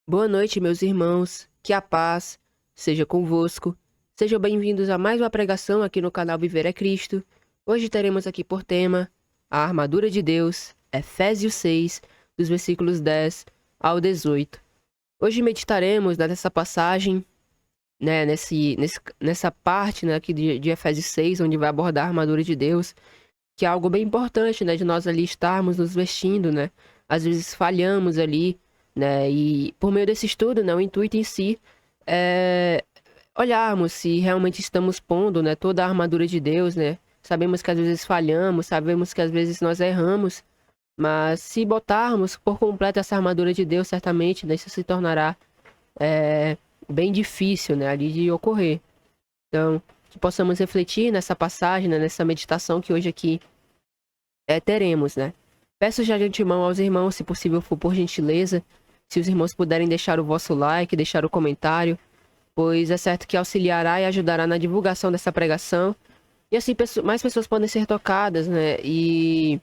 Boa noite, meus irmãos. Que a paz seja convosco. Sejam bem-vindos a mais uma pregação aqui no canal Viver é Cristo. Hoje teremos aqui por tema a armadura de Deus, Efésios 6, dos versículos 10 ao 18. Hoje meditaremos nessa passagem, né, nessa parte, né, aqui de Efésios 6, onde vai abordar a armadura de Deus, que é algo bem importante, né, de nós ali estarmos nos vestindo, né? Às vezes falhamos ali, né? E por meio desse estudo, né, o intuito em si é olharmos se realmente estamos pondo, né, toda a armadura de Deus, né? Sabemos que às vezes falhamos, sabemos que às vezes nós erramos, mas se botarmos por completo essa armadura de Deus, certamente, né, isso se tornará é, bem difícil, né, ali de ocorrer. Então, que possamos refletir nessa passagem, né, nessa meditação que hoje aqui teremos, né? Peço já de antemão aos irmãos, se possível for por gentileza, se os irmãos puderem deixar o vosso like, deixar o comentário, pois é certo que auxiliará e ajudará na divulgação dessa pregação. E assim mais pessoas podem ser tocadas, né? E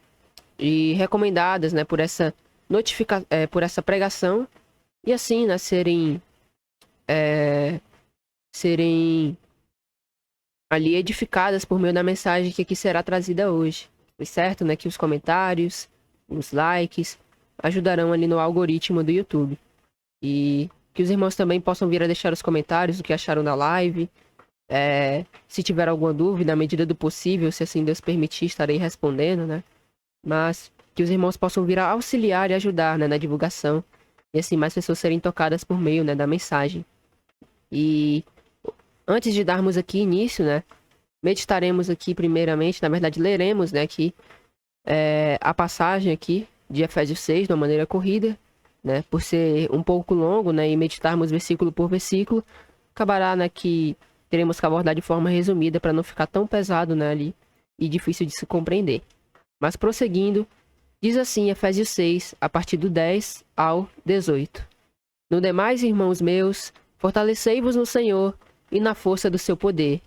recomendadas, né? Por essa pregação. E assim, né? Serem ali edificadas por meio da mensagem que aqui será trazida hoje. Pois certo, né? Que os comentários, os likes ajudarão ali no algoritmo do YouTube. E que os irmãos também possam vir a deixar os comentários do que acharam da live. Se tiver alguma dúvida, à medida do possível, se assim Deus permitir, estarei respondendo, né? Mas que os irmãos possam vir a auxiliar e ajudar, né, na divulgação. E assim mais pessoas serem tocadas por meio, né, da mensagem. E antes de darmos aqui início, né, meditaremos aqui primeiramente, na verdade leremos, né, aqui a passagem aqui de Efésios 6 de uma maneira corrida, né, por ser um pouco longo, né, e meditarmos versículo por versículo, acabará, né, que teremos que abordar de forma resumida para não ficar tão pesado, né, ali e difícil de se compreender. Mas prosseguindo, diz assim Efésios 6, a partir do 10 ao 18. No demais, irmãos meus, fortalecei-vos no Senhor e na força do seu poder.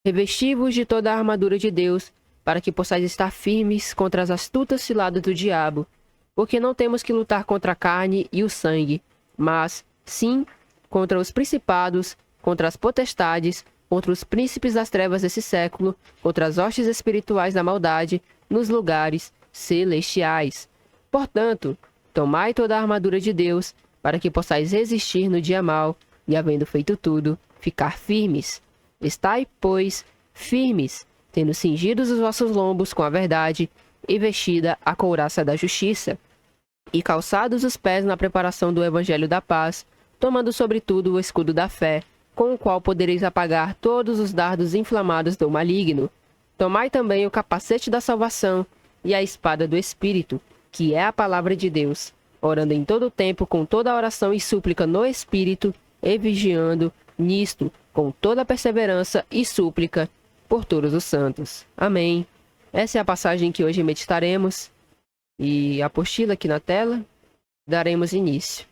Revesti-vos de toda a armadura de Deus, para que possais estar firmes contra as astutas ciladas do diabo, porque não temos que lutar contra a carne e o sangue, mas, sim, contra os principados, contra as potestades, contra os príncipes das trevas desse século, contra as hostes espirituais da maldade, nos lugares celestiais. Portanto, tomai toda a armadura de Deus, para que possais resistir no dia mau, e havendo feito tudo, ficar firmes. Estai, pois, firmes, tendo cingidos os vossos lombos com a verdade, e vestida a couraça da justiça, e calçados os pés na preparação do evangelho da paz, tomando sobretudo o escudo da fé, com o qual podereis apagar todos os dardos inflamados do maligno. Tomai também o capacete da salvação e a espada do Espírito, que é a palavra de Deus, orando em todo o tempo com toda oração e súplica no Espírito, e vigiando nisto com toda perseverança e súplica por todos os santos. Amém. Essa é a passagem que hoje meditaremos, e a apostila aqui na tela, daremos início.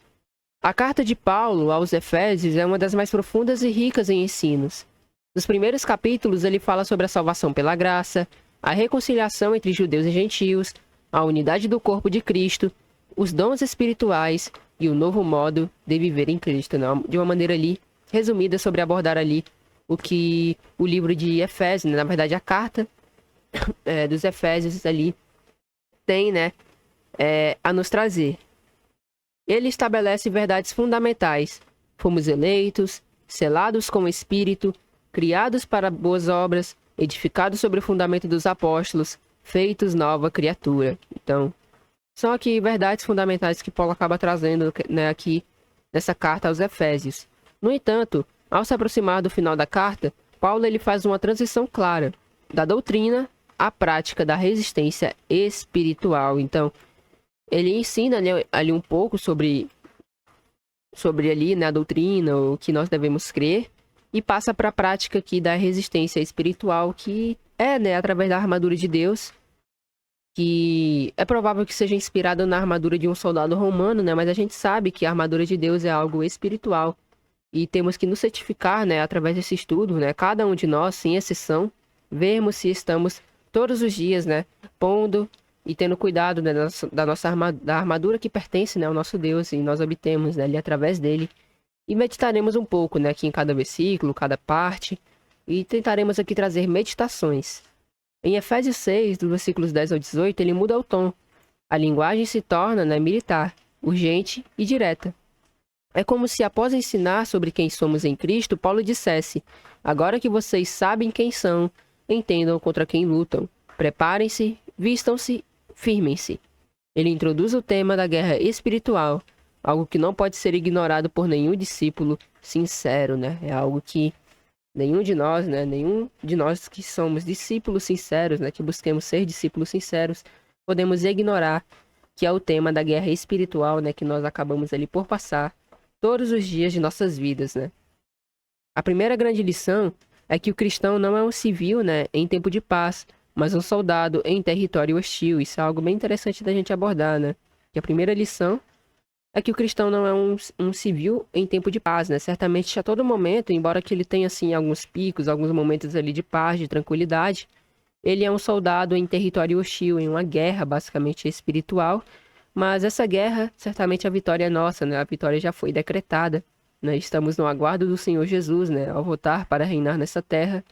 A carta de Paulo aos Efésios é uma das mais profundas e ricas em ensinos. Nos primeiros capítulos ele fala sobre a salvação pela graça, a reconciliação entre judeus e gentios, a unidade do corpo de Cristo, os dons espirituais e o novo modo de viver em Cristo, né? De uma maneira ali resumida sobre abordar ali o que o livro de Efésios, né? Na verdade a carta dos Efésios ali tem, né, a nos trazer. Ele estabelece verdades fundamentais. Fomos eleitos, selados com o Espírito, criados para boas obras, edificados sobre o fundamento dos apóstolos, feitos nova criatura. Então, são aqui verdades fundamentais que Paulo acaba trazendo, né, aqui nessa carta aos Efésios. No entanto, ao se aproximar do final da carta, Paulo ele faz uma transição clara da doutrina à prática da resistência espiritual. Então, ele ensina ali um pouco sobre ali, né, a doutrina, o que nós devemos crer, e passa para a prática aqui da resistência espiritual, que é, né, através da armadura de Deus, que é provável que seja inspirada na armadura de um soldado romano, né, mas a gente sabe que a armadura de Deus é algo espiritual, e temos que nos certificar, né, através desse estudo, né, cada um de nós, sem exceção, vermos se estamos todos os dias, né, pondo e tendo cuidado, né, da nossa da armadura que pertence, né, ao nosso Deus, e nós obtemos, né, ali através dele. E meditaremos um pouco, né, aqui em cada versículo, cada parte, e tentaremos aqui trazer meditações. Em Efésios 6, dos versículos 10 ao 18, ele muda o tom. A linguagem se torna, né, militar, urgente e direta. É como se, após ensinar sobre quem somos em Cristo, Paulo dissesse: agora que vocês sabem quem são, entendam contra quem lutam. Preparem-se, vistam-se, firmem-se. Ele introduz o tema da guerra espiritual, algo que não pode ser ignorado por nenhum discípulo sincero, né? É algo que nenhum de nós, né? Nenhum de nós que somos discípulos sinceros, né? Que busquemos ser discípulos sinceros, podemos ignorar que é o tema da guerra espiritual, né? Que nós acabamos ali por passar todos os dias de nossas vidas, né? A primeira grande lição é que o cristão não é um civil, né? Em tempo de paz, mas um soldado em território hostil. Isso é algo bem interessante da gente abordar, né? Que a primeira lição é que o cristão não é um civil em tempo de paz, né? Certamente a todo momento, embora que ele tenha, assim, alguns picos, alguns momentos ali de paz, de tranquilidade, ele é um soldado em território hostil, em uma guerra, basicamente, espiritual. Mas essa guerra, certamente a vitória é nossa, né? A vitória já foi decretada, né? Estamos no aguardo do Senhor Jesus, né? Ao voltar para reinar nessa terra,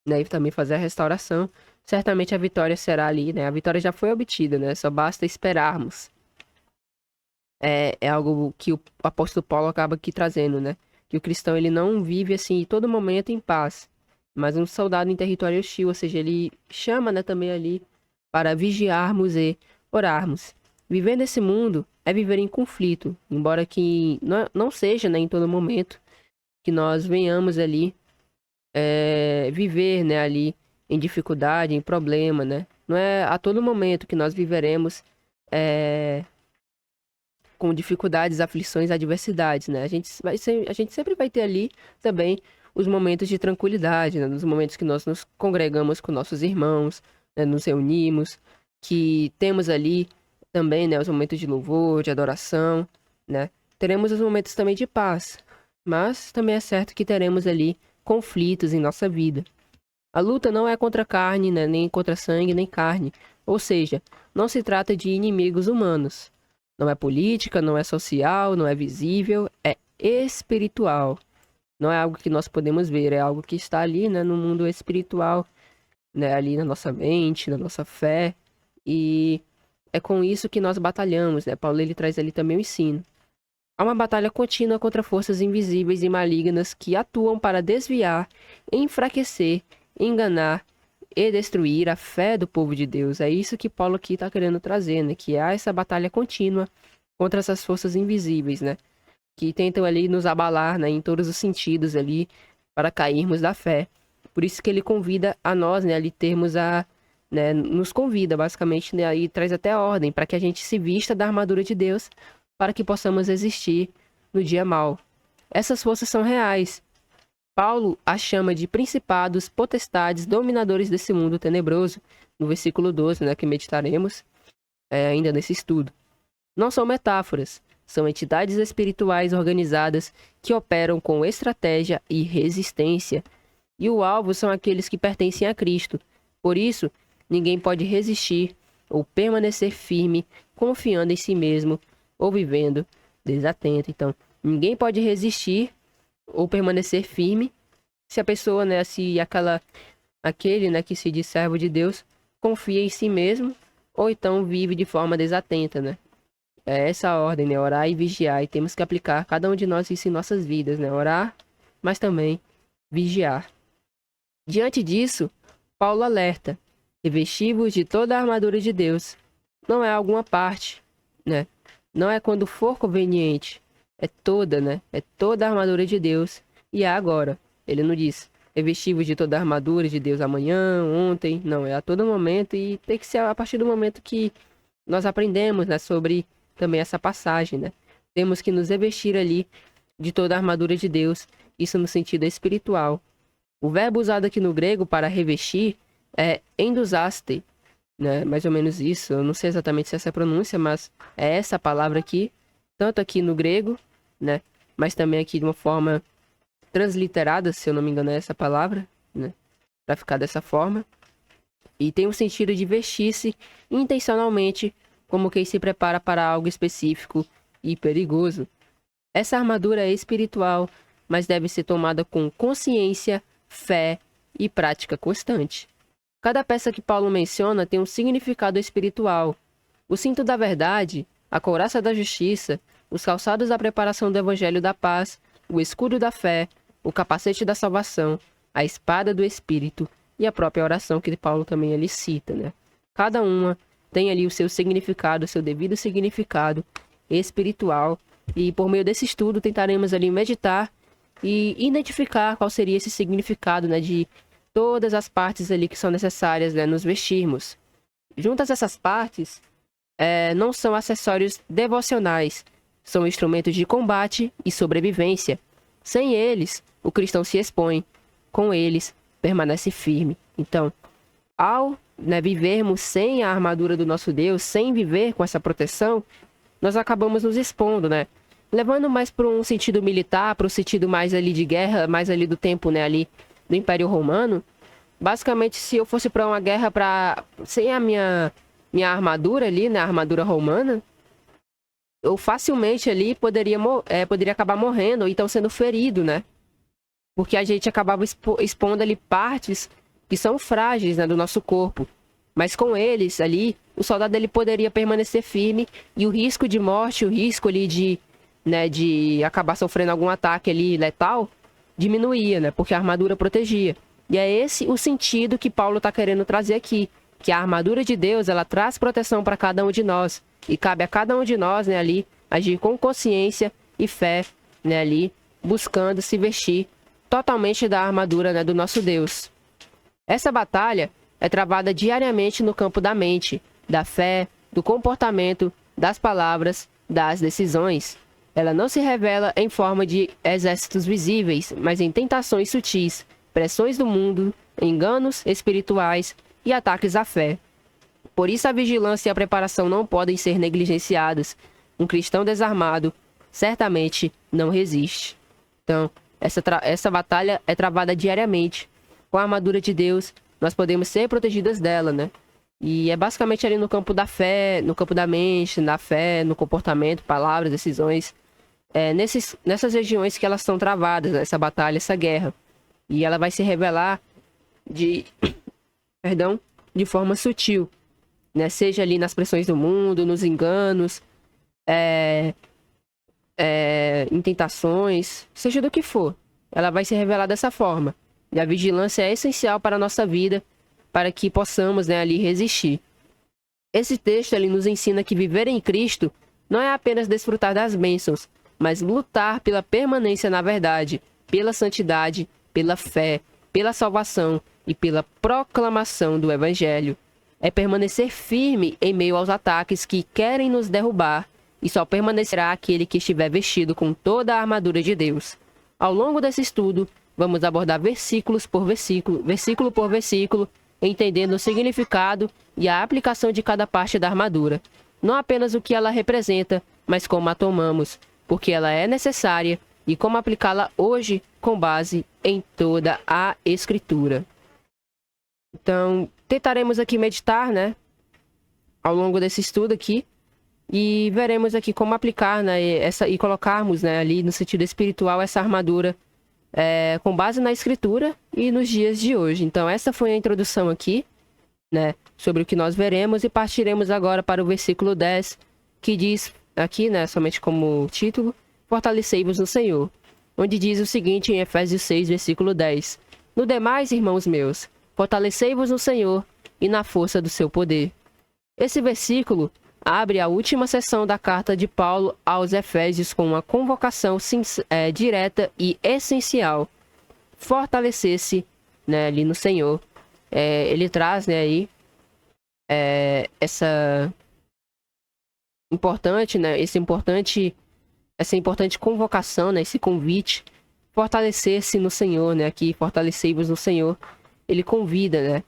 né? E também fazer a restauração. Certamente a vitória será ali, né? A vitória já foi obtida, né? Só basta esperarmos. É algo que o apóstolo Paulo acaba aqui trazendo, né? Que o cristão, ele não vive, assim, em todo momento em paz, mas um soldado em território hostil, ou seja, ele chama, né, também ali para vigiarmos e orarmos. Viver nesse mundo é viver em conflito, embora que não seja, né, em todo momento que nós venhamos ali viver, né, ali em dificuldade, em problema, né? Não é a todo momento que nós viveremos com dificuldades, aflições, adversidades, né? A gente sempre vai ter ali também os momentos de tranquilidade, né? Nos momentos que nós nos congregamos com nossos irmãos, né? Nos reunimos, que temos ali também, né? Os momentos de louvor, de adoração, né? Teremos os momentos também de paz, mas também é certo que teremos ali conflitos em nossa vida. A luta não é contra carne, né? Nem contra sangue, nem carne. Ou seja, não se trata de inimigos humanos. Não é política, não é social, não é visível, é espiritual. Não é algo que nós podemos ver, é algo que está ali, né, no mundo espiritual, né, ali na nossa mente, na nossa fé. E é com isso que nós batalhamos, né? Paulo, ele traz ali também o ensino. Há uma batalha contínua contra forças invisíveis e malignas que atuam para desviar, enfraquecer, enganar e destruir a fé do povo de Deus. É isso que Paulo aqui está querendo trazer, né? Que há essa batalha contínua contra essas forças invisíveis, né? Que tentam ali nos abalar, né? Em todos os sentidos ali, para cairmos da fé. Por isso que ele convida a nós, né? Ali termos né? Nos convida, basicamente, né? Aí traz até ordem para que a gente se vista da armadura de Deus para que possamos existir no dia mau. Essas forças são reais. Paulo as chama de principados, potestades, dominadores desse mundo tenebroso, no versículo 12, né, que meditaremos ainda nesse estudo. Não são metáforas, são entidades espirituais organizadas que operam com estratégia e resistência. E o alvo são aqueles que pertencem a Cristo. Por isso, ninguém pode resistir ou permanecer firme, confiando em si mesmo ou vivendo desatento. Então, ninguém pode resistir ou permanecer firme se a pessoa, né, se aquele, né, que se diz servo de Deus, confia em si mesmo ou então vive de forma desatenta, né? É essa a ordem, né? Orar e vigiar, e temos que aplicar cada um de nós isso em nossas vidas, né? Orar, mas também vigiar. Diante disso, Paulo alerta: revesti-vos de toda a armadura de Deus. Não é alguma parte, né? Não é quando for conveniente. É toda, né? É toda a armadura de Deus. E é agora. Ele não diz: revesti-vos de toda a armadura de Deus amanhã, ontem. Não, é a todo momento. E tem que ser a partir do momento que nós aprendemos, né, sobre também essa passagem, né? Temos que nos revestir ali de toda a armadura de Deus. Isso no sentido espiritual. O verbo usado aqui no grego para revestir é endusaste, né? Mais ou menos isso. Eu não sei exatamente se essa é a pronúncia, mas é essa palavra aqui, tanto aqui no grego, né? Mas também aqui de uma forma transliterada, se eu não me engano, é essa palavra, né? Para ficar dessa forma. E tem o sentido de vestir-se intencionalmente como quem se prepara para algo específico e perigoso. Essa armadura é espiritual, mas deve ser tomada com consciência, fé e prática constante. Cada peça que Paulo menciona tem um significado espiritual. O cinto da verdade, a couraça da justiça, os calçados da preparação do evangelho da paz, o escudo da fé, o capacete da salvação, a espada do espírito e a própria oração que Paulo também ali cita, né? Cada uma tem ali o seu significado, o seu devido significado espiritual, e por meio desse estudo tentaremos ali meditar e identificar qual seria esse significado, né, de todas as partes ali que são necessárias, né, nos vestirmos. Juntas essas partes, não são acessórios devocionais, são instrumentos de combate e sobrevivência. Sem eles, o cristão se expõe, com eles, permanece firme. Então, ao vivermos sem a armadura do nosso Deus, sem viver com essa proteção, nós acabamos nos expondo, né? Levando mais para um sentido militar, para um sentido mais ali de guerra, mais ali do tempo, né, ali do Império Romano. Basicamente, se eu fosse para uma guerra sem a minha armadura ali, né, a armadura romana, eu facilmente ali poderia acabar morrendo ou então sendo ferido, né? Porque a gente acabava expondo ali partes que são frágeis, né, do nosso corpo. Mas com eles ali, o soldado ele poderia permanecer firme e o risco de morte, o risco ali de acabar sofrendo algum ataque ali letal, diminuía, né? Porque a armadura protegia. E é esse o sentido que Paulo está querendo trazer aqui. Que a armadura de Deus, ela traz proteção para cada um de nós. E cabe a cada um de nós, né, ali, agir com consciência e fé, né, ali, buscando se vestir totalmente da armadura, né, do nosso Deus. Essa batalha é travada diariamente no campo da mente, da fé, do comportamento, das palavras, das decisões. Ela não se revela em forma de exércitos visíveis, mas em tentações sutis, pressões do mundo, enganos espirituais e ataques à fé. Por isso a vigilância e a preparação não podem ser negligenciadas. Um cristão desarmado certamente não resiste. Então, essa batalha é travada diariamente. Com a armadura de Deus, nós podemos ser protegidas dela, né? E é basicamente ali no campo da fé, no campo da mente, na fé, no comportamento, palavras, decisões. Nessas regiões que elas estão travadas, né? Essa batalha, essa guerra. E ela vai se revelar de forma sutil, né? Seja ali nas pressões do mundo, nos enganos, em tentações, seja do que for. Ela vai se revelar dessa forma. E a vigilância é essencial para a nossa vida, para que possamos, né, ali resistir. Esse texto ali nos ensina que viver em Cristo não é apenas desfrutar das bênçãos, mas lutar pela permanência na verdade, pela santidade, pela fé, pela salvação e pela proclamação do Evangelho. É permanecer firme em meio aos ataques que querem nos derrubar, e só permanecerá aquele que estiver vestido com toda a armadura de Deus. Ao longo desse estudo, vamos abordar versículo por versículo, entendendo o significado e a aplicação de cada parte da armadura. Não apenas o que ela representa, mas como a tomamos, porque ela é necessária, e como aplicá-la hoje com base em toda a Escritura. Então, tentaremos aqui meditar, né, ao longo desse estudo aqui, e veremos aqui como aplicar, né, e colocarmos, né, ali no sentido espiritual essa armadura com base na Escritura e nos dias de hoje. Então, essa foi a introdução aqui, né, sobre o que nós veremos, e partiremos agora para o versículo 10, que diz aqui, né, somente como título, fortalecei-vos no Senhor, onde diz o seguinte em Efésios 6, versículo 10: No demais, irmãos meus, fortalecei-vos no Senhor e na força do seu poder. Esse versículo abre a última seção da carta de Paulo aos Efésios com uma convocação direta e essencial: fortalecer-se, né, ali no Senhor. Ele traz, né, aí essa importante convocação, né, esse convite, fortalecer-se no Senhor, né, aqui, fortalecei-vos no Senhor. Ele convida, né?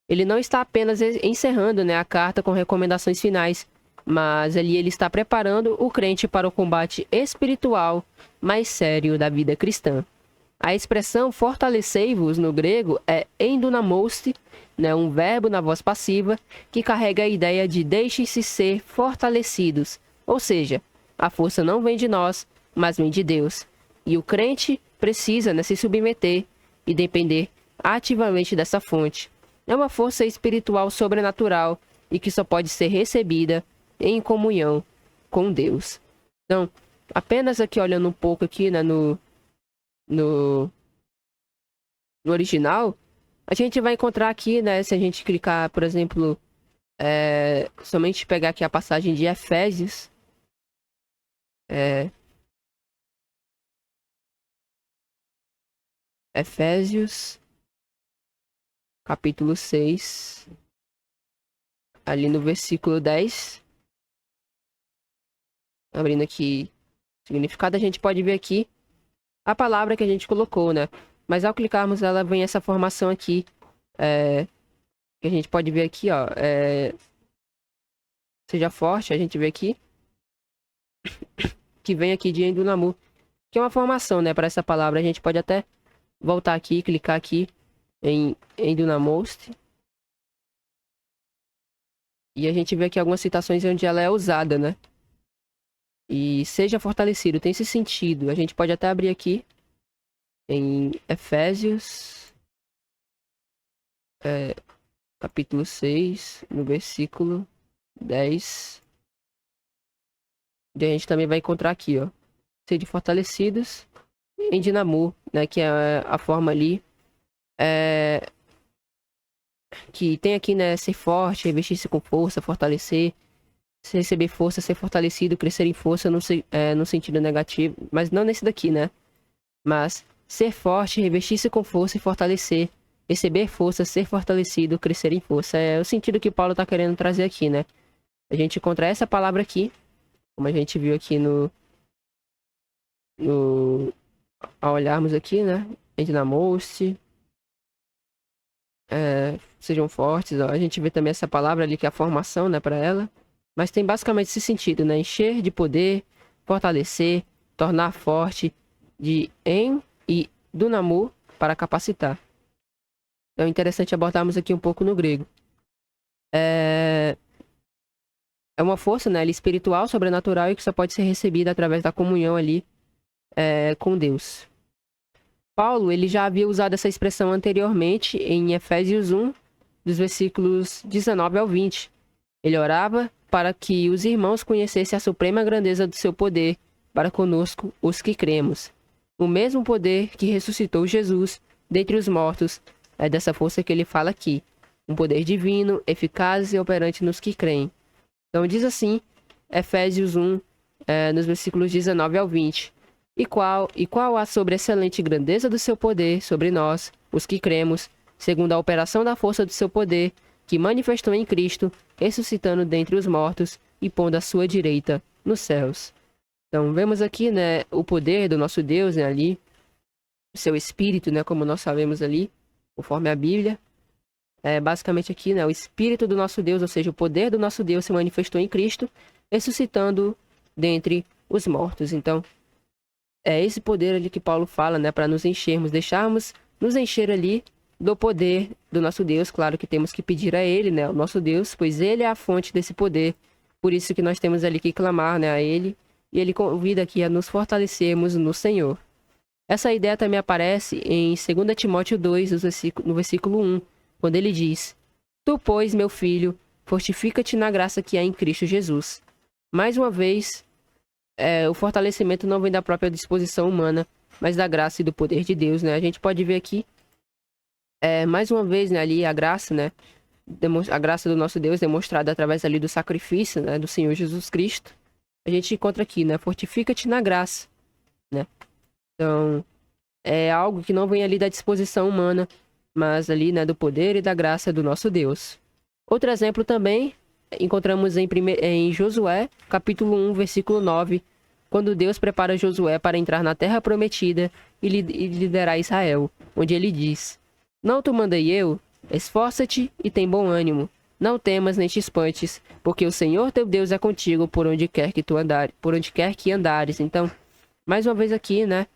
Ele não está apenas encerrando, né, a carta com recomendações finais, mas ali ele está preparando o crente para o combate espiritual mais sério da vida cristã. A expressão fortalecei-vos no grego é endunamoste, né, um verbo na voz passiva que carrega a ideia de deixem-se ser fortalecidos, ou seja, a força não vem de nós, mas vem de Deus. E o crente precisa, né, se submeter e depender ativamente dessa fonte. É uma força espiritual sobrenatural e que só pode ser recebida em comunhão com Deus. Então, apenas aqui olhando um pouco aqui, né, no original, a gente vai encontrar aqui, né, se a gente clicar, por exemplo, somente pegar aqui a passagem de Efésios, Efésios, capítulo 6, ali no versículo 10, abrindo aqui o significado, a gente pode ver aqui a palavra que a gente colocou, né? Mas ao clicarmos, ela vem essa formação aqui, que a gente pode ver aqui, ó, seja forte, a gente vê aqui, que vem aqui de Endunamu, que é uma formação, né, para essa palavra. A gente pode até voltar aqui, clicar aqui em Endunamost, e a gente vê aqui algumas citações onde ela é usada, né? E seja fortalecido, tem esse sentido. A gente pode até abrir aqui em Efésios, capítulo 6, no versículo 10. E a gente também vai encontrar aqui, ó, sede fortalecidos em Dinamu, né, que é a forma ali que tem aqui, né, ser forte, revestir-se com força, fortalecer, se receber força, ser fortalecido, crescer em força no sentido negativo, mas não nesse daqui, né? Mas ser forte, revestir-se com força e fortalecer, receber força, ser fortalecido, crescer em força. É o sentido que Paulo está querendo trazer aqui, né? A gente encontra essa palavra aqui, como a gente viu aqui ao olharmos aqui, né? Endinamost, sejam fortes, ó. A gente vê também essa palavra ali que é a formação, né, para ela. Mas tem basicamente esse sentido, né? Encher de poder, fortalecer, tornar forte, de e dunamur, para capacitar. Então é interessante abordarmos aqui um pouco no grego. É uma força, né, ali, espiritual, sobrenatural e que só pode ser recebida através da comunhão ali com Deus. Paulo, ele já havia usado essa expressão anteriormente em Efésios 1, dos versículos 19 ao 20. Ele orava para que os irmãos conhecessem a suprema grandeza do seu poder para conosco, os que cremos. O mesmo poder que ressuscitou Jesus dentre os mortos é dessa força que ele fala aqui. Um poder divino, eficaz e operante nos que creem. Então diz assim, Efésios 1, nos versículos 19 ao 20. E qual a sobreexcelente grandeza do seu poder sobre nós, os que cremos, segundo a operação da força do seu poder, que manifestou em Cristo, ressuscitando dentre os mortos e pondo à sua direita nos céus. Então, vemos aqui, né, o poder do nosso Deus, né, ali, o seu Espírito, né, como nós sabemos ali, conforme a Bíblia. Basicamente aqui, né, o Espírito do nosso Deus, ou seja, o poder do nosso Deus se manifestou em Cristo, ressuscitando dentre os mortos. Então, é esse poder ali que Paulo fala, né, para nos enchermos, deixarmos nos encher ali do poder do nosso Deus. Claro que temos que pedir a Ele, né, o nosso Deus, pois Ele é a fonte desse poder. Por isso que nós temos ali que clamar, né, a Ele, e Ele convida aqui a nos fortalecermos no Senhor. Essa ideia também aparece em 2 Timóteo 2, no versículo 1, quando ele diz: Tu, pois, meu filho, fortifica-te na graça que há em Cristo Jesus. Mais uma vez, o fortalecimento não vem da própria disposição humana, mas da graça e do poder de Deus, né? A gente pode ver aqui, mais uma vez, né, ali a graça, né? A graça do nosso Deus demonstrada através ali do sacrifício, né, do Senhor Jesus Cristo. A gente encontra aqui, né? Fortifica-te na graça, né? Então, é algo que não vem ali da disposição humana, mas ali, né, do poder e da graça do nosso Deus. Outro exemplo também encontramos em Josué, capítulo 1, versículo 9, quando Deus prepara Josué para entrar na terra prometida e liderar Israel, onde ele diz: Não te mandei eu? Esforça-te e tem bom ânimo. Não temas nem te espantes, porque o Senhor teu Deus é contigo por onde quer que andares. Então, mais uma vez aqui, né,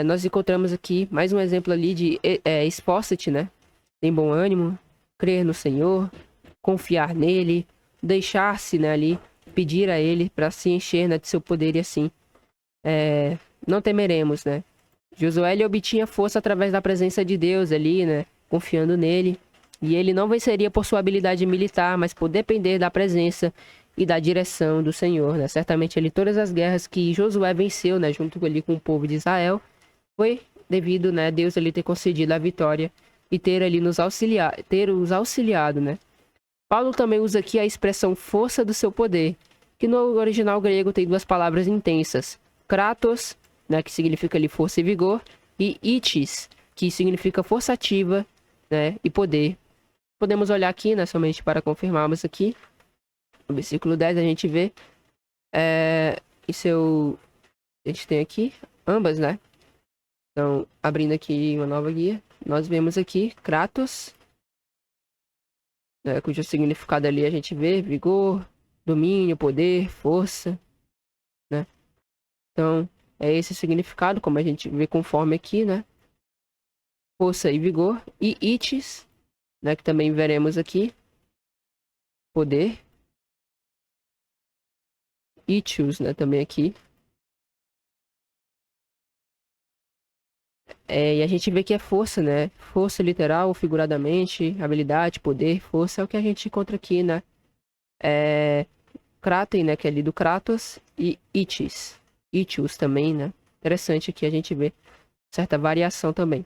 nós encontramos aqui mais um exemplo ali de esforça-te, né? Tem bom ânimo, crer no Senhor, confiar nele, deixar-se, né, ali, pedir a ele para se encher, né, de seu poder e assim não temeremos, né? Josué ele obtinha força através da presença de Deus ali, né? Confiando nele. E ele não venceria por sua habilidade militar, mas por depender da presença e da direção do Senhor, né? Certamente ali todas as guerras que Josué venceu, né, junto ali com o povo de Israel, foi devido, né, Deus ali ter concedido a vitória e ter ali ter os auxiliado, né? Paulo também usa aqui a expressão força do seu poder, que no original grego tem duas palavras intensas: kratos, né, que significa ali força e vigor, e itis, que significa força ativa, né, e poder. Podemos olhar aqui, né, somente para confirmarmos aqui. No versículo 10 a gente vê a gente tem aqui ambas, né? Então, abrindo aqui uma nova guia, nós vemos aqui kratos, né, cujo significado ali a gente vê vigor, domínio, poder, força, né? Então, é esse o significado, como a gente vê conforme aqui, né? Força e vigor. E itis, né, que também veremos aqui, poder. Itius, né, também aqui. E a gente vê que é força, né? Força literal, figuradamente, habilidade, poder, força é o que a gente encontra aqui, né? Kraten, né, que é ali do Kratos, e itis. Itius também, né? Interessante aqui a gente vê certa variação também.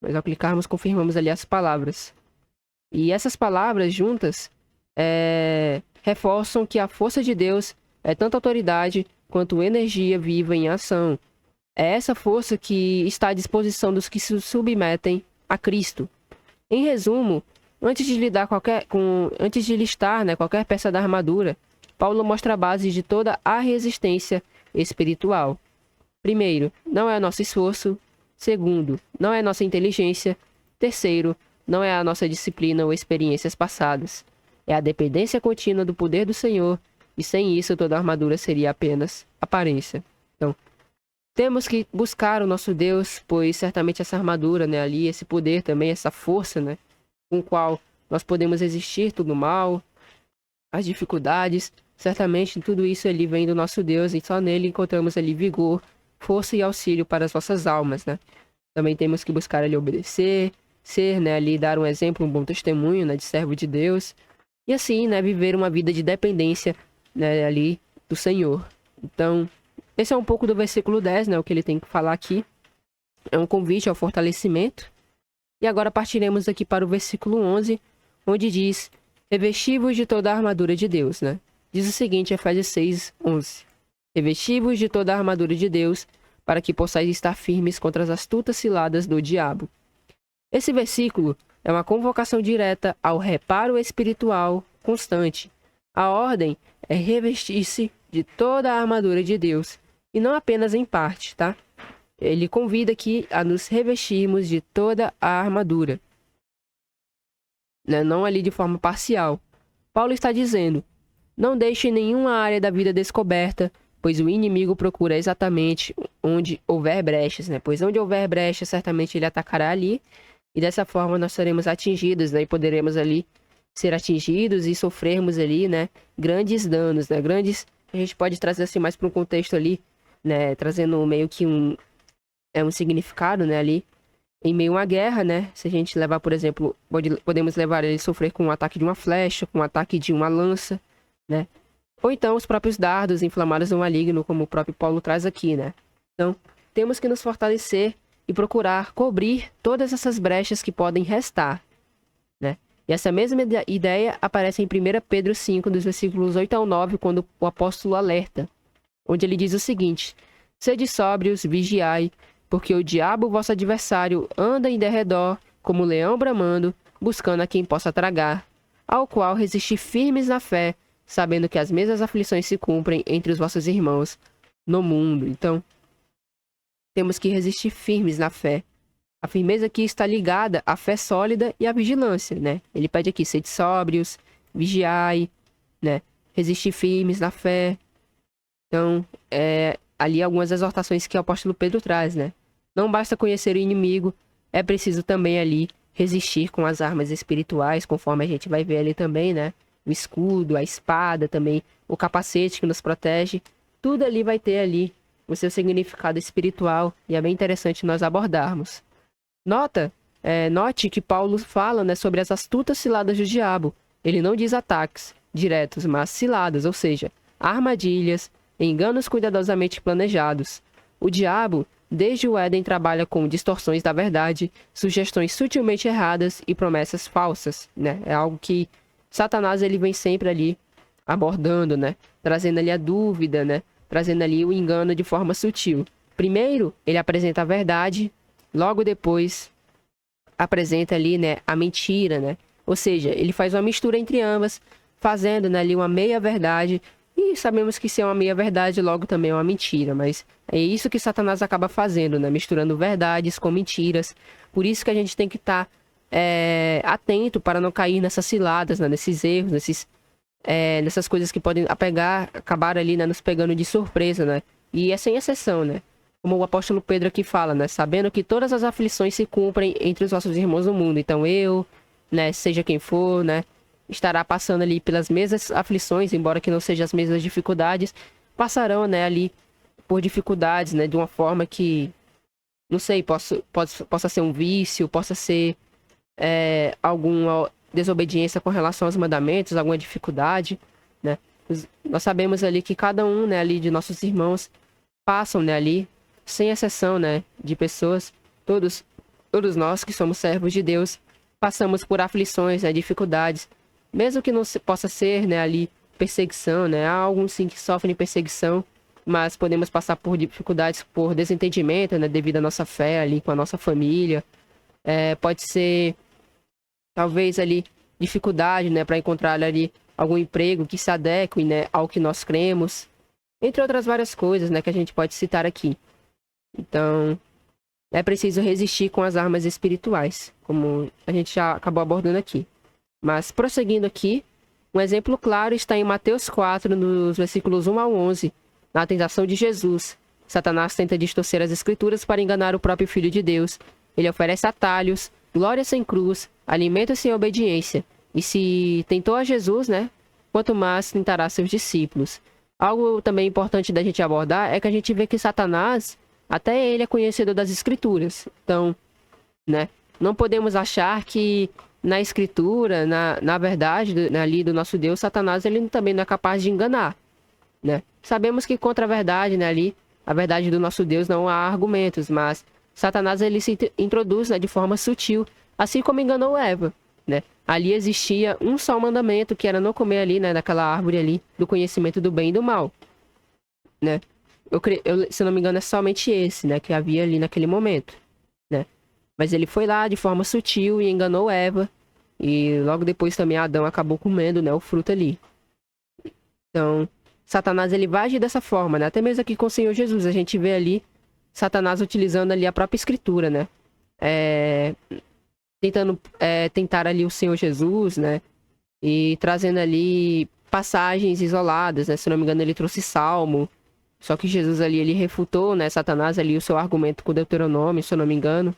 Mas ao clicarmos, confirmamos ali as palavras. E essas palavras juntas reforçam que a força de Deus é tanto autoridade quanto energia viva em ação. É essa força que está à disposição dos que se submetem a Cristo. Em resumo, antes de listar, né, qualquer peça da armadura, Paulo mostra a base de toda a resistência espiritual. Primeiro, não é nosso esforço. Segundo, não é nossa inteligência. Terceiro, não é a nossa disciplina ou experiências passadas. É a dependência contínua do poder do Senhor, e sem isso toda armadura seria apenas aparência. Então, temos que buscar o nosso Deus, pois certamente essa armadura, né, ali, esse poder também, essa força, né, com o qual nós podemos resistir tudo mal, as dificuldades, certamente tudo isso ali vem do nosso Deus e só nele encontramos ali vigor, força e auxílio para as nossas almas, né? Também temos que buscar ali obedecer, ser, né, ali dar um exemplo, um bom testemunho, né, de servo de Deus e assim, né, viver uma vida de dependência, né, ali do Senhor. Então, esse é um pouco do versículo 10, né, o que ele tem que falar aqui. É um convite ao fortalecimento. E agora partiremos aqui para o versículo 11, onde diz: revesti-vos de toda a armadura de Deus, né? Diz o seguinte, Efésios 6, 11. Revesti-vos de toda a armadura de Deus, para que possais estar firmes contra as astutas ciladas do diabo. Esse versículo é uma convocação direta ao reparo espiritual constante. A ordem é revestir-se de toda a armadura de Deus, e não apenas em parte, tá? Ele convida aqui a nos revestirmos de toda a armadura, né? Não ali de forma parcial. Paulo está dizendo: não deixe nenhuma área da vida descoberta, pois o inimigo procura exatamente onde houver brechas, né? Pois onde houver brechas, certamente ele atacará ali, e dessa forma nós seremos atingidos, né? E poderemos ali ser atingidos e sofrermos ali, né, grandes danos, né? A gente pode trazer assim mais para um contexto ali, né, trazendo meio que um significado, né, ali em meio a uma guerra, né? Se a gente levar, por exemplo, podemos levar ele a sofrer com um ataque de uma flecha, com um ataque de uma lança, né? Ou então os próprios dardos inflamados do maligno, como o próprio Paulo traz aqui, né? Então, temos que nos fortalecer e procurar cobrir todas essas brechas que podem restar, né? E essa mesma ideia aparece em 1 Pedro 5, dos versículos 8 ao 9, quando o apóstolo alerta, onde ele diz o seguinte: sede sóbrios, vigiai, porque o diabo, vosso adversário, anda em derredor, como leão bramando, buscando a quem possa tragar, ao qual resisti firmes na fé, sabendo que as mesmas aflições se cumprem entre os vossos irmãos no mundo. Então, temos que resistir firmes na fé. A firmeza aqui está ligada à fé sólida e à vigilância, né? Ele pede aqui: sede sóbrios, vigiai, né? Resistir firmes na fé. Então, ali algumas exortações que o apóstolo Pedro traz, né? Não basta conhecer o inimigo, é preciso também ali resistir com as armas espirituais, conforme a gente vai ver ali também, né? O escudo, a espada também, o capacete que nos protege, tudo ali vai ter ali o seu significado espiritual e é bem interessante nós abordarmos. Note que Paulo fala, né, sobre as astutas ciladas do diabo. Ele não diz ataques diretos, mas ciladas, ou seja, armadilhas, enganos cuidadosamente planejados. O diabo, desde o Éden, trabalha com distorções da verdade, sugestões sutilmente erradas e promessas falsas, né? É algo que Satanás ele vem sempre ali abordando, né? Trazendo ali a dúvida, né? Trazendo ali o engano de forma sutil. Primeiro, ele apresenta a verdade, logo depois apresenta ali, né, a mentira, né? Ou seja, ele faz uma mistura entre ambas, fazendo, né, ali uma meia-verdade. E sabemos que se é uma meia-verdade, logo também é uma mentira. Mas é isso que Satanás acaba fazendo, né? Misturando verdades com mentiras. Por isso que a gente tem que estar atento para não cair nessas ciladas, né? Nesses erros, nessas coisas que podem acabar ali, né, nos pegando de surpresa, né? E é sem exceção, né? Como o apóstolo Pedro aqui fala, né? Sabendo que todas as aflições se cumprem entre os nossos irmãos do mundo. Então eu, né, seja quem for, né, estará passando ali pelas mesmas aflições, embora que não sejam as mesmas dificuldades, passarão, né, ali por dificuldades, né, de uma forma que, não sei, possa ser um vício, possa ser alguma desobediência com relação aos mandamentos, alguma dificuldade, né? Nós sabemos ali que cada um, né, ali de nossos irmãos passam, né, ali, sem exceção, né, de pessoas, todos nós que somos servos de Deus, passamos por aflições, né, dificuldades, mesmo que não possa ser, né, ali perseguição, né, há alguns sim que sofrem perseguição, mas podemos passar por dificuldades, por desentendimento, né, devido à nossa fé ali com a nossa família, pode ser talvez ali dificuldade, né, para encontrar ali algum emprego que se adeque, né, ao que nós cremos, entre outras várias coisas, né, que a gente pode citar aqui. Então, é preciso resistir com as armas espirituais, como a gente já acabou abordando aqui. Mas, prosseguindo aqui, um exemplo claro está em Mateus 4, nos versículos 1 ao 11, na tentação de Jesus. Satanás tenta distorcer as escrituras para enganar o próprio Filho de Deus. Ele oferece atalhos, glória sem cruz, alimento sem obediência. E se tentou a Jesus, né, quanto mais tentará seus discípulos. Algo também importante da gente abordar é que a gente vê que Satanás, até ele é conhecedor das escrituras. Então, né, não podemos achar que na escritura, na verdade ali do nosso Deus, Satanás ele também não é capaz de enganar, né? Sabemos que contra a verdade, né, ali, a verdade do nosso Deus não há argumentos, mas Satanás ele se introduz, né, de forma sutil, assim como enganou Eva, né? Ali existia um só mandamento, que era não comer ali, né, daquela árvore ali, do conhecimento do bem e do mal, né? Se não me engano é somente esse, né, que havia ali naquele momento, né? Mas ele foi lá de forma sutil e enganou Eva, e logo depois também Adão acabou comendo, né, o fruto ali. Então, Satanás ele vai agir dessa forma, né? Até mesmo aqui com o Senhor Jesus, a gente vê ali Satanás utilizando ali a própria escritura, né? Tentando tentar ali o Senhor Jesus, né? E trazendo ali passagens isoladas, né? Se não me engano, ele trouxe Salmo. Só que Jesus ali, ele refutou, né? Satanás ali o seu argumento com Deuteronômio, se eu não me engano.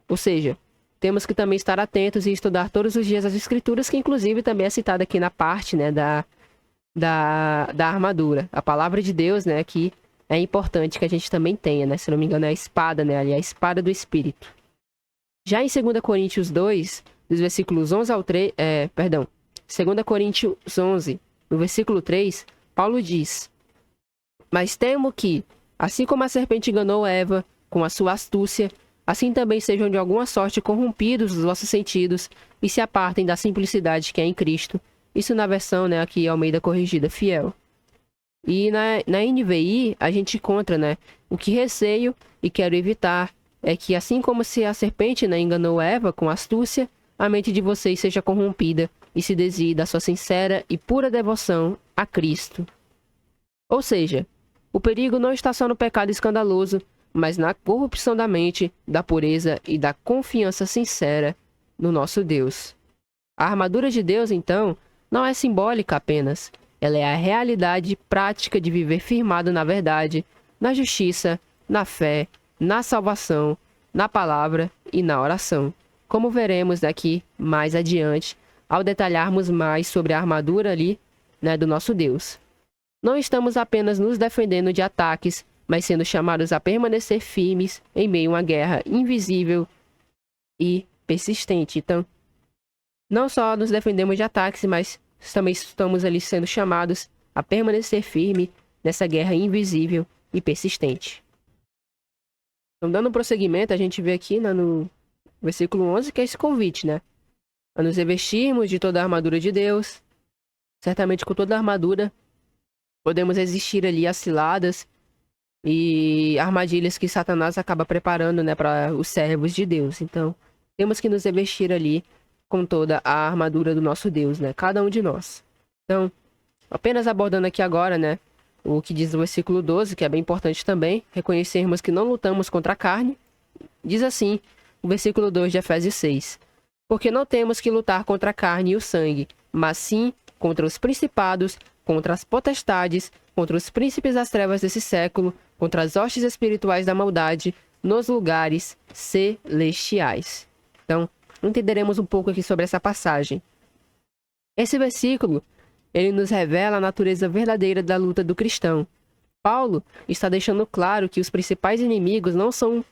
Ou seja, temos que também estar atentos e estudar todos os dias as escrituras, que inclusive também é citada aqui na parte, né? Da armadura. A palavra de Deus, né? Aqui é importante que a gente também tenha, né? Se não me engano, é a espada, né? Ali, a espada do Espírito. Já em 2 Coríntios 2, dos versículos 11 ao 3... 2 Coríntios 11, no versículo 3, Paulo diz: Mas temo que, assim como a serpente enganou Eva com a sua astúcia, assim também sejam de alguma sorte corrompidos os vossos sentidos e se apartem da simplicidade que é em Cristo. Isso na versão, né, aqui Almeida Corrigida Fiel. E na NVI a gente encontra, né, o que receio e quero evitar é que assim como se a serpente, né, enganou Eva com astúcia, a mente de vocês seja corrompida e se desvie da sua sincera e pura devoção a Cristo. Ou seja, o perigo não está só no pecado escandaloso, mas na corrupção da mente, da pureza e da confiança sincera no nosso Deus. A armadura de Deus, então, não é simbólica apenas. Ela é a realidade prática de viver firmado na verdade, na justiça, na fé, na salvação, na palavra e na oração. Como veremos daqui mais adiante, ao detalharmos mais sobre a armadura ali, né, do nosso Deus. Não estamos apenas nos defendendo de ataques, mas sendo chamados a permanecer firmes em meio a uma guerra invisível e persistente. Então, não só nos defendemos de ataques, mas também estamos ali sendo chamados a permanecer firme nessa guerra invisível e persistente. Então, dando prosseguimento, a gente vê aqui, né, no versículo 11, que é esse convite, né? A nos revestirmos de toda a armadura de Deus. Certamente com toda a armadura podemos resistir ali às ciladas e armadilhas que Satanás acaba preparando, né, para os servos de Deus. Então, temos que nos revestir ali com toda a armadura do nosso Deus, né? Cada um de nós. Então, apenas abordando aqui agora, né, o que diz o versículo 12, que é bem importante também, reconhecermos que não lutamos contra a carne. Diz assim, o versículo 2 de Efésios 6. Porque não temos que lutar contra a carne e o sangue, mas sim contra os principados, contra as potestades, contra os príncipes das trevas desse século, contra as hostes espirituais da maldade nos lugares celestiais. Então, entenderemos um pouco aqui sobre essa passagem. Esse versículo, ele nos revela a natureza verdadeira da luta do cristão. Paulo está deixando claro que os principais inimigos não são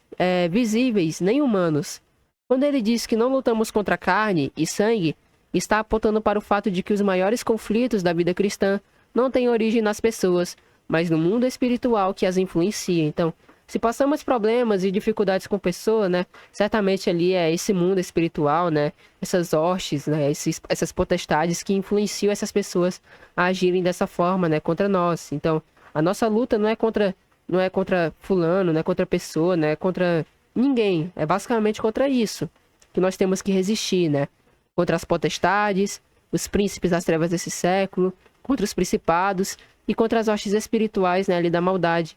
visíveis nem humanos. Quando ele diz que não lutamos contra carne e sangue, está apontando para o fato de que os maiores conflitos da vida cristã não têm origem nas pessoas, mas no mundo espiritual que as influencia. Então, se passamos problemas e dificuldades com pessoa, né, certamente ali é esse mundo espiritual, né, essas hostes, né, essas potestades que influenciam essas pessoas a agirem dessa forma, né, contra nós. Então, a nossa luta não é contra fulano, não é contra pessoa, não é contra ninguém. É basicamente contra isso que nós temos que resistir, né? Contra as potestades, os príncipes das trevas desse século, contra os principados e contra as hostes espirituais, né, ali da maldade,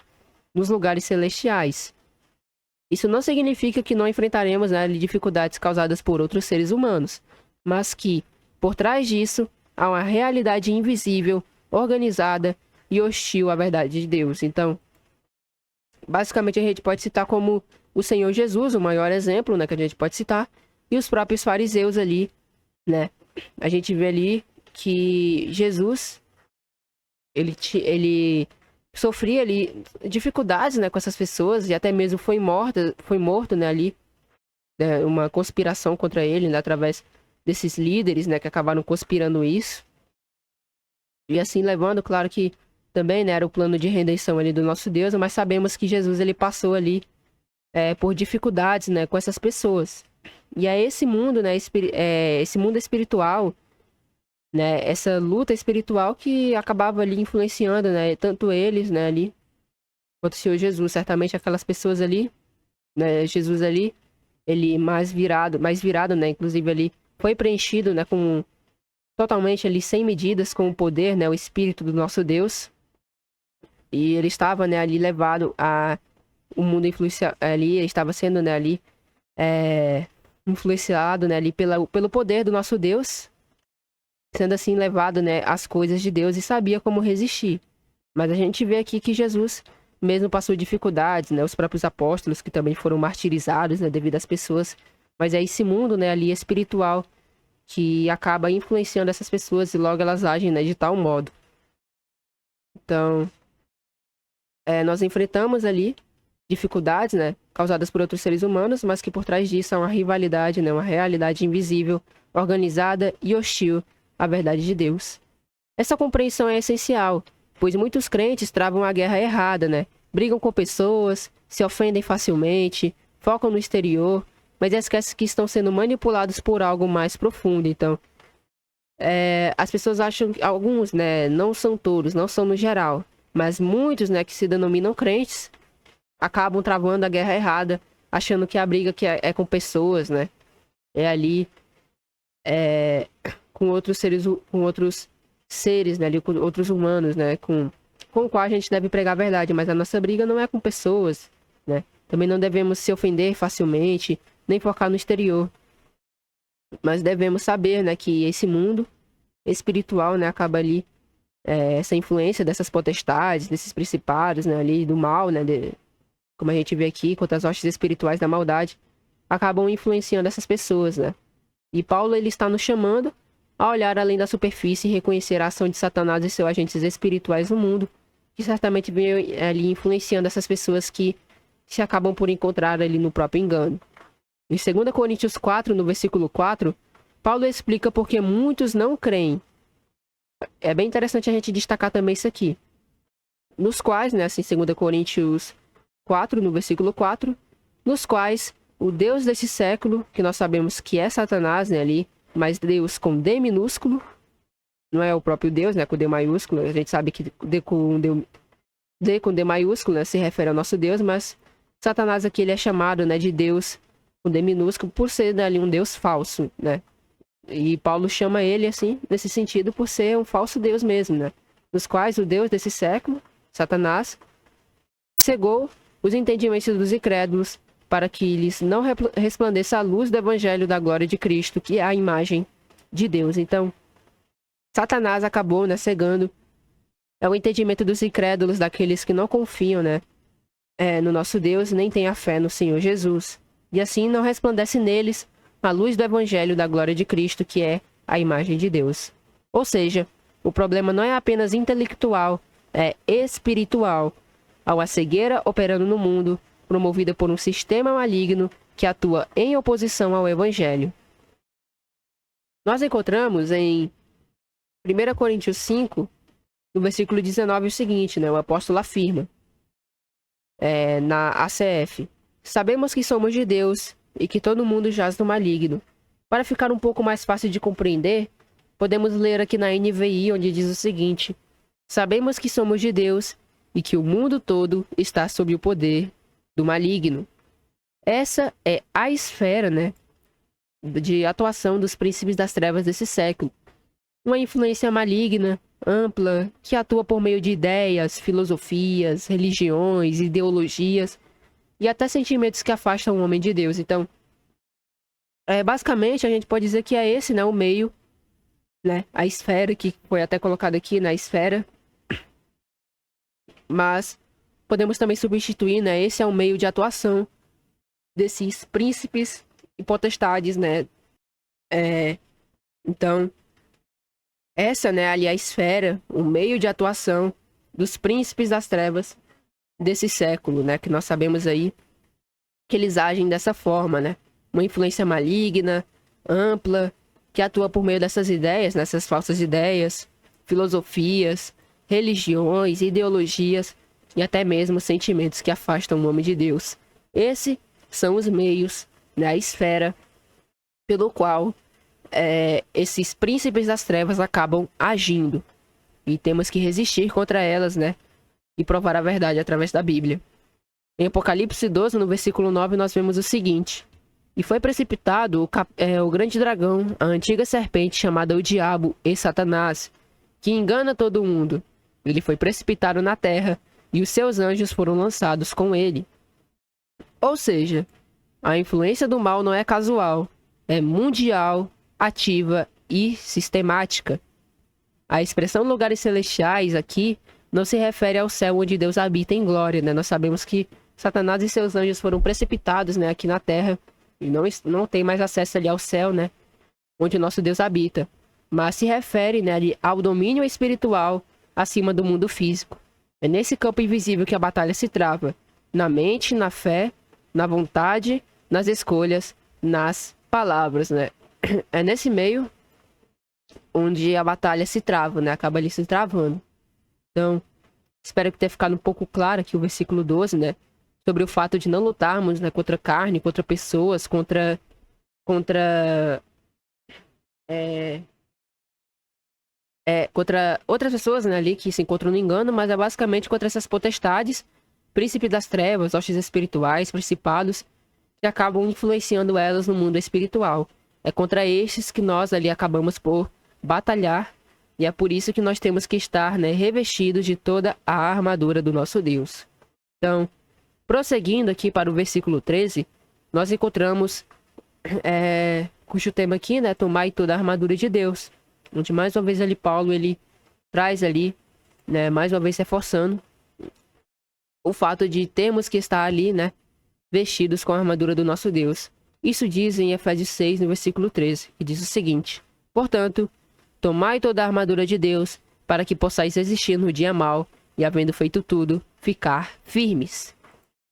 nos lugares celestiais. Isso não significa que não enfrentaremos, né, dificuldades causadas por outros seres humanos, mas que, por trás disso, há uma realidade invisível, organizada e hostil à verdade de Deus. Então, basicamente a gente pode citar como o Senhor Jesus, o maior exemplo, né, que a gente pode citar, e os próprios fariseus ali, né? A gente vê ali que Jesus, ele sofria ali dificuldades, né, com essas pessoas, e até mesmo foi morto, né, ali, né, uma conspiração contra ele, né, através desses líderes, né, que acabaram conspirando isso. E assim levando, claro que também, né, era o plano de redenção ali do nosso Deus, mas sabemos que Jesus, ele passou ali por dificuldades, né, com essas pessoas. E é esse mundo, né, esse mundo espiritual, né, essa luta espiritual que acabava ali influenciando, né, tanto eles, né, ali, quanto o Senhor Jesus. Certamente aquelas pessoas ali, né, Jesus ali, ele mais virado, né, inclusive ali, foi preenchido, né, com totalmente ali, sem medidas, com o poder, né, o Espírito do nosso Deus. E ele estava, né, ali levado a o mundo ali, ele estava sendo, né, ali influenciado, né, ali pelo poder do nosso Deus, sendo assim levado, né, às coisas de Deus, e sabia como resistir. Mas a gente vê aqui que Jesus mesmo passou dificuldades, né, os próprios apóstolos que também foram martirizados, né, devido às pessoas. Mas é esse mundo, né, ali espiritual que acaba influenciando essas pessoas e logo elas agem, né, de tal modo. Então, nós enfrentamos ali dificuldades, né, causadas por outros seres humanos, mas que por trás disso há uma rivalidade, né, uma realidade invisível, organizada e hostil à verdade de Deus. Essa compreensão é essencial, pois muitos crentes travam a guerra errada, né? Brigam com pessoas, se ofendem facilmente, focam no exterior, mas esquecem que estão sendo manipulados por algo mais profundo. Então, as pessoas acham que alguns, né, não são todos, não são no geral, mas muitos, né, que se denominam crentes, acabam travando a guerra errada, achando que a briga que é com pessoas, né? É ali com outros seres, né? Ali, com outros humanos, né? Com o qual a gente deve pregar a verdade, mas a nossa briga não é com pessoas, né? Também não devemos se ofender facilmente, nem focar no exterior. Mas devemos saber, né, que esse mundo espiritual, né, acaba ali essa influência dessas potestades, desses principados, né, ali do mal, né, como a gente vê aqui, contra as hostes espirituais da maldade, acabam influenciando essas pessoas, né? E Paulo, ele está nos chamando a olhar além da superfície e reconhecer a ação de Satanás e seus agentes espirituais no mundo, que certamente vem ali influenciando essas pessoas que se acabam por encontrar ali no próprio engano. Em 2 Coríntios 4, no versículo 4, Paulo explica por que muitos não creem. É bem interessante a gente destacar também isso aqui. Nos quais, né, assim, 2 Coríntios 4, no versículo 4, nos quais o Deus desse século, que nós sabemos que é Satanás, né, ali, mas Deus com D minúsculo, não é o próprio Deus, né, com D maiúsculo, a gente sabe que D com D maiúsculo, né, se refere ao nosso Deus, mas Satanás aqui ele é chamado, né, de Deus com D minúsculo por ser ali um Deus falso, né? E Paulo chama ele assim, nesse sentido, por ser um falso Deus mesmo, né? Nos quais o Deus desse século, Satanás, cegou os entendimentos dos incrédulos para que lhes não resplandeça a luz do evangelho da glória de Cristo, que é a imagem de Deus. Então, Satanás acabou, né, cegando o entendimento dos incrédulos, daqueles que não confiam, né, no nosso Deus, nem têm a fé no Senhor Jesus. E assim não resplandece neles a luz do evangelho da glória de Cristo, que é a imagem de Deus. Ou seja, o problema não é apenas intelectual, é espiritual. Há uma cegueira operando no mundo, promovida por um sistema maligno que atua em oposição ao evangelho. Nós encontramos em 1 Coríntios 5, no versículo 19, o seguinte, né? O apóstolo afirma, na ACF: sabemos que somos de Deus e que todo mundo jaz no maligno. Para ficar um pouco mais fácil de compreender, podemos ler aqui na NVI, onde diz o seguinte: sabemos que somos de Deus e que o mundo todo está sob o poder do maligno. Essa é a esfera, né, de atuação dos príncipes das trevas desse século. Uma influência maligna, ampla, que atua por meio de ideias, filosofias, religiões, ideologias e até sentimentos que afastam o homem de Deus. Então, basicamente, a gente pode dizer que é esse, né, o meio, né, a esfera, que foi até colocado aqui na esfera. Mas podemos também substituir, né, esse é o meio de atuação desses príncipes e potestades, né. Então, essa, né, ali é a esfera, o meio de atuação dos príncipes das trevas desse século, né, que nós sabemos aí que eles agem dessa forma, né, uma influência maligna, ampla, que atua por meio dessas ideias, nessas falsas ideias, filosofias, religiões, ideologias e até mesmo sentimentos que afastam o homem de Deus. Esses são os meios, né, a esfera pelo qual esses príncipes das trevas acabam agindo. E temos que resistir contra elas, né, e provar a verdade através da Bíblia. Em Apocalipse 12, no versículo 9, nós vemos o seguinte: e foi precipitado o grande dragão, a antiga serpente chamada o Diabo e Satanás, que engana todo mundo. Ele foi precipitado na terra e os seus anjos foram lançados com ele. Ou seja, a influência do mal não é casual, é mundial, ativa e sistemática. A expressão lugares celestiais aqui não se refere ao céu onde Deus habita em glória, né? Nós sabemos que Satanás e seus anjos foram precipitados, né, aqui na terra e não tem mais acesso ali ao céu, né, onde o nosso Deus habita. Mas se refere, né, ali ao domínio espiritual acima do mundo físico. É nesse campo invisível que a batalha se trava, na mente, na fé, na vontade, nas escolhas, nas palavras, né? É nesse meio onde a batalha se trava, né? Acaba ali se travando. Então, espero que tenha ficado um pouco claro aqui o versículo 12, né? Sobre o fato de não lutarmos, né, contra carne, contra pessoas, contra outras pessoas, né, ali que se encontram no engano, mas é basicamente contra essas potestades, príncipe das trevas, hostes espirituais, principados, que acabam influenciando elas no mundo espiritual. É contra estes que nós ali acabamos por batalhar, e é por isso que nós temos que estar, né, revestidos de toda a armadura do nosso Deus. Então, prosseguindo aqui para o versículo 13, nós encontramos, cujo tema aqui, né, tomai toda a armadura de Deus, onde mais uma vez ali Paulo, ele traz ali, né, mais uma vez reforçando o fato de termos que estar ali, né, vestidos com a armadura do nosso Deus. Isso diz em Efésios 6, no versículo 13, que diz o seguinte: portanto, tomai toda a armadura de Deus, para que possais resistir no dia mau, e havendo feito tudo, ficar firmes.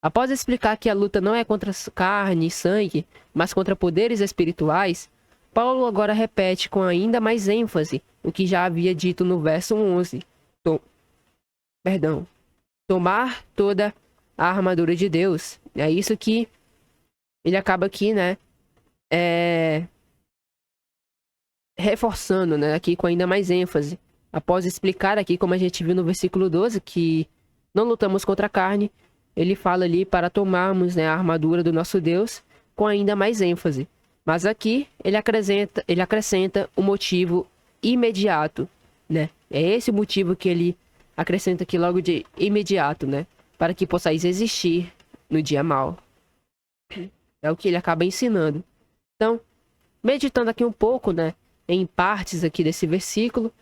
Após explicar que a luta não é contra carne e sangue, mas contra poderes espirituais, Paulo agora repete com ainda mais ênfase o que já havia dito no verso 11. Tomar toda a armadura de Deus. É isso que ele acaba aqui, né, reforçando, né, aqui com ainda mais ênfase. Após explicar aqui, como a gente viu no versículo 12, que não lutamos contra a carne, ele fala ali para tomarmos, né, a armadura do nosso Deus com ainda mais ênfase. Mas aqui ele acrescenta o motivo imediato, né? É esse o motivo que ele acrescenta aqui logo de imediato, né? Para que possais resistir no dia mau. É o que ele acaba ensinando. Então, meditando aqui um pouco, né, em partes aqui desse versículo,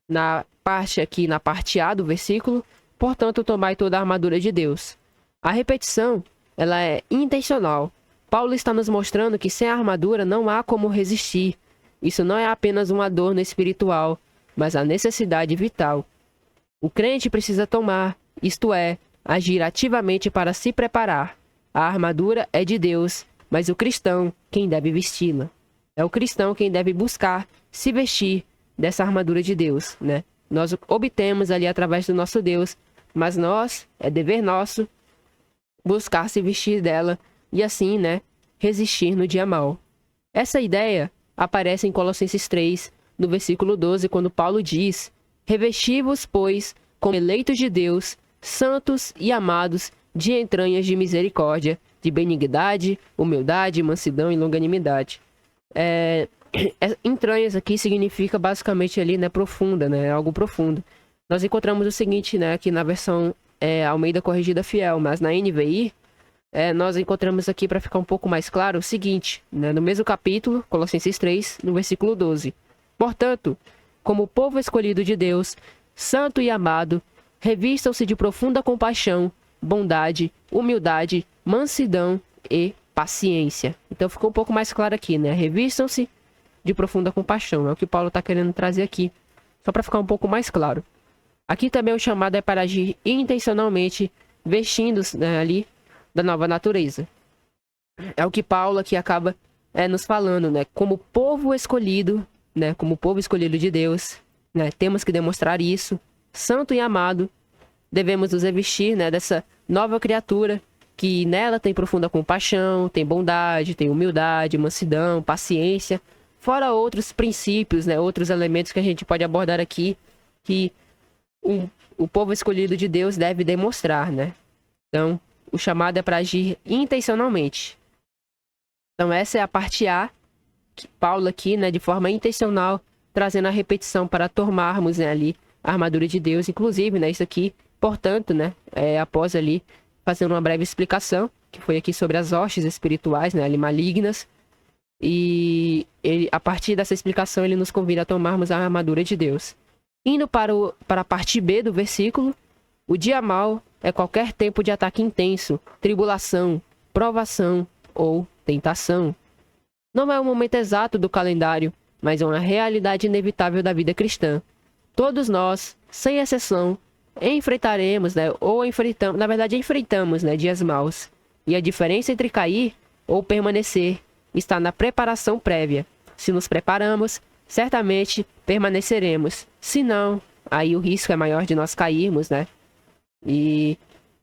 na parte A do versículo, portanto, tomai toda a armadura de Deus. A repetição, ela é intencional. Paulo está nos mostrando que sem a armadura não há como resistir. Isso não é apenas um adorno espiritual, mas a necessidade vital. O crente precisa tomar, isto é, agir ativamente para se preparar. A armadura é de Deus, mas o cristão quem deve vesti-la. É o cristão quem deve buscar se vestir dessa armadura de Deus, né? Nós obtemos ali através do nosso Deus, mas é dever nosso buscar se vestir dela e assim, né, resistir no dia mau. Essa ideia aparece em Colossenses 3, no versículo 12, quando Paulo diz: revesti-vos, pois, como eleitos de Deus, santos e amados, de entranhas de misericórdia, de benignidade, humildade, mansidão e longanimidade. Entranhas aqui significa basicamente ali, né, profunda, né, algo profundo. Nós encontramos o seguinte, né, aqui na versão Almeida Corrigida Fiel, mas na NVI, nós encontramos aqui, para ficar um pouco mais claro, o seguinte, né, no mesmo capítulo, Colossenses 3, no versículo 12. Portanto, como povo escolhido de Deus, santo e amado, revistam-se de profunda compaixão, bondade, humildade, mansidão e paciência. Então ficou um pouco mais claro aqui, né? Revistam-se de profunda compaixão. É o que Paulo está querendo trazer aqui, só para ficar um pouco mais claro. Aqui também o chamado é para agir intencionalmente, vestindo-se, né, ali da nova natureza. É o que Paulo aqui acaba nos falando, né? Como povo escolhido, né? Como povo escolhido de Deus, né? Temos que demonstrar isso. Santo e amado, devemos nos revestir, né, dessa nova criatura que nela tem profunda compaixão, tem bondade, tem humildade, mansidão, paciência, fora outros princípios, né, outros elementos que a gente pode abordar aqui, que o povo escolhido de Deus deve demonstrar, né? Então, o chamado é para agir intencionalmente. Então, essa é a parte A, que Paulo aqui, né, de forma intencional, trazendo a repetição para tomarmos, né, ali a armadura de Deus, inclusive, né, isso aqui, portanto, né, após ali, fazendo uma breve explicação, que foi aqui sobre as hostes espirituais, né, ali malignas, e a partir dessa explicação ele nos convida a tomarmos a armadura de Deus. Indo para a parte B do versículo, o dia mau é qualquer tempo de ataque intenso, tribulação, provação ou tentação. Não é o momento exato do calendário, mas é uma realidade inevitável da vida cristã. Todos nós, sem exceção, enfrentaremos, né, enfrentamos, né, dias maus. E a diferença entre cair ou permanecer está na preparação prévia. Se nos preparamos, certamente permaneceremos. Se não, aí o risco é maior de nós cairmos, né? E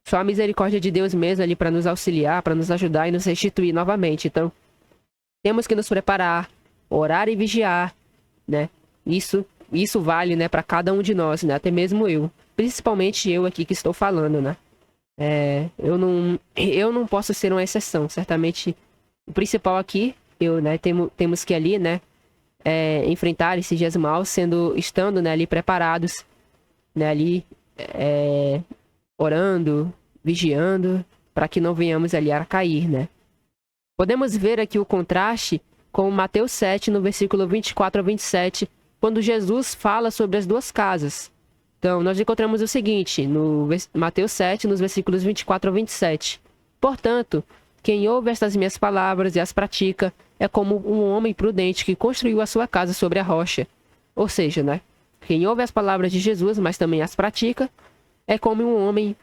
só a misericórdia de Deus mesmo ali para nos auxiliar, para nos ajudar e nos restituir novamente. Então, temos que nos preparar, orar e vigiar, né? Isso vale, né, para cada um de nós, né? Até mesmo eu. Principalmente eu aqui que estou falando, né? Eu não posso ser uma exceção. Certamente, o principal aqui, né, temos que ali, né, enfrentar esses dias maus, estando, né, ali preparados, né, ali orando, vigiando, para que não venhamos ali a cair, né? Podemos ver aqui o contraste com Mateus 7, no versículo 24 a 27, quando Jesus fala sobre as duas casas. Então, nós encontramos o seguinte, no Mateus 7, nos versículos 24 ao 27. Portanto, quem ouve estas minhas palavras e as pratica é como um homem prudente que construiu a sua casa sobre a rocha. Ou seja, né? Quem ouve as palavras de Jesus, mas também as pratica, é como um homem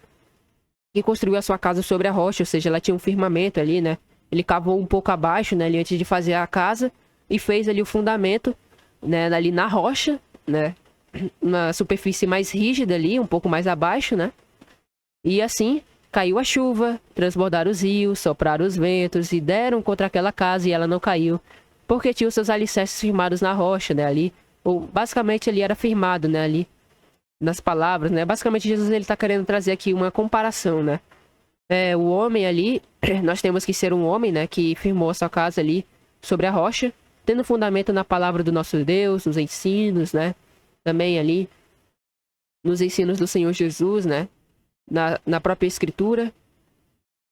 que construiu a sua casa sobre a rocha. Ou seja, ela tinha um firmamento ali, né? Ele cavou um pouco abaixo, né? Ali antes de fazer a casa e fez ali o fundamento, né? Ali na rocha, né? Na superfície mais rígida ali, um pouco mais abaixo, né? E assim caiu a chuva, transbordaram os rios, sopraram os ventos e deram contra aquela casa e ela não caiu, porque tinha os seus alicerces firmados na rocha, né? Ali, ou basicamente ali era firmado, né? Ali nas palavras, né? Basicamente Jesus ele está querendo trazer aqui uma comparação, né? O homem ali, nós temos que ser um homem, né? Que firmou a sua casa ali sobre a rocha, tendo fundamento na palavra do nosso Deus, nos ensinos, né? Também ali nos ensinos do Senhor Jesus, né? Na própria Escritura.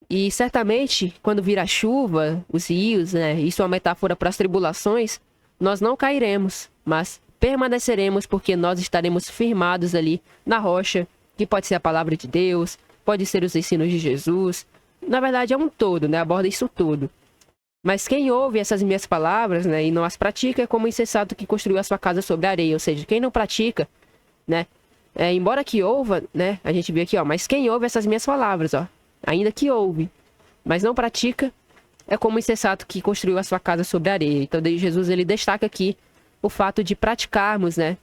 E certamente, quando vir a chuva, os rios, né? Isso é uma metáfora para as tribulações, nós não cairemos, mas permaneceremos porque nós estaremos firmados ali na rocha, que pode ser a palavra de Deus, pode ser os ensinos de Jesus. Na verdade, é um todo, né? Aborda isso tudo. Mas quem ouve essas minhas palavras, né, e não as pratica é como o insensato que construiu a sua casa sobre a areia. Ou seja, quem não pratica, né, embora que ouva, né, a gente vê aqui, ó, mas quem ouve essas minhas palavras, ó, ainda que ouve, mas não pratica, é como o insensato que construiu a sua casa sobre a areia. Então, Jesus, ele destaca aqui o fato de praticarmos, né,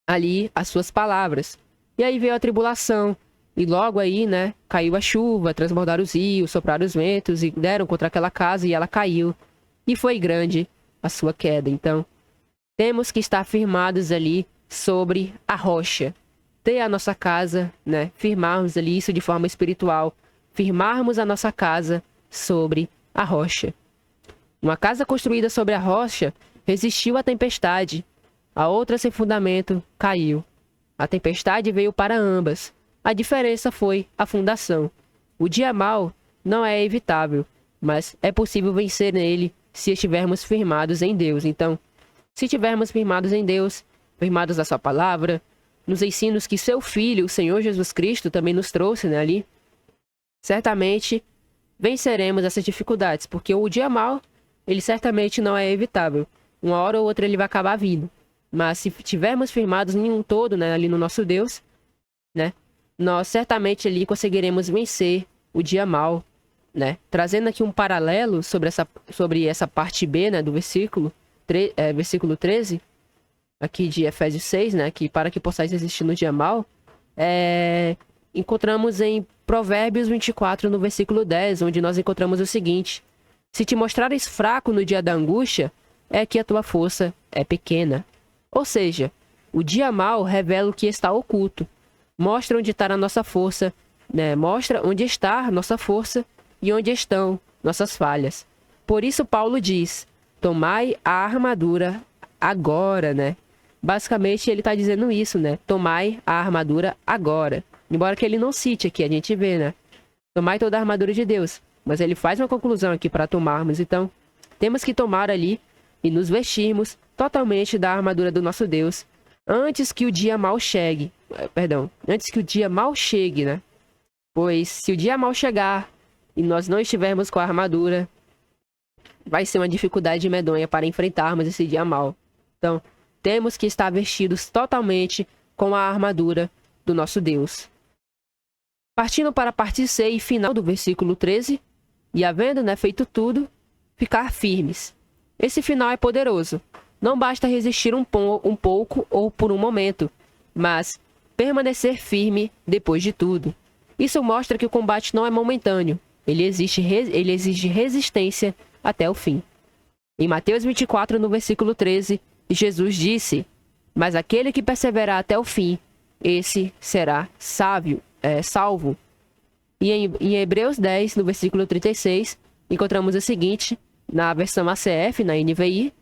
ali as suas palavras. E aí veio a tribulação. E logo aí, né, caiu a chuva, transbordaram os rios, sopraram os ventos e deram contra aquela casa e ela caiu. E foi grande a sua queda. Então, temos que estar firmados ali sobre a rocha. Ter a nossa casa, né, firmarmos ali isso de forma espiritual. Firmarmos a nossa casa sobre a rocha. Uma casa construída sobre a rocha resistiu à tempestade. A outra sem fundamento caiu. A tempestade veio para ambas. A diferença foi a fundação. O dia mau não é evitável, mas é possível vencer nele se estivermos firmados em Deus. Então, se estivermos firmados em Deus, firmados na sua palavra, nos ensinos que seu Filho, o Senhor Jesus Cristo, também nos trouxe, né, ali, certamente venceremos essas dificuldades, porque o dia mau, ele certamente não é evitável. Uma hora ou outra ele vai acabar vindo. Mas se estivermos firmados em um todo, né, ali no nosso Deus, né, nós certamente ali conseguiremos vencer o dia mau, né? Trazendo aqui um paralelo sobre essa parte B, né, do versículo 13, aqui de Efésios 6, né, que para que possais resistir no dia mau, encontramos em Provérbios 24, no versículo 10, onde nós encontramos o seguinte: se te mostrares fraco no dia da angústia, é que a tua força é pequena. Ou seja, o dia mau revela o que está oculto. Mostra onde está a nossa força, né? Mostra onde está a nossa força e onde estão nossas falhas. Por isso Paulo diz, tomai a armadura agora, né? Basicamente ele está dizendo isso, né? Tomai a armadura agora. Embora que ele não cite aqui, a gente vê, né? Tomai toda a armadura de Deus. Mas ele faz uma conclusão aqui para tomarmos. Então, temos que tomar ali e nos vestirmos totalmente da armadura do nosso Deus antes que o dia mau chegue. Antes que o dia mau chegue, né? Pois se o dia mau chegar e nós não estivermos com a armadura, vai ser uma dificuldade medonha para enfrentarmos esse dia mau. Então, temos que estar vestidos totalmente com a armadura do nosso Deus. Partindo para a parte C e final do versículo 13, e havendo, né, feito tudo, ficar firmes. Esse final é poderoso. Não basta resistir um pouco ou por um momento, mas permanecer firme depois de tudo. Isso mostra que o combate não é momentâneo. Ele exige resistência até o fim. Em Mateus 24, no versículo 13, Jesus disse: mas aquele que perseverar até o fim, esse será salvo. E em Hebreus 10, no versículo 36, encontramos o seguinte, na versão ACF, na NVI,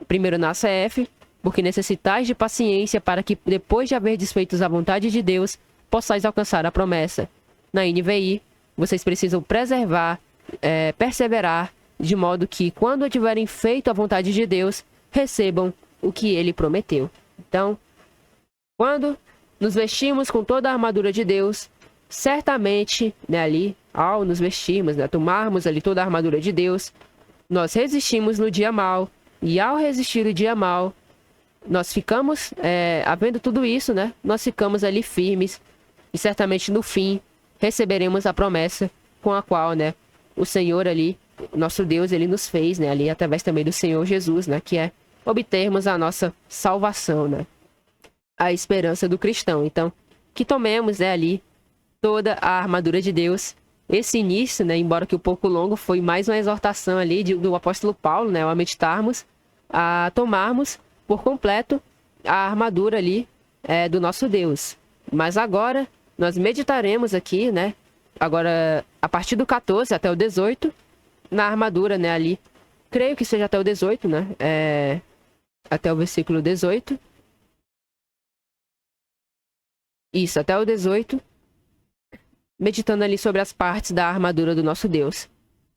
primeiro na ACF, porque necessitais de paciência para que, depois de haver desfeitos a vontade de Deus, possais alcançar a promessa. Na NVI, vocês precisam perseverar, de modo que, quando tiverem feito a vontade de Deus, recebam o que ele prometeu. Então, Quando nos vestimos com toda a armadura de Deus, certamente, né, ali, ao nos vestirmos, né, tomarmos ali toda a armadura de Deus, nós resistimos no dia mal, e ao resistir o dia mal, nós ficamos, havendo tudo isso, né, nós ficamos ali firmes, e certamente no fim receberemos a promessa com a qual, né, o Senhor ali, nosso Deus, ele nos fez, né, ali através também do Senhor Jesus, né, que é obtermos a nossa salvação, né, a esperança do cristão. Então, que tomemos, né, ali toda a armadura de Deus. Esse início, né, embora que um pouco longo, foi mais uma exortação ali do apóstolo Paulo, né, ao meditarmos, a tomarmos por completo a armadura ali do nosso Deus. Mas agora nós meditaremos aqui, né, agora a partir do 14 até o 18, na armadura, né, ali. Creio que seja até o 18, né, até o versículo 18. Isso, até o 18. Meditando ali sobre as partes da armadura do nosso Deus.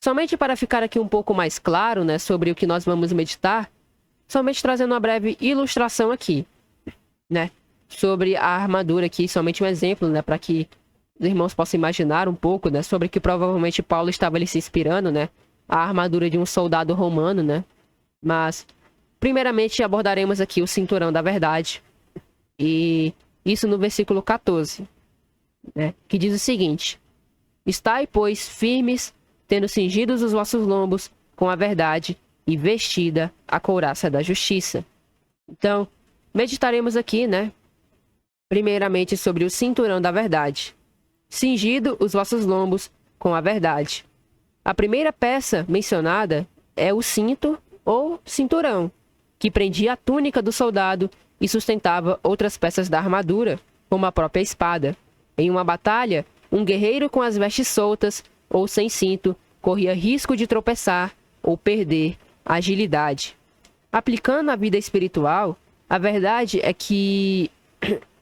Somente para ficar aqui um pouco mais claro, né, sobre o que nós vamos meditar, somente trazendo uma breve ilustração aqui, né, sobre a armadura aqui, somente um exemplo, né, para que os irmãos possam imaginar um pouco, né, sobre que provavelmente Paulo estava ali se inspirando, né, a armadura de um soldado romano, né, mas primeiramente abordaremos aqui o cinturão da verdade, e isso no versículo 14, né, que diz o seguinte: estai, pois, firmes, tendo cingidos os vossos lombos com a verdade e vestida a couraça da justiça. Então, meditaremos aqui, né, primeiramente sobre o cinturão da verdade. Cingido os vossos lombos com a verdade. A primeira peça mencionada é o cinto ou cinturão, que prendia a túnica do soldado e sustentava outras peças da armadura, como a própria espada. Em uma batalha, um guerreiro com as vestes soltas ou sem cinto corria risco de tropeçar ou perder a agilidade. Aplicando a vida espiritual, a verdade é que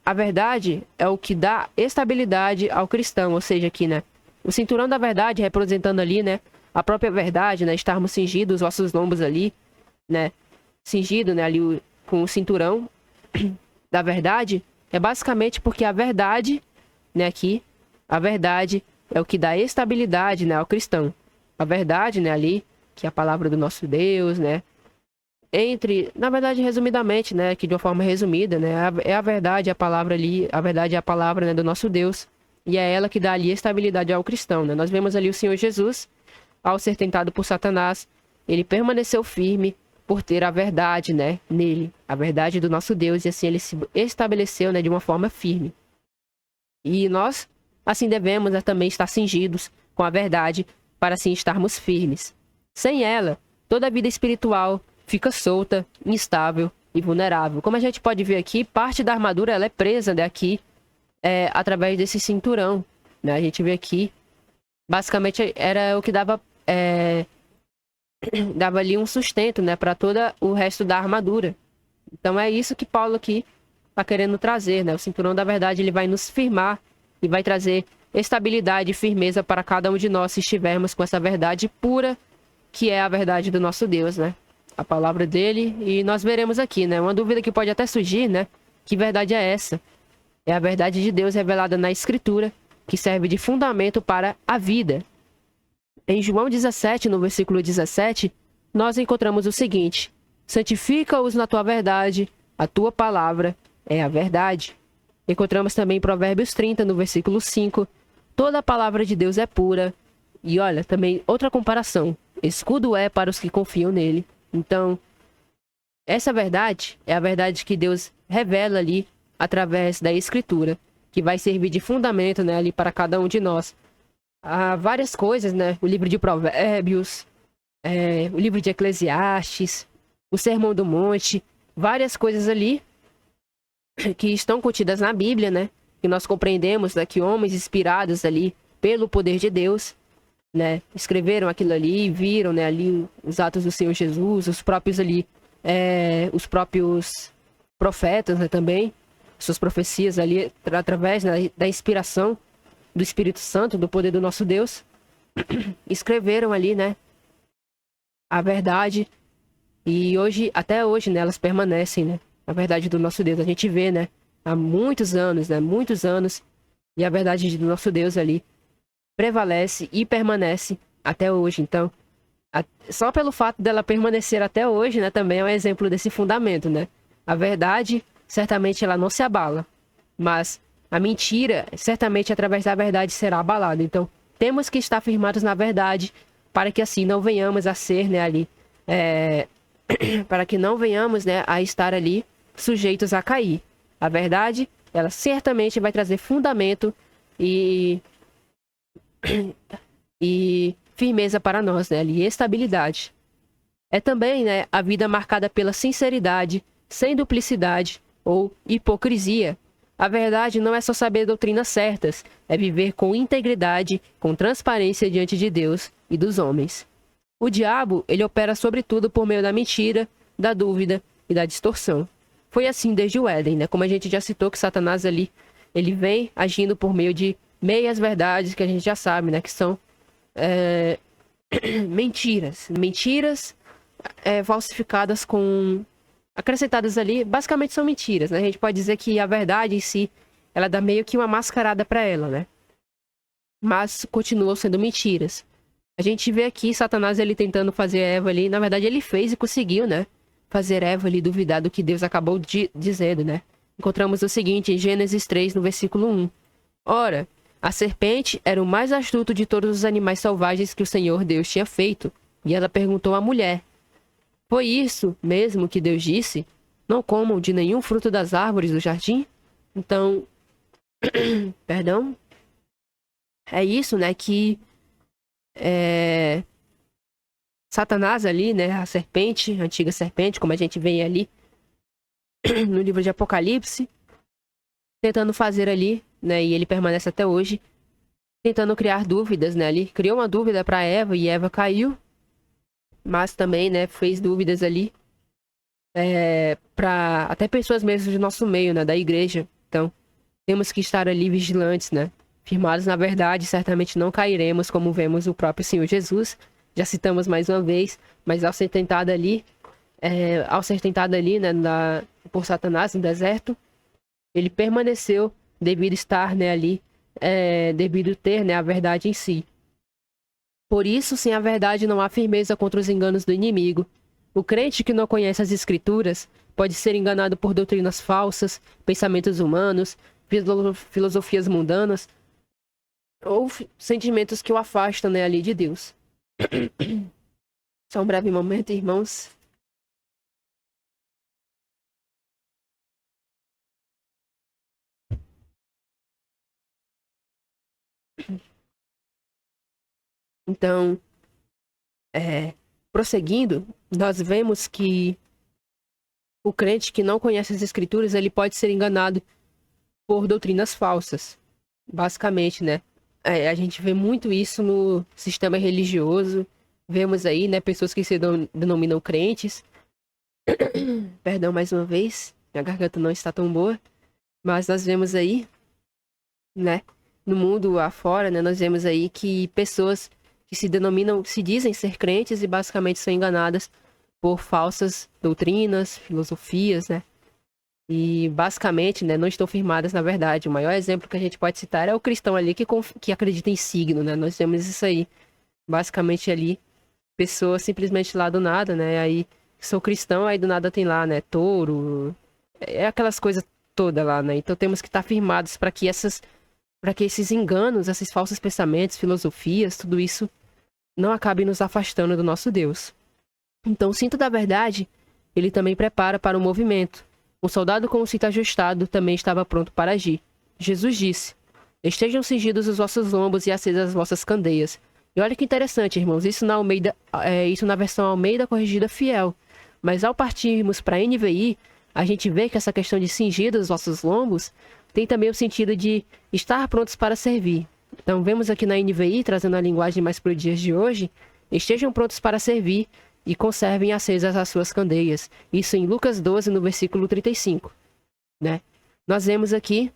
a verdade é o que dá estabilidade ao cristão, ou seja, aqui, né, o cinturão da verdade representando ali, né, a própria verdade, né, estarmos cingidos os vossos lombos ali, né, cingido, né, ali com o cinturão da verdade, é basicamente porque a verdade, né, aqui, a verdade é o que dá estabilidade, né, ao cristão. A verdade, né, ali, que é a palavra do nosso Deus, né, na verdade, resumidamente, né, que de uma forma resumida, né, é a verdade, a palavra ali, a verdade é a palavra, né, do nosso Deus, e é ela que dá ali estabilidade ao cristão, né. Nós vemos ali o Senhor Jesus, ao ser tentado por Satanás, ele permaneceu firme por ter a verdade, né, nele, a verdade do nosso Deus, e assim ele se estabeleceu, né, de uma forma firme. E nós, assim, devemos, né, também estar cingidos com a verdade, para assim estarmos firmes. Sem ela, toda a vida espiritual fica solta, instável e vulnerável. Como a gente pode ver aqui, parte da armadura ela é presa, né, aqui, através desse cinturão, né? A gente vê aqui, basicamente era o que dava dava ali um sustento, né, para todo o resto da armadura. Então é isso que Paulo aqui está querendo trazer, né? O cinturão da verdade ele vai nos firmar e vai trazer estabilidade e firmeza para cada um de nós se estivermos com essa verdade pura, que é a verdade do nosso Deus, né? A palavra dele, e nós veremos aqui, né? Uma dúvida que pode até surgir, né? Que verdade é essa? É a verdade de Deus revelada na Escritura, que serve de fundamento para a vida. Em João 17, no versículo 17, nós encontramos o seguinte: santifica-os na tua verdade, a tua palavra é a verdade. Encontramos também em Provérbios 30, no versículo 5, toda a palavra de Deus é pura. E olha, também outra comparação, escudo é para os que confiam nele. Então, essa verdade é a verdade que Deus revela ali através da Escritura, que vai servir de fundamento, né, ali para cada um de nós. Há várias coisas, né? O livro de Provérbios, o livro de Eclesiastes, o Sermão do Monte, várias coisas ali que estão contidas na Bíblia, né? Que nós compreendemos, né, que homens inspirados ali pelo poder de Deus, né, escreveram aquilo ali, viram, né, ali os atos do Senhor Jesus, os próprios ali, os próprios profetas, né, também, suas profecias ali, através, né, da inspiração do Espírito Santo, do poder do nosso Deus, escreveram ali, né, a verdade, e hoje, até hoje, né, elas permanecem, né, a verdade do nosso Deus. A gente vê, né, há muitos anos, né? Muitos anos. E a verdade do nosso Deus ali prevalece e permanece até hoje. Então, só pelo fato dela permanecer até hoje, né? Também é um exemplo desse fundamento, né? A verdade, certamente ela não se abala. Mas a mentira, certamente através da verdade será abalada. Então, temos que estar firmados na verdade para que assim não venhamos a ser, né, ali, para que não venhamos, né, a estar ali sujeitos a cair. A verdade, ela certamente vai trazer fundamento e firmeza para nós, né, ali, estabilidade. É também, né, a vida marcada pela sinceridade, sem duplicidade ou hipocrisia. A verdade não é só saber doutrinas certas, é viver com integridade, com transparência diante de Deus e dos homens. O diabo, ele opera sobretudo por meio da mentira, da dúvida e da distorção. Foi assim desde o Éden, né? Como a gente já citou que Satanás ali, ele vem agindo por meio de meias verdades que a gente já sabe, né? Que são mentiras. Mentiras falsificadas com... acrescentadas ali, basicamente são mentiras, né? A gente pode dizer que a verdade em si, ela dá meio que uma mascarada para ela, né? Mas continuam sendo mentiras. A gente vê aqui Satanás ele tentando fazer Eva ali, na verdade ele fez e conseguiu, né? Fazer Eva ali duvidar do que Deus acabou dizendo, né? Encontramos o seguinte em Gênesis 3, no versículo 1. Ora, a serpente era o mais astuto de todos os animais selvagens que o Senhor Deus tinha feito. E ela perguntou à mulher: foi isso mesmo que Deus disse? Não comam de nenhum fruto das árvores do jardim? Então, perdão, é isso, né, que Satanás ali, né, a serpente, a antiga serpente, como a gente vê ali no livro de Apocalipse, tentando fazer ali, né, e ele permanece até hoje, tentando criar dúvidas, né, ali. Criou uma dúvida para Eva e Eva caiu, mas também, né, fez dúvidas ali para até pessoas mesmo do nosso meio, né, da igreja. Então, temos que estar ali vigilantes, né, firmados na verdade, certamente não cairemos, como vemos o próprio Senhor Jesus. Já citamos mais uma vez, mas ao ser tentado ali, né, por Satanás no deserto, ele permaneceu devido estar, né, ali, devido ter, né, a verdade em si. Por isso, sem a verdade não há firmeza contra os enganos do inimigo. O crente que não conhece as escrituras pode ser enganado por doutrinas falsas, pensamentos humanos, filosofias mundanas ou sentimentos que o afastam, né, ali de Deus. Só um breve momento, irmãos. Então, prosseguindo, nós vemos que o crente que não conhece as escrituras, ele pode ser enganado por doutrinas falsas. Basicamente, né? A gente vê muito isso no sistema religioso. Vemos aí, né, pessoas que se denominam crentes. Perdão mais uma vez, minha garganta não está tão boa. Mas nós vemos aí, né, no mundo afora, né, nós vemos aí que pessoas que se denominam, se dizem ser crentes e basicamente são enganadas por falsas doutrinas, filosofias, né? E basicamente, né, não estão firmadas na verdade. O maior exemplo que a gente pode citar é o cristão ali que acredita em signo, né? Nós temos isso aí. Basicamente ali, pessoas simplesmente lá do nada, né? Aí, sou cristão, aí do nada tem lá, né? Touro. É aquelas coisas todas lá, né? Então temos que estar firmados para que esses enganos, esses falsos pensamentos, filosofias, tudo isso não acabe nos afastando do nosso Deus. Então, o cinto da verdade, ele também prepara para o movimento. Um soldado com o cinto ajustado também estava pronto para agir. Jesus disse: estejam cingidos os vossos lombos e acesas as vossas candeias. E olha que interessante, irmãos, isso na versão Almeida Corrigida Fiel. Mas ao partirmos para a NVI, a gente vê que essa questão de cingir os vossos lombos tem também o sentido de estar prontos para servir. Então vemos aqui na NVI, trazendo a linguagem mais para os dias de hoje: estejam prontos para servir e conservem acesas as suas candeias. Isso em Lucas 12, no versículo 35. Né? Nós vemos aqui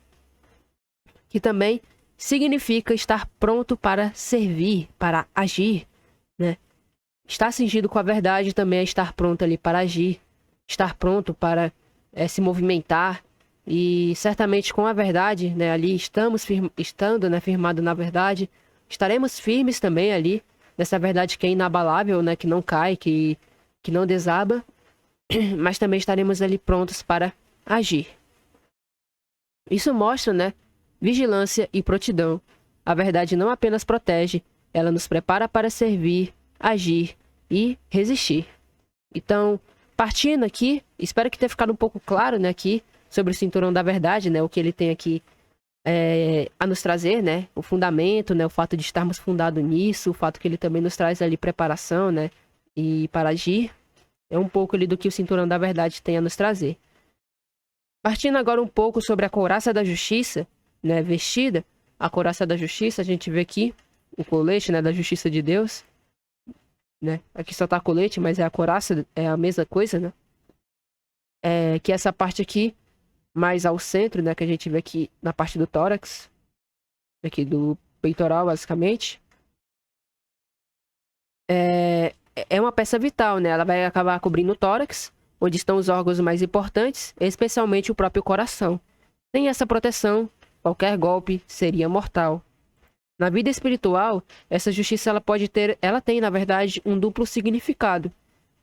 que também significa estar pronto para servir, para agir. Né? Estar cingido com a verdade também é estar pronto ali para agir. Estar pronto para se movimentar. E certamente com a verdade, né, ali estando, né, firmado na verdade, estaremos firmes também ali, nessa verdade que é inabalável, né, que não cai, que não desaba, mas também estaremos ali prontos para agir. Isso mostra, né, vigilância e prontidão. A verdade não apenas protege, ela nos prepara para servir, agir e resistir. Então, partindo aqui, espero que tenha ficado um pouco claro, né, aqui, sobre o cinturão da verdade, né, o que ele tem aqui a nos trazer, né, o fundamento, né, o fato de estarmos fundados nisso, o fato que ele também nos traz ali preparação, né, e para agir, é um pouco ali do que o cinturão da verdade tem a nos trazer. Partindo agora um pouco sobre a couraça da justiça, né, vestida, a couraça da justiça, a gente vê aqui o colete, né, da justiça de Deus, né, aqui só tá colete, mas é a couraça, é a mesma coisa, né, que essa parte aqui, mais ao centro, né, que a gente vê aqui na parte do tórax, aqui do peitoral, basicamente, é uma peça vital, né, ela vai acabar cobrindo o tórax, onde estão os órgãos mais importantes, especialmente o próprio coração. Sem essa proteção, qualquer golpe seria mortal. Na vida espiritual, essa justiça ela tem, na verdade, um duplo significado.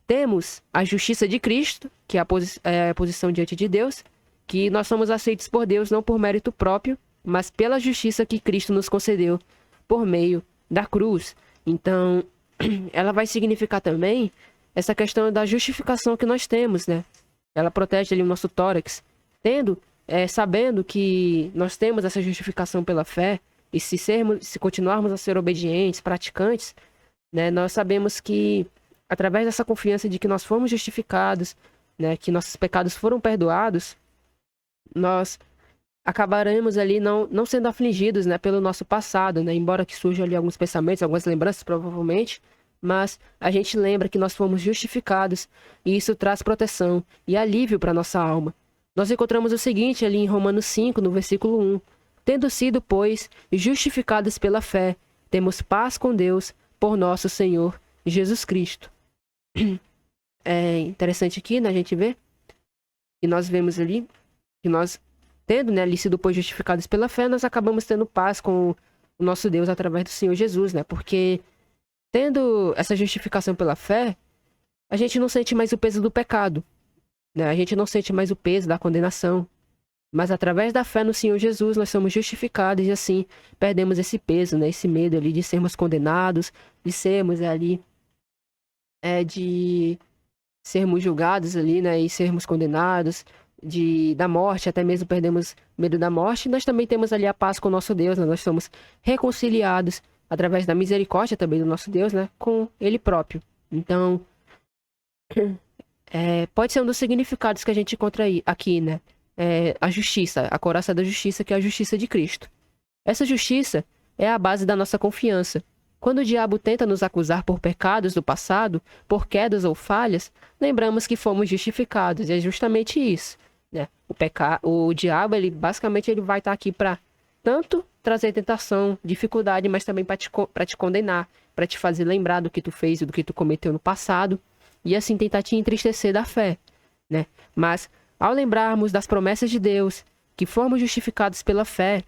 Temos a justiça de Cristo, que é a posição diante de Deus, que nós somos aceitos por Deus não por mérito próprio, mas pela justiça que Cristo nos concedeu por meio da cruz. Então, ela vai significar também essa questão da justificação que nós temos, né? Ela protege ali o nosso tórax, sabendo que nós temos essa justificação pela fé, e se continuarmos a ser obedientes, praticantes, né, nós sabemos que, através dessa confiança de que nós fomos justificados, né, que nossos pecados foram perdoados, nós acabaremos ali não sendo afligidos, né, pelo nosso passado, né, embora que surjam ali alguns pensamentos, algumas lembranças, provavelmente, mas a gente lembra que nós fomos justificados, e isso traz proteção e alívio para nossa alma. Nós encontramos o seguinte ali em Romanos 5, no versículo 1. Tendo sido, pois, justificados pela fé, temos paz com Deus por nosso Senhor Jesus Cristo. É interessante aqui, né, a gente vê que nós vemos ali que nós, tendo, né, ali sido, pois, justificados pela fé, nós acabamos tendo paz com o nosso Deus através do Senhor Jesus, né? Porque tendo essa justificação pela fé, a gente não sente mais o peso do pecado, né? A gente não sente mais o peso da condenação. Mas através da fé no Senhor Jesus, nós somos justificados e assim perdemos esse peso, né? Esse medo ali de sermos condenados, de sermos ali, de sermos julgados ali, né? E sermos condenados, da morte, até mesmo perdemos medo da morte. Nós também temos ali a paz com o nosso Deus, né? Nós somos reconciliados através da misericórdia também do nosso Deus, né? Com Ele próprio. Então, pode ser um dos significados que a gente encontra aqui, né? A justiça, a couraça da justiça, que é a justiça de Cristo. Essa justiça é a base da nossa confiança. Quando o diabo tenta nos acusar por pecados do passado, por quedas ou falhas, lembramos que fomos justificados, e é justamente isso, né? O diabo, basicamente, ele vai estar aqui para tanto trazer tentação, dificuldade, mas também para te condenar, para te fazer lembrar do que tu fez e do que tu cometeu no passado, e assim tentar te entristecer da fé, né? Mas ao lembrarmos das promessas de Deus, que fomos justificados pela fé,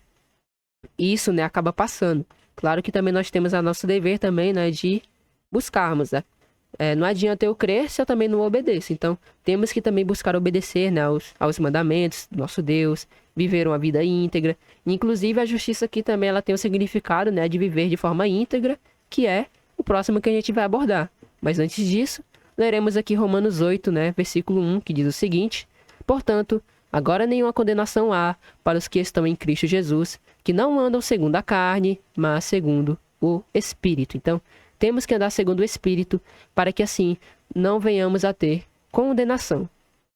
isso, né, acaba passando. Claro que também nós temos a nosso dever também, né, de buscarmos, né? Não adianta eu crer se eu também não obedeço. Então, temos que também buscar obedecer, né, aos mandamentos do nosso Deus, viver uma vida íntegra. Inclusive, a justiça aqui também ela tem o significado, né, de viver de forma íntegra, que é o próximo que a gente vai abordar. Mas antes disso, leremos aqui Romanos 8, né, versículo 1, que diz o seguinte: Portanto, agora nenhuma condenação há para os que estão em Cristo Jesus, que não andam segundo a carne, mas segundo o Espírito. Então, temos que andar segundo o Espírito, para que assim não venhamos a ter condenação.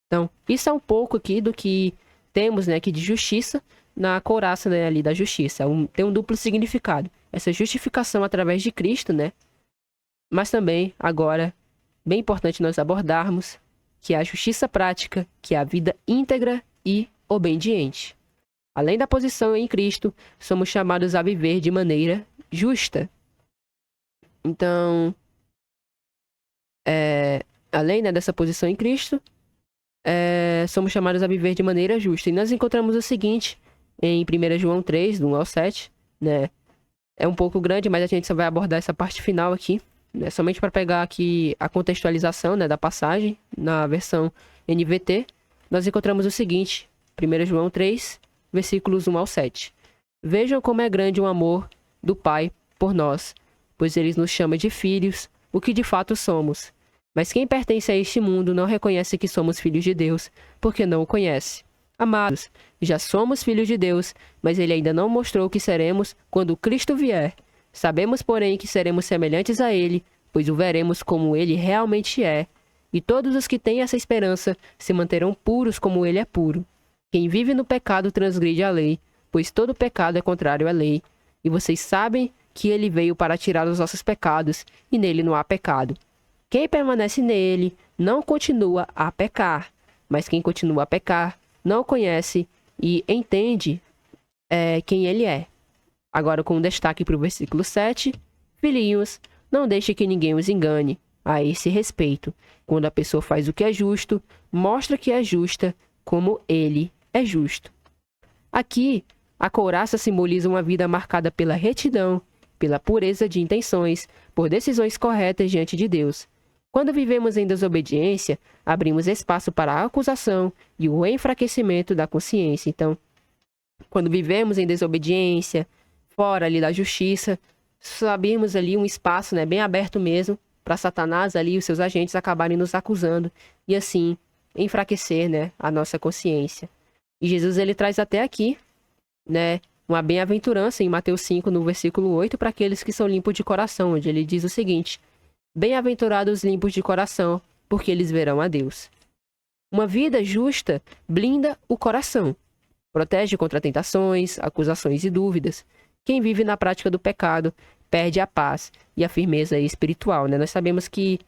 Então, isso é um pouco aqui do que temos, né, aqui de justiça na couraça, né, ali da justiça. Tem um duplo significado. Essa justificação através de Cristo, né? Mas também, agora, bem importante nós abordarmos que é a justiça prática, que é a vida íntegra e obediente. Além da posição em Cristo, somos chamados a viver de maneira justa. Então, além, né, dessa posição em Cristo, somos chamados a viver de maneira justa. E nós encontramos o seguinte em 1 João 3, do 1 ao 7, né? É um pouco grande, mas a gente só vai abordar essa parte final aqui, né? Somente para pegar aqui a contextualização, né, da passagem na versão NVT. Nós encontramos o seguinte, 1 João 3, versículos 1 ao 7. Vejam como é grande o amor do Pai por nós, pois ele nos chama de filhos, o que de fato somos. Mas quem pertence a este mundo não reconhece que somos filhos de Deus, porque não o conhece. Amados, já somos filhos de Deus, mas ele ainda não mostrou o que seremos quando Cristo vier. Sabemos, porém, que seremos semelhantes a ele, pois o veremos como ele realmente é. E todos os que têm essa esperança se manterão puros como ele é puro. Quem vive no pecado transgride a lei, pois todo pecado é contrário à lei. E vocês sabem que ele veio para tirar os nossos pecados, e nele não há pecado. Quem permanece nele não continua a pecar, mas quem continua a pecar não conhece e entende quem ele é. Agora com destaque para o versículo 7. Filhinhos, não deixe que ninguém os engane a esse respeito. Quando a pessoa faz o que é justo, mostra que é justa como ele é justo. Aqui, a couraça simboliza uma vida marcada pela retidão, pela pureza de intenções, por decisões corretas diante de Deus. Quando vivemos em desobediência, abrimos espaço para a acusação e o enfraquecimento da consciência. Então, quando vivemos em desobediência, fora ali da justiça, abrimos ali um espaço, né, bem aberto mesmo, para Satanás ali e os seus agentes acabarem nos acusando e assim enfraquecer, né, a nossa consciência. E Jesus ele traz até aqui, né, uma bem-aventurança em Mateus 5, no versículo 8, para aqueles que são limpos de coração, onde ele diz o seguinte: bem-aventurados os limpos de coração, porque eles verão a Deus. Uma vida justa blinda o coração, protege contra tentações, acusações e dúvidas. Quem vive na prática do pecado perde a paz e a firmeza espiritual, né? Nós sabemos que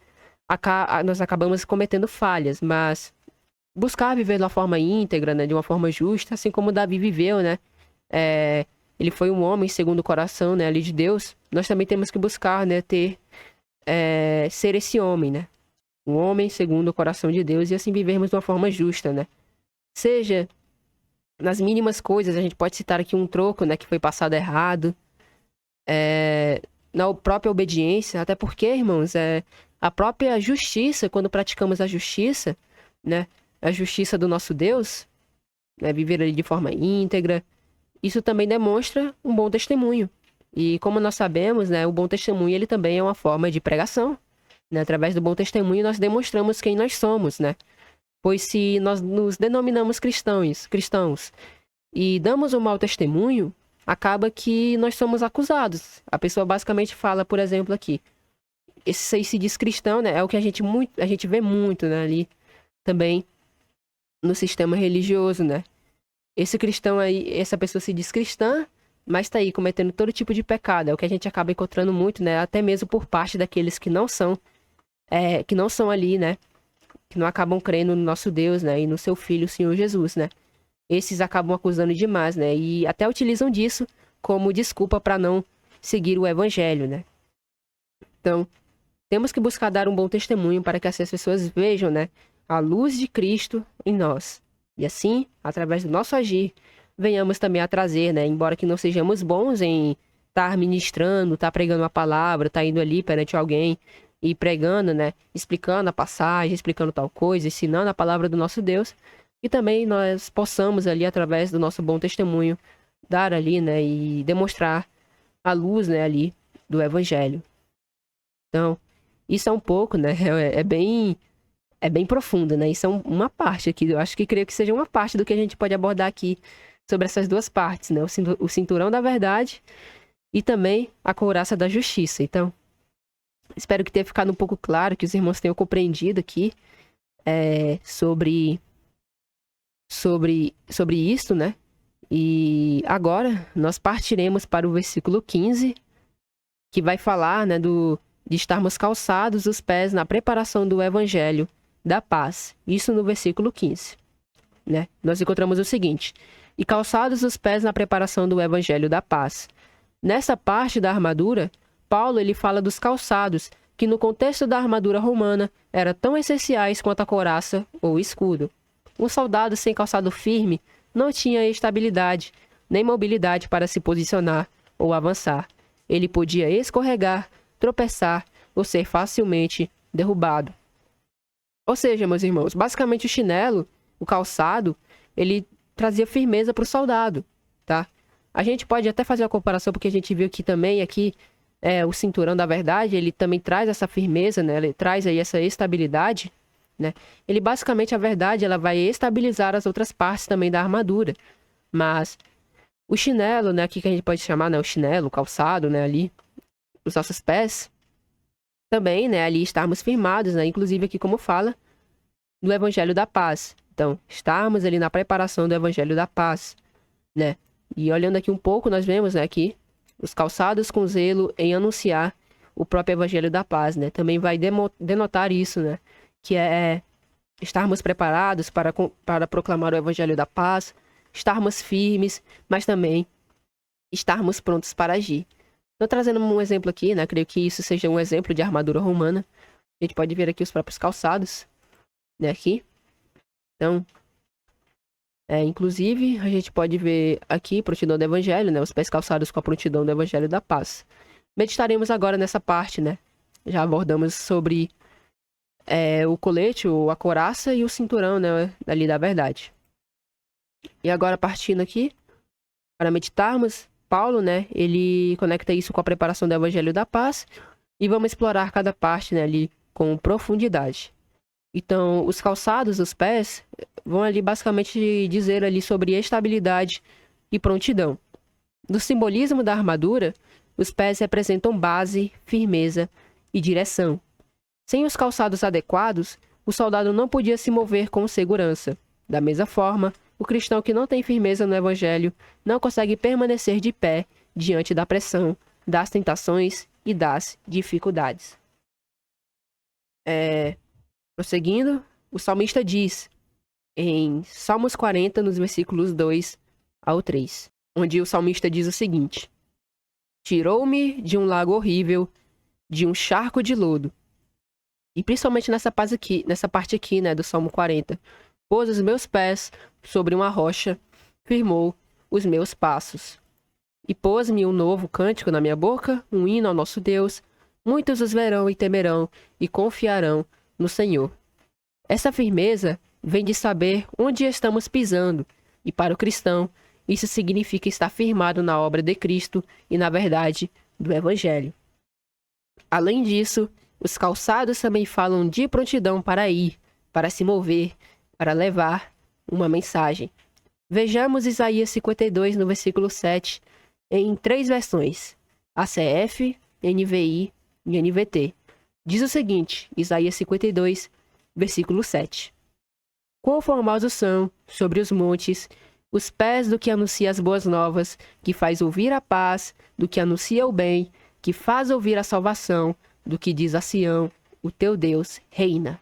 nós acabamos cometendo falhas, mas buscar viver de uma forma íntegra, né? De uma forma justa, assim como Davi viveu, né? Ele foi um homem segundo o coração, né? Ali de Deus. Nós também temos que buscar, né? Ser esse homem, né? Um homem segundo o coração de Deus e assim vivermos de uma forma justa, né? Seja nas mínimas coisas, a gente pode citar aqui um troco, né? Que foi passado errado. Na própria obediência, até porque, irmãos, a própria justiça, quando praticamos a justiça, né? A justiça do nosso Deus, né? Viver ali de forma íntegra, isso também demonstra um bom testemunho. E como nós sabemos, né, o bom testemunho ele também é uma forma de pregação. Né? Através do bom testemunho nós demonstramos quem nós somos, né? Pois se nós nos denominamos cristãos e damos um mau testemunho, acaba que nós somos acusados. A pessoa basicamente fala, por exemplo, aqui, esse aí se diz cristão, né? É o que a gente vê muito, né, ali também no sistema religioso, né? Esse cristão aí, essa pessoa se diz cristã, mas está aí cometendo todo tipo de pecado. É o que a gente acaba encontrando muito, né? Até mesmo por parte daqueles que não são ali, né? Que não acabam crendo no nosso Deus, né? E no seu Filho, o Senhor Jesus, né? Esses acabam acusando demais, né? E até utilizam disso como desculpa para não seguir o Evangelho, né? Então, temos que buscar dar um bom testemunho para que essas pessoas vejam, né? A luz de Cristo em nós. E assim, através do nosso agir, venhamos também a trazer, né? Embora que não sejamos bons em estar ministrando, estar pregando a palavra, estar indo ali perante alguém e pregando, né? Explicando a passagem, explicando tal coisa, ensinando a palavra do nosso Deus. E também nós possamos ali, através do nosso bom testemunho, dar ali, né? E demonstrar a luz, né? Ali do Evangelho. Então, isso é um pouco, né? É bem profundo, né? Isso é uma parte aqui. Eu acho que creio que seja uma parte do que a gente pode abordar aqui sobre essas duas partes, né? O cinturão da verdade e também a couraça da justiça. Então, espero que tenha ficado um pouco claro, que os irmãos tenham compreendido aqui sobre isso, né? E agora nós partiremos para o versículo 15, que vai falar, né, de estarmos calçados os pés na preparação do Evangelho da paz. Isso no versículo 15, né? Nós encontramos o seguinte: e calçados os pés na preparação do Evangelho da paz. Nessa parte da armadura, Paulo ele fala dos calçados, que no contexto da armadura romana eram tão essenciais quanto a couraça ou escudo. Um soldado sem calçado firme não tinha estabilidade, nem mobilidade para se posicionar ou avançar. Ele podia escorregar, tropeçar ou ser facilmente derrubado. Ou seja, meus irmãos, basicamente o chinelo, o calçado, ele trazia firmeza para o soldado, tá? A gente pode até fazer uma comparação, porque a gente viu que também aqui o cinturão da verdade, ele também traz essa firmeza, né? Ele traz aí essa estabilidade, né? Ele basicamente, a verdade, ela vai estabilizar as outras partes também da armadura. Mas o chinelo, né? Aqui que a gente pode chamar, né? O chinelo, o calçado, né? Ali, os nossos pés, também, né? Ali estarmos firmados, né? Inclusive aqui como fala, do Evangelho da Paz. Então, estarmos ali na preparação do Evangelho da Paz, né? E olhando aqui um pouco, nós vemos, né? Aqui, os calçados com zelo em anunciar o próprio Evangelho da Paz, né? Também vai denotar isso, né? Que é estarmos preparados para proclamar o Evangelho da Paz, estarmos firmes, mas também estarmos prontos para agir. Estou trazendo um exemplo aqui, né? Creio que isso seja um exemplo de armadura romana. A gente pode ver aqui os próprios calçados, né? Aqui. Então, inclusive, a gente pode ver aqui prontidão do Evangelho, né? Os pés calçados com a prontidão do Evangelho da Paz. Meditaremos agora nessa parte, né? Já abordamos sobre o colete, a couraça e o cinturão, né? Ali da verdade. E agora, partindo aqui, para meditarmos, Paulo, né? Ele conecta isso com a preparação do Evangelho da Paz. E vamos explorar cada parte, né? Ali com profundidade. Então, os calçados dos pés vão ali basicamente dizer ali sobre estabilidade e prontidão. No simbolismo da armadura, os pés representam base, firmeza e direção. Sem os calçados adequados, o soldado não podia se mover com segurança. Da mesma forma, o cristão que não tem firmeza no Evangelho não consegue permanecer de pé diante da pressão, das tentações e das dificuldades. Prosseguindo, o salmista diz em Salmos 40, nos versículos 2 ao 3, onde o salmista diz o seguinte: tirou-me de um lago horrível, de um charco de lodo. E principalmente nessa parte aqui, né, do Salmo 40. Pôs os meus pés sobre uma rocha, firmou os meus passos. E pôs-me um novo cântico na minha boca, um hino ao nosso Deus. Muitos os verão e temerão e confiarão no Senhor. Essa firmeza vem de saber onde estamos pisando, e para o cristão, isso significa estar firmado na obra de Cristo e na verdade do Evangelho. Além disso, os calçados também falam de prontidão para ir, para se mover, para levar uma mensagem. Vejamos Isaías 52, no versículo 7, em 3 versões, ACF, NVI e NVT. Diz o seguinte, Isaías 52, versículo 7. Quão formosos são, sobre os montes, os pés do que anuncia as boas novas, que faz ouvir a paz, do que anuncia o bem, que faz ouvir a salvação, do que diz a Sião, o teu Deus reina.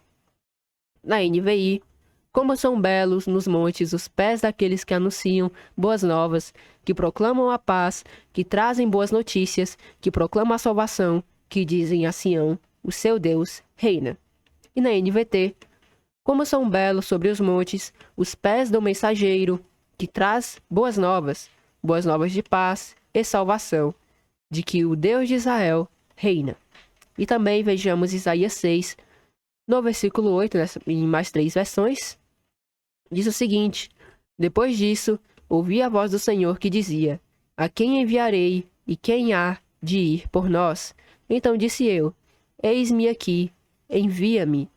Na NVI, como são belos nos montes os pés daqueles que anunciam boas novas, que proclamam a paz, que trazem boas notícias, que proclamam a salvação, que dizem a Sião, o seu Deus reina. E na NVT, como são belos sobre os montes os pés do mensageiro, que traz boas novas de paz e salvação, de que o Deus de Israel reina. E também vejamos Isaías 6, no versículo 8, em mais 3 versões, diz o seguinte: depois disso, ouvi a voz do Senhor que dizia: a quem enviarei e quem há de ir por nós? Então disse eu: eis-me aqui, envia-me.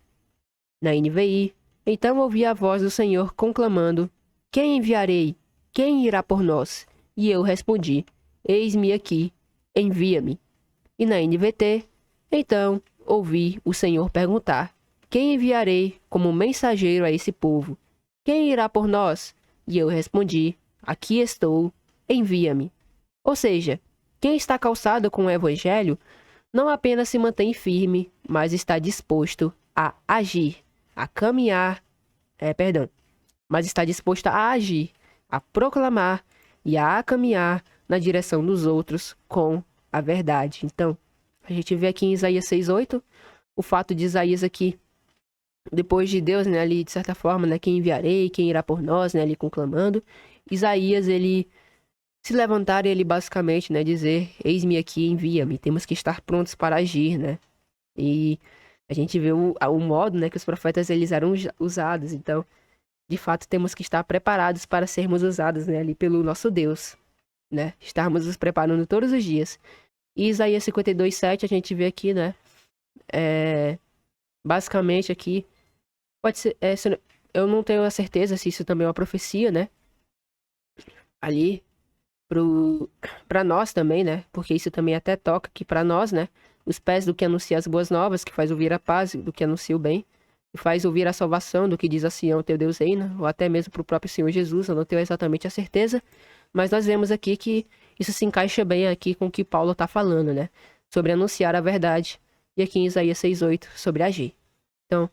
Na NVI, então ouvi a voz do Senhor conclamando: quem enviarei? Quem irá por nós? E eu respondi: eis-me aqui, envia-me. E na NVT, então ouvi o Senhor perguntar: quem enviarei como mensageiro a esse povo? Quem irá por nós? E eu respondi: aqui estou, envia-me. Ou seja, quem está calçado com o Evangelho não apenas se mantém firme, mas está disposto a agir, a caminhar, mas está disposto a agir, a proclamar e a caminhar na direção dos outros com a verdade. Então, a gente vê aqui em Isaías 6:8, o fato de Isaías aqui depois de Deus, né, ali de certa forma, né, quem enviarei, quem irá por nós, né, ali conclamando, Isaías, ele se levantar e ele basicamente, né, dizer, eis-me aqui, envia-me, temos que estar prontos para agir, né, e a gente vê o modo, né, que os profetas, eles eram usados, então, de fato, temos que estar preparados para sermos usados, né, ali pelo nosso Deus, né, estarmos nos preparando todos os dias. E Isaías 52:7, a gente vê aqui, né, basicamente aqui, pode ser, eu não tenho a certeza se isso também é uma profecia, né, ali, pra nós também, né? Porque isso também até toca aqui pra nós, né? Os pés do que anuncia as boas novas, que faz ouvir a paz, do que anuncia o bem, que faz ouvir a salvação, do que diz a Sião, teu Deus reina, ou até mesmo pro próprio Senhor Jesus, eu não tenho exatamente a certeza, mas nós vemos aqui que isso se encaixa bem aqui com o que Paulo tá falando, né? Sobre anunciar a verdade, e aqui em Isaías 6:8, sobre agir. Então,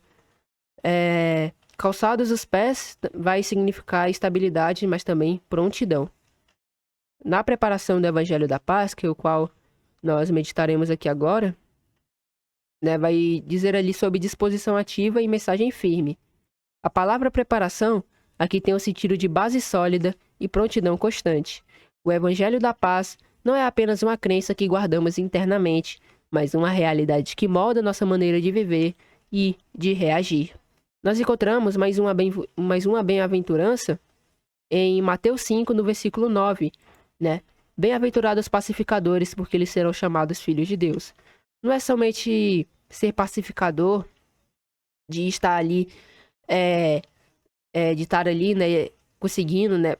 calçados os pés vai significar estabilidade, mas também prontidão. Na preparação do Evangelho da Paz, que é o qual nós meditaremos aqui agora, né, vai dizer ali sobre disposição ativa e mensagem firme. A palavra preparação aqui tem o sentido de base sólida e prontidão constante. O Evangelho da Paz não é apenas uma crença que guardamos internamente, mas uma realidade que molda nossa maneira de viver e de reagir. Nós encontramos mais uma bem-aventurança em Mateus 5, no versículo 9, né? Bem-aventurados os pacificadores, porque eles serão chamados filhos de Deus. Não é somente ser pacificador, de estar ali, de estar ali, né, conseguindo, né,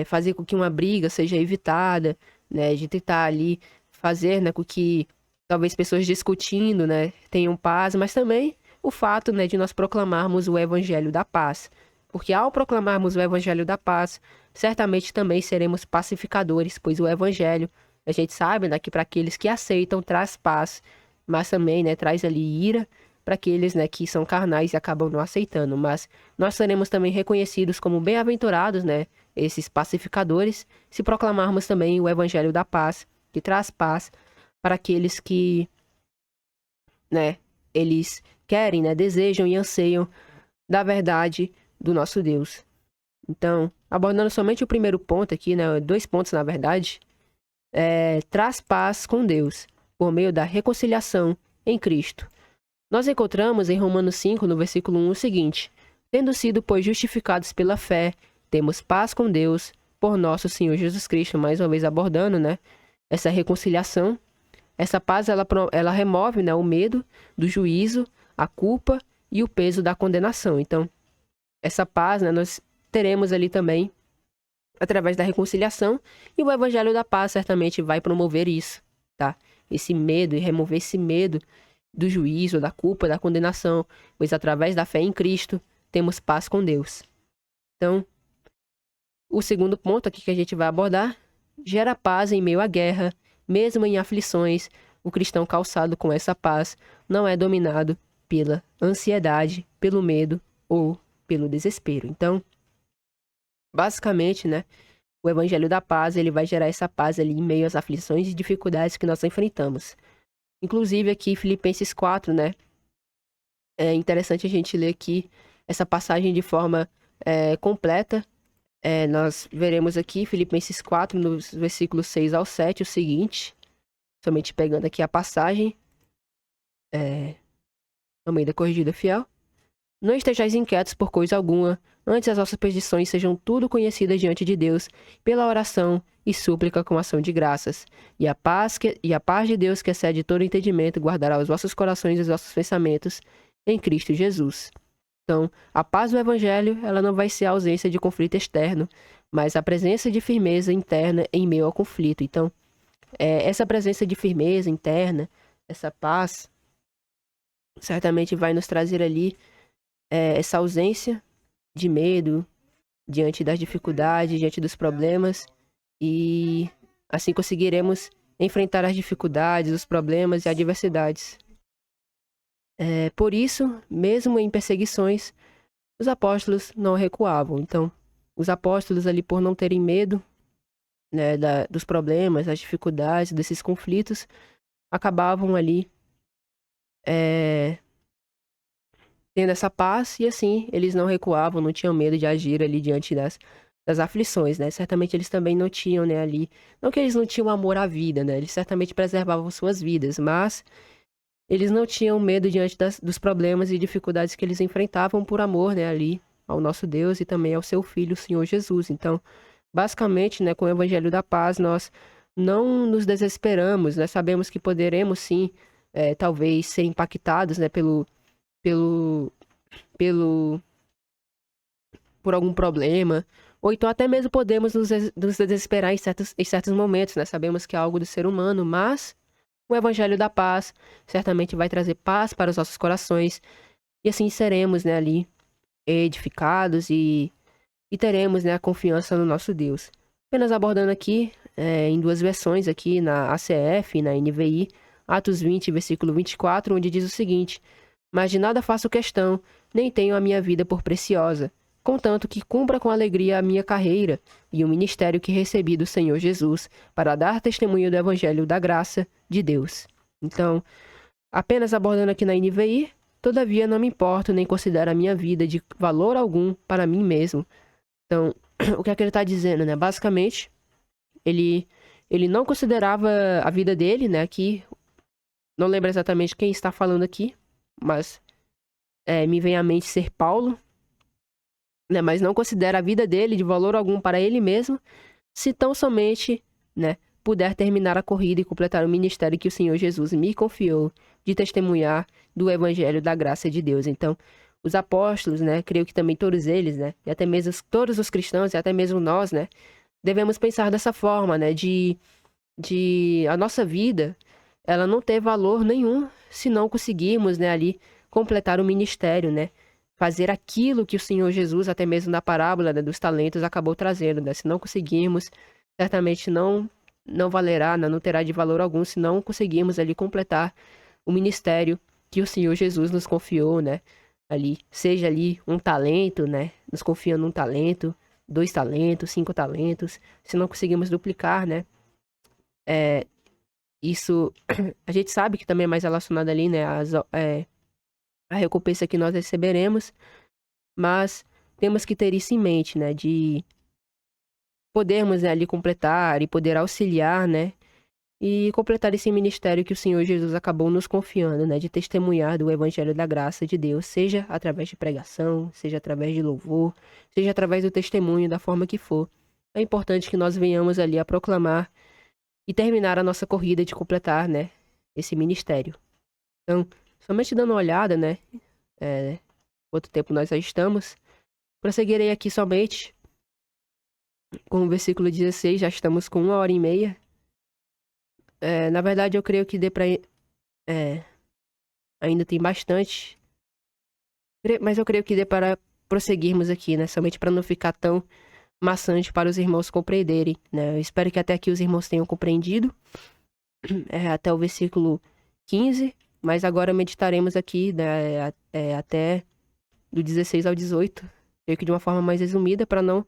fazer com que uma briga seja evitada, né, de tentar ali fazer, né, com que talvez pessoas discutindo, né, tenham paz, mas também o fato, né, de nós proclamarmos o evangelho da paz. Porque ao proclamarmos o evangelho da paz, certamente também seremos pacificadores, pois o evangelho, a gente sabe, né, que para aqueles que aceitam traz paz, mas também, né, traz ali ira para aqueles, né, que são carnais e acabam não aceitando. Mas nós seremos também reconhecidos como bem-aventurados, né, esses pacificadores, se proclamarmos também o evangelho da paz, que traz paz para aqueles que, né, eles querem, né, desejam e anseiam da verdade do nosso Deus. Então, abordando somente o primeiro ponto aqui, né, 2 pontos na verdade, traz paz com Deus, por meio da reconciliação em Cristo. Nós encontramos em Romanos 5, no versículo 1, o seguinte: tendo sido, pois, justificados pela fé, temos paz com Deus, por nosso Senhor Jesus Cristo, mais uma vez abordando, né, essa reconciliação. Essa paz, ela remove, né, o medo do juízo, a culpa e o peso da condenação. Então, essa paz, né, nós teremos ali também através da reconciliação, e o evangelho da paz certamente vai promover isso, tá? Esse medo e remover esse medo do juízo, da culpa, da condenação, pois através da fé em Cristo temos paz com Deus. Então, o segundo ponto aqui que a gente vai abordar gera paz em meio à guerra, mesmo em aflições. O cristão calçado com essa paz não é dominado pela ansiedade, pelo medo ou pelo desespero. Então, basicamente, né, o evangelho da paz, ele vai gerar essa paz ali em meio às aflições e dificuldades que nós enfrentamos. Inclusive aqui Filipenses 4, né, é interessante a gente ler aqui essa passagem de forma completa. Nós veremos aqui Filipenses 4, nos versículos 6 ao 7, o seguinte, somente pegando aqui a passagem, no meio da corrigida fiel. Não estejais inquietos por coisa alguma, antes as vossas petições sejam tudo conhecidas diante de Deus, pela oração e súplica com ação de graças. E a paz de Deus, que excede todo entendimento, guardará os vossos corações e os vossos pensamentos em Cristo Jesus. Então, a paz do Evangelho, ela não vai ser a ausência de conflito externo, mas a presença de firmeza interna em meio ao conflito. Então, essa presença de firmeza interna, essa paz, certamente vai nos trazer ali essa ausência de medo diante das dificuldades, diante dos problemas, e assim conseguiremos enfrentar as dificuldades, os problemas e adversidades. Por isso, mesmo em perseguições, os apóstolos não recuavam. Então, os apóstolos ali, por não terem medo, né, dos problemas, das dificuldades, desses conflitos, acabavam ali tendo essa paz, e assim, eles não recuavam, não tinham medo de agir ali diante das aflições, né? Certamente eles também não tinham, né, ali, não que eles não tinham amor à vida, né? Eles certamente preservavam suas vidas, mas eles não tinham medo diante dos problemas e dificuldades que eles enfrentavam por amor, né, ali ao nosso Deus e também ao seu Filho, o Senhor Jesus. Então, basicamente, né, com o Evangelho da Paz, nós não nos desesperamos, né? Sabemos que poderemos sim, talvez ser impactados, né, pelo, pelo, por algum problema, ou então até mesmo podemos nos desesperar em certos momentos, né? Sabemos que é algo do ser humano, mas o Evangelho da Paz certamente vai trazer paz para os nossos corações, e assim seremos, né, ali edificados e teremos, né, a confiança no nosso Deus. Apenas abordando aqui, em duas versões aqui, na ACF e na NVI, Atos 20, versículo 24, onde diz o seguinte: Mas de nada faço questão, nem tenho a minha vida por preciosa, contanto que cumpra com alegria a minha carreira e o ministério que recebi do Senhor Jesus, para dar testemunho do Evangelho da graça de Deus. Então, apenas abordando aqui na NVI, todavia não me importo nem considero a minha vida de valor algum para mim mesmo. Então, o que é que ele está dizendo, né? Basicamente, ele, ele não considerava a vida dele, né? Aqui, não lembro exatamente quem está falando aqui, mas me vem à mente ser Paulo, né? Mas não considera a vida dele de valor algum para ele mesmo, se tão somente, né, puder terminar a corrida e completar o ministério que o Senhor Jesus me confiou de testemunhar do evangelho da graça de Deus. Então, os apóstolos, né, creio que também todos eles, né, e até mesmo todos os cristãos e até mesmo nós, né, devemos pensar dessa forma, né, de a nossa vida, ela não ter valor nenhum se não conseguirmos, né, ali completar o ministério, né, fazer aquilo que o Senhor Jesus, até mesmo na parábola, né, dos talentos, acabou trazendo, né, se não conseguirmos, certamente não valerá, né, não terá de valor algum se não conseguirmos ali completar o ministério que o Senhor Jesus nos confiou, né, ali, seja ali um talento, né, nos confiando um talento, 2 talentos, 5 talentos, se não conseguimos duplicar, né, isso a gente sabe que também é mais relacionado ali, né, a recompensa que nós receberemos, mas temos que ter isso em mente, né, de podermos, né, ali completar e poder auxiliar, né, e completar esse ministério que o Senhor Jesus acabou nos confiando, né, de testemunhar do evangelho da graça de Deus, seja através de pregação, seja através de louvor, seja através do testemunho, da forma que for. É importante que nós venhamos ali a proclamar e terminar a nossa corrida de completar, né, esse ministério. Então, somente dando uma olhada, né, quanto tempo nós já estamos, prosseguirei aqui somente com o versículo 16, já estamos com 1 hora e meia. Na verdade, eu creio que dê pra... ainda tem bastante, mas eu creio que dê para prosseguirmos aqui, né, somente para não ficar tão maçante para os irmãos compreenderem, né. Eu espero que até aqui os irmãos tenham compreendido, até o versículo 15, mas agora meditaremos aqui, né, até do 16 ao 18, creio que de uma forma mais resumida para não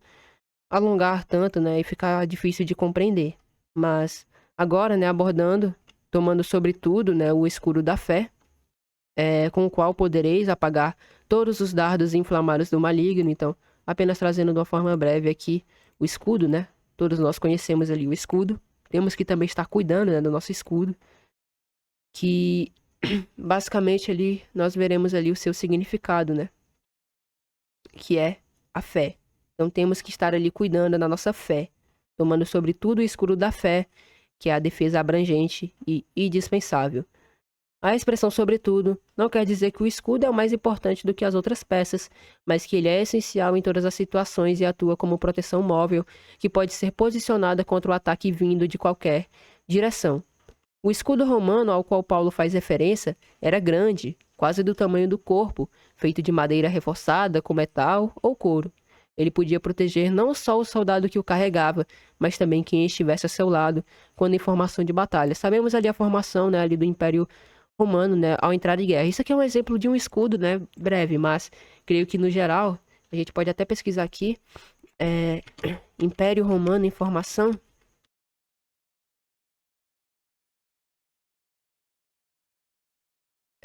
alongar tanto, né, e ficar difícil de compreender. Mas agora, né, abordando, tomando sobretudo, né, o escudo da fé, com o qual podereis apagar todos os dardos inflamados do maligno. Então, apenas trazendo de uma forma breve aqui o escudo, né? Todos nós conhecemos ali o escudo. Temos que também estar cuidando, né, do nosso escudo, que basicamente ali nós veremos ali o seu significado, né? Que é a fé. Então temos que estar ali cuidando da nossa fé, tomando sobretudo o escudo da fé, que é a defesa abrangente e indispensável. A expressão sobretudo não quer dizer que o escudo é o mais importante do que as outras peças, mas que ele é essencial em todas as situações e atua como proteção móvel que pode ser posicionada contra o ataque vindo de qualquer direção. O escudo romano ao qual Paulo faz referência era grande, quase do tamanho do corpo, feito de madeira reforçada com metal ou couro. Ele podia proteger não só o soldado que o carregava, mas também quem estivesse a seu lado, quando em formação de batalha. Sabemos ali a formação, né, ali do Império Romano, né, ao entrar em guerra. Isso aqui é um exemplo de um escudo, né, breve, mas creio que no geral, a gente pode até pesquisar aqui, é, Império Romano em formação,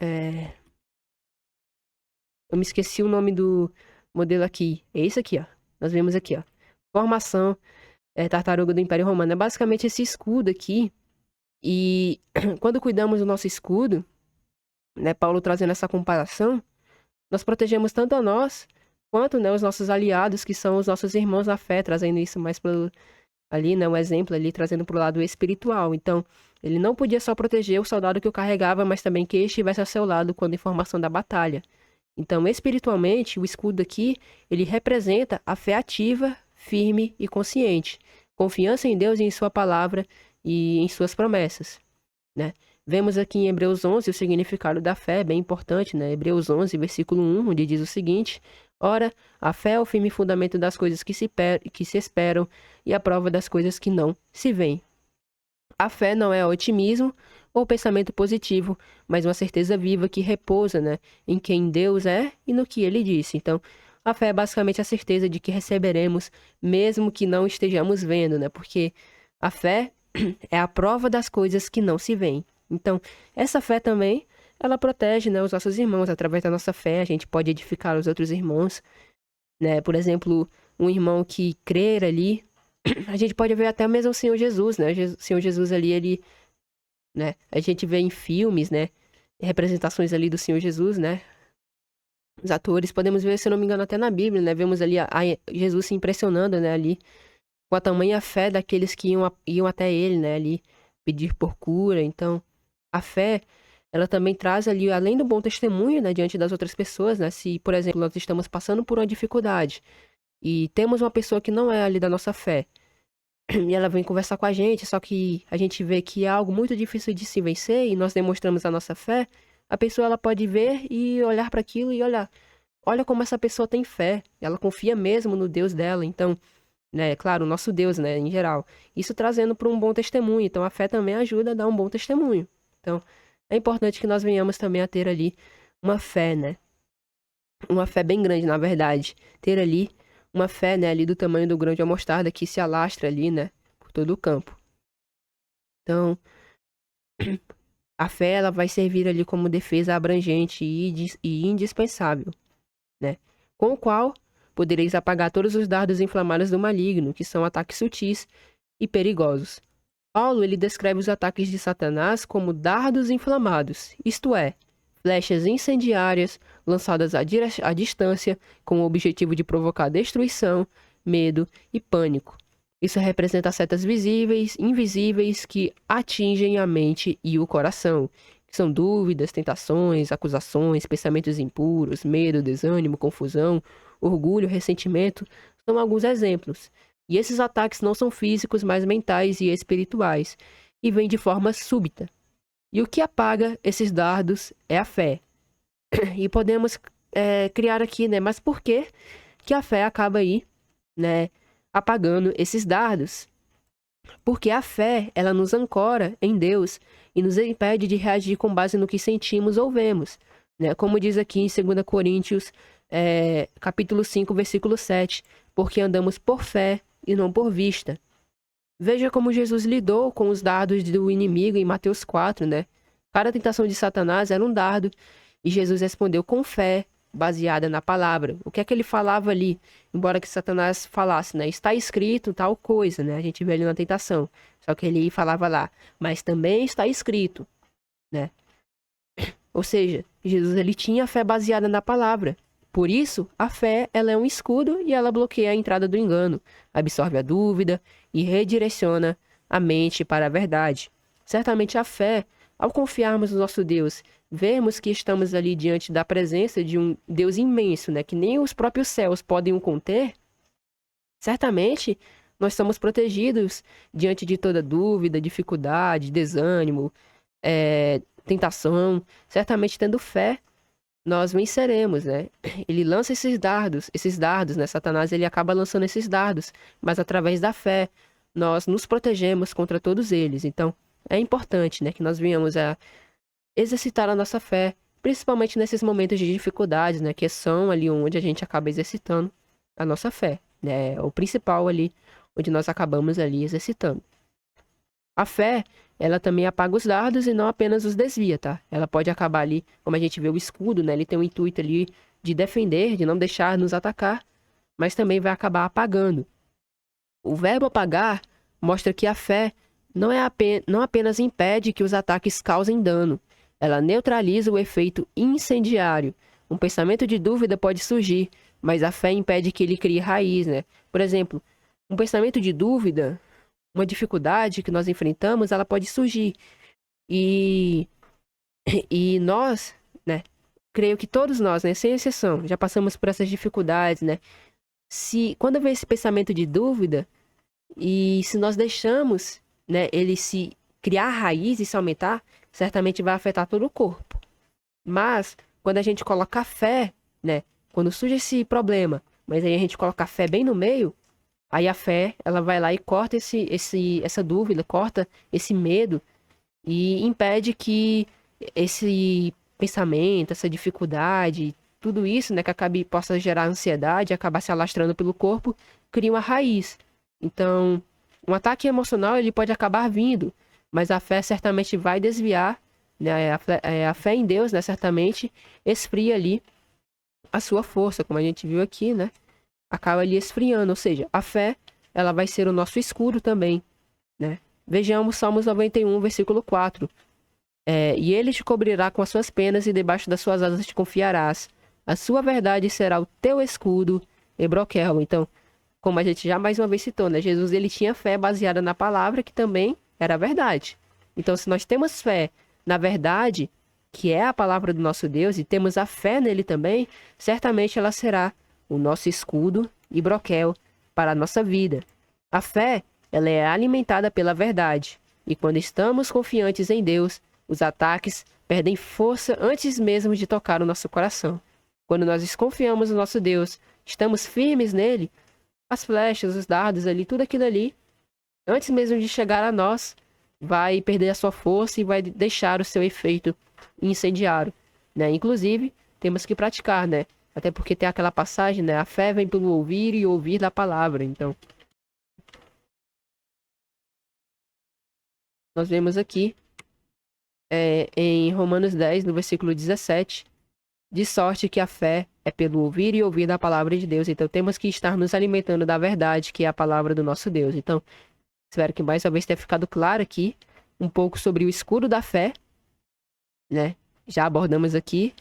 é, Eu me esqueci o nome do modelo aqui. É esse aqui, ó. Nós vemos aqui, ó. Formação tartaruga do Império Romano. É basicamente esse escudo aqui. E quando cuidamos do nosso escudo, né, Paulo trazendo essa comparação, nós protegemos tanto a nós, quanto, né, os nossos aliados, que são os nossos irmãos na fé, trazendo isso mais pelo, ali, né, um exemplo ali, trazendo para o lado espiritual. Então, ele não podia só proteger o soldado que o carregava, mas também que ele estivesse ao seu lado quando em formação da batalha. Então, espiritualmente, o escudo aqui, ele representa a fé ativa, firme e consciente. Confiança em Deus e em sua palavra e em suas promessas, né? Vemos aqui em Hebreus 11 o significado da fé, bem importante, né? Hebreus 11, versículo 1, onde diz o seguinte: Ora, a fé é o firme fundamento das coisas que se esperam e a prova das coisas que não se veem. A fé não é otimismo ou pensamento positivo, mas uma certeza viva que repousa, né, em quem Deus é e no que ele disse. Então, a fé é basicamente a certeza de que receberemos, mesmo que não estejamos vendo, né? Porque a fé é a prova das coisas que não se veem. Então, essa fé também, ela protege, né, os nossos irmãos. Através da nossa fé, a gente pode edificar os outros irmãos, né? Por exemplo, um irmão que crer ali, a gente pode ver até mesmo o Senhor Jesus, né? O Senhor Jesus ali, ele, né? A gente vê em filmes, né? Representações ali do Senhor Jesus, né? Os atores, podemos ver, se eu não me engano, até na Bíblia, né? Vemos ali Jesus se impressionando, né? Ali, com a tamanha fé daqueles que iam até ele, né? Ali, pedir por cura. Então, a fé, ela também traz ali, além do bom testemunho, né? Diante das outras pessoas, né? Se, por exemplo, nós estamos passando por uma dificuldade e temos uma pessoa que não é ali da nossa fé, e ela vem conversar com a gente, só que a gente vê que é algo muito difícil de se vencer e nós demonstramos a nossa fé, a pessoa ela pode ver e olhar para aquilo e olha como essa pessoa tem fé, ela confia mesmo no Deus dela, então, né, claro, o nosso Deus, né, em geral. Isso trazendo para um bom testemunho, então a fé também ajuda a dar um bom testemunho. Então, é importante que nós venhamos também a ter ali uma fé, né? Uma fé bem grande, na verdade. Ter ali uma fé, né, ali do tamanho do grão de uma mostarda que se alastra ali, né, por todo o campo. Então, a fé, ela vai servir ali como defesa abrangente e indispensável, né, com o qual podereis apagar todos os dardos inflamados do maligno, que são ataques sutis e perigosos. Paulo, ele descreve os ataques de Satanás como dardos inflamados, isto é, flechas incendiárias lançadas à distância com o objetivo de provocar destruição, medo e pânico. Isso representa setas visíveis, invisíveis que atingem a mente e o coração, que são dúvidas, tentações, acusações, pensamentos impuros, medo, desânimo, confusão, orgulho, ressentimento, são alguns exemplos. E esses ataques não são físicos, mas mentais e espirituais, e vêm de forma súbita. E o que apaga esses dardos é a fé. E podemos criar aqui, né? Mas por que que a fé acaba aí, né? Apagando esses dardos? Porque a fé, ela nos ancora em Deus e nos impede de reagir com base no que sentimos ou vemos, né? Como diz aqui em 2 Coríntios, capítulo 5, versículo 7. Porque andamos por fé e não por vista. Veja como Jesus lidou com os dardos do inimigo em Mateus 4, né? Cada tentação de Satanás era um dardo e Jesus respondeu com fé, baseada na palavra. O que é que ele falava ali? Embora que Satanás falasse, né? Está escrito tal coisa, né? A gente vê ali na tentação. Só que ele falava lá, mas também está escrito, né? Ou seja, Jesus, ele tinha a fé baseada na palavra. Por isso, a fé, ela é um escudo e ela bloqueia a entrada do engano, absorve a dúvida e redireciona a mente para a verdade. Certamente a fé, ao confiarmos no nosso Deus, vermos que estamos ali diante da presença de um Deus imenso, né, que nem os próprios céus podem o conter, certamente nós somos protegidos diante de toda dúvida, dificuldade, desânimo, tentação. Certamente tendo fé, nós venceremos, né? Ele lança esses dardos, né? Satanás, ele acaba lançando esses dardos, mas através da fé, nós nos protegemos contra todos eles. Então, é importante, né, que nós venhamos a exercitar a nossa fé, principalmente nesses momentos de dificuldades, né, que são ali onde a gente acaba exercitando a nossa fé, né? O principal ali, onde nós acabamos ali exercitando. A fé, ela também apaga os dardos e não apenas os desvia, tá? Ela pode acabar ali, como a gente vê o escudo, né? Ele tem um intuito ali de defender, de não deixar nos atacar, mas também vai acabar apagando. O verbo apagar mostra que a fé não apenas impede que os ataques causem dano, ela neutraliza o efeito incendiário. Um pensamento de dúvida pode surgir, mas a fé impede que ele crie raiz, né? Por exemplo, um pensamento de dúvida, uma dificuldade que nós enfrentamos, ela pode surgir. E, e nós, né? Creio que todos nós, né, sem exceção, já passamos por essas dificuldades, né? Quando vem esse pensamento de dúvida, e se nós deixamos, né, ele se criar raiz e se aumentar, certamente vai afetar todo o corpo. Mas, quando a gente coloca fé, né, quando surge esse problema, mas aí a gente coloca a fé bem no meio, aí a fé, ela vai lá e corta essa dúvida, corta esse medo e impede que esse pensamento, essa dificuldade, tudo isso, né, que possa gerar ansiedade, acabar se alastrando pelo corpo, cria uma raiz. Então, um ataque emocional ele pode acabar vindo, mas a fé certamente vai desviar, né? A fé em Deus, né, certamente esfria ali a sua força, como a gente viu aqui, né? Acaba ali esfriando, ou seja, a fé ela vai ser o nosso escudo também, né? Vejamos Salmos 91, versículo 4. E ele te cobrirá com as suas penas e debaixo das suas asas te confiarás. A sua verdade será o teu escudo e broquel. Então, como a gente já mais uma vez citou, né? Jesus ele tinha fé baseada na palavra, que também era a verdade. Então, se nós temos fé na verdade, que é a palavra do nosso Deus, e temos a fé nele também, certamente ela será o nosso escudo e broquel para a nossa vida. A fé, ela é alimentada pela verdade. E quando estamos confiantes em Deus, os ataques perdem força antes mesmo de tocar o nosso coração. Quando nós desconfiamos no nosso Deus, estamos firmes nele, as flechas, os dardos ali, tudo aquilo ali, antes mesmo de chegar a nós, vai perder a sua força e vai deixar o seu efeito incendiário, né? Inclusive, temos que praticar, né? Até porque tem aquela passagem, né? A fé vem pelo ouvir e ouvir da palavra. Então, nós vemos aqui em Romanos 10, no versículo 17, de sorte que a fé é pelo ouvir e ouvir da palavra de Deus. Então, temos que estar nos alimentando da verdade, que é a palavra do nosso Deus. Então, espero que mais uma vez tenha ficado claro aqui um pouco sobre o escudo da fé, né? Já abordamos aqui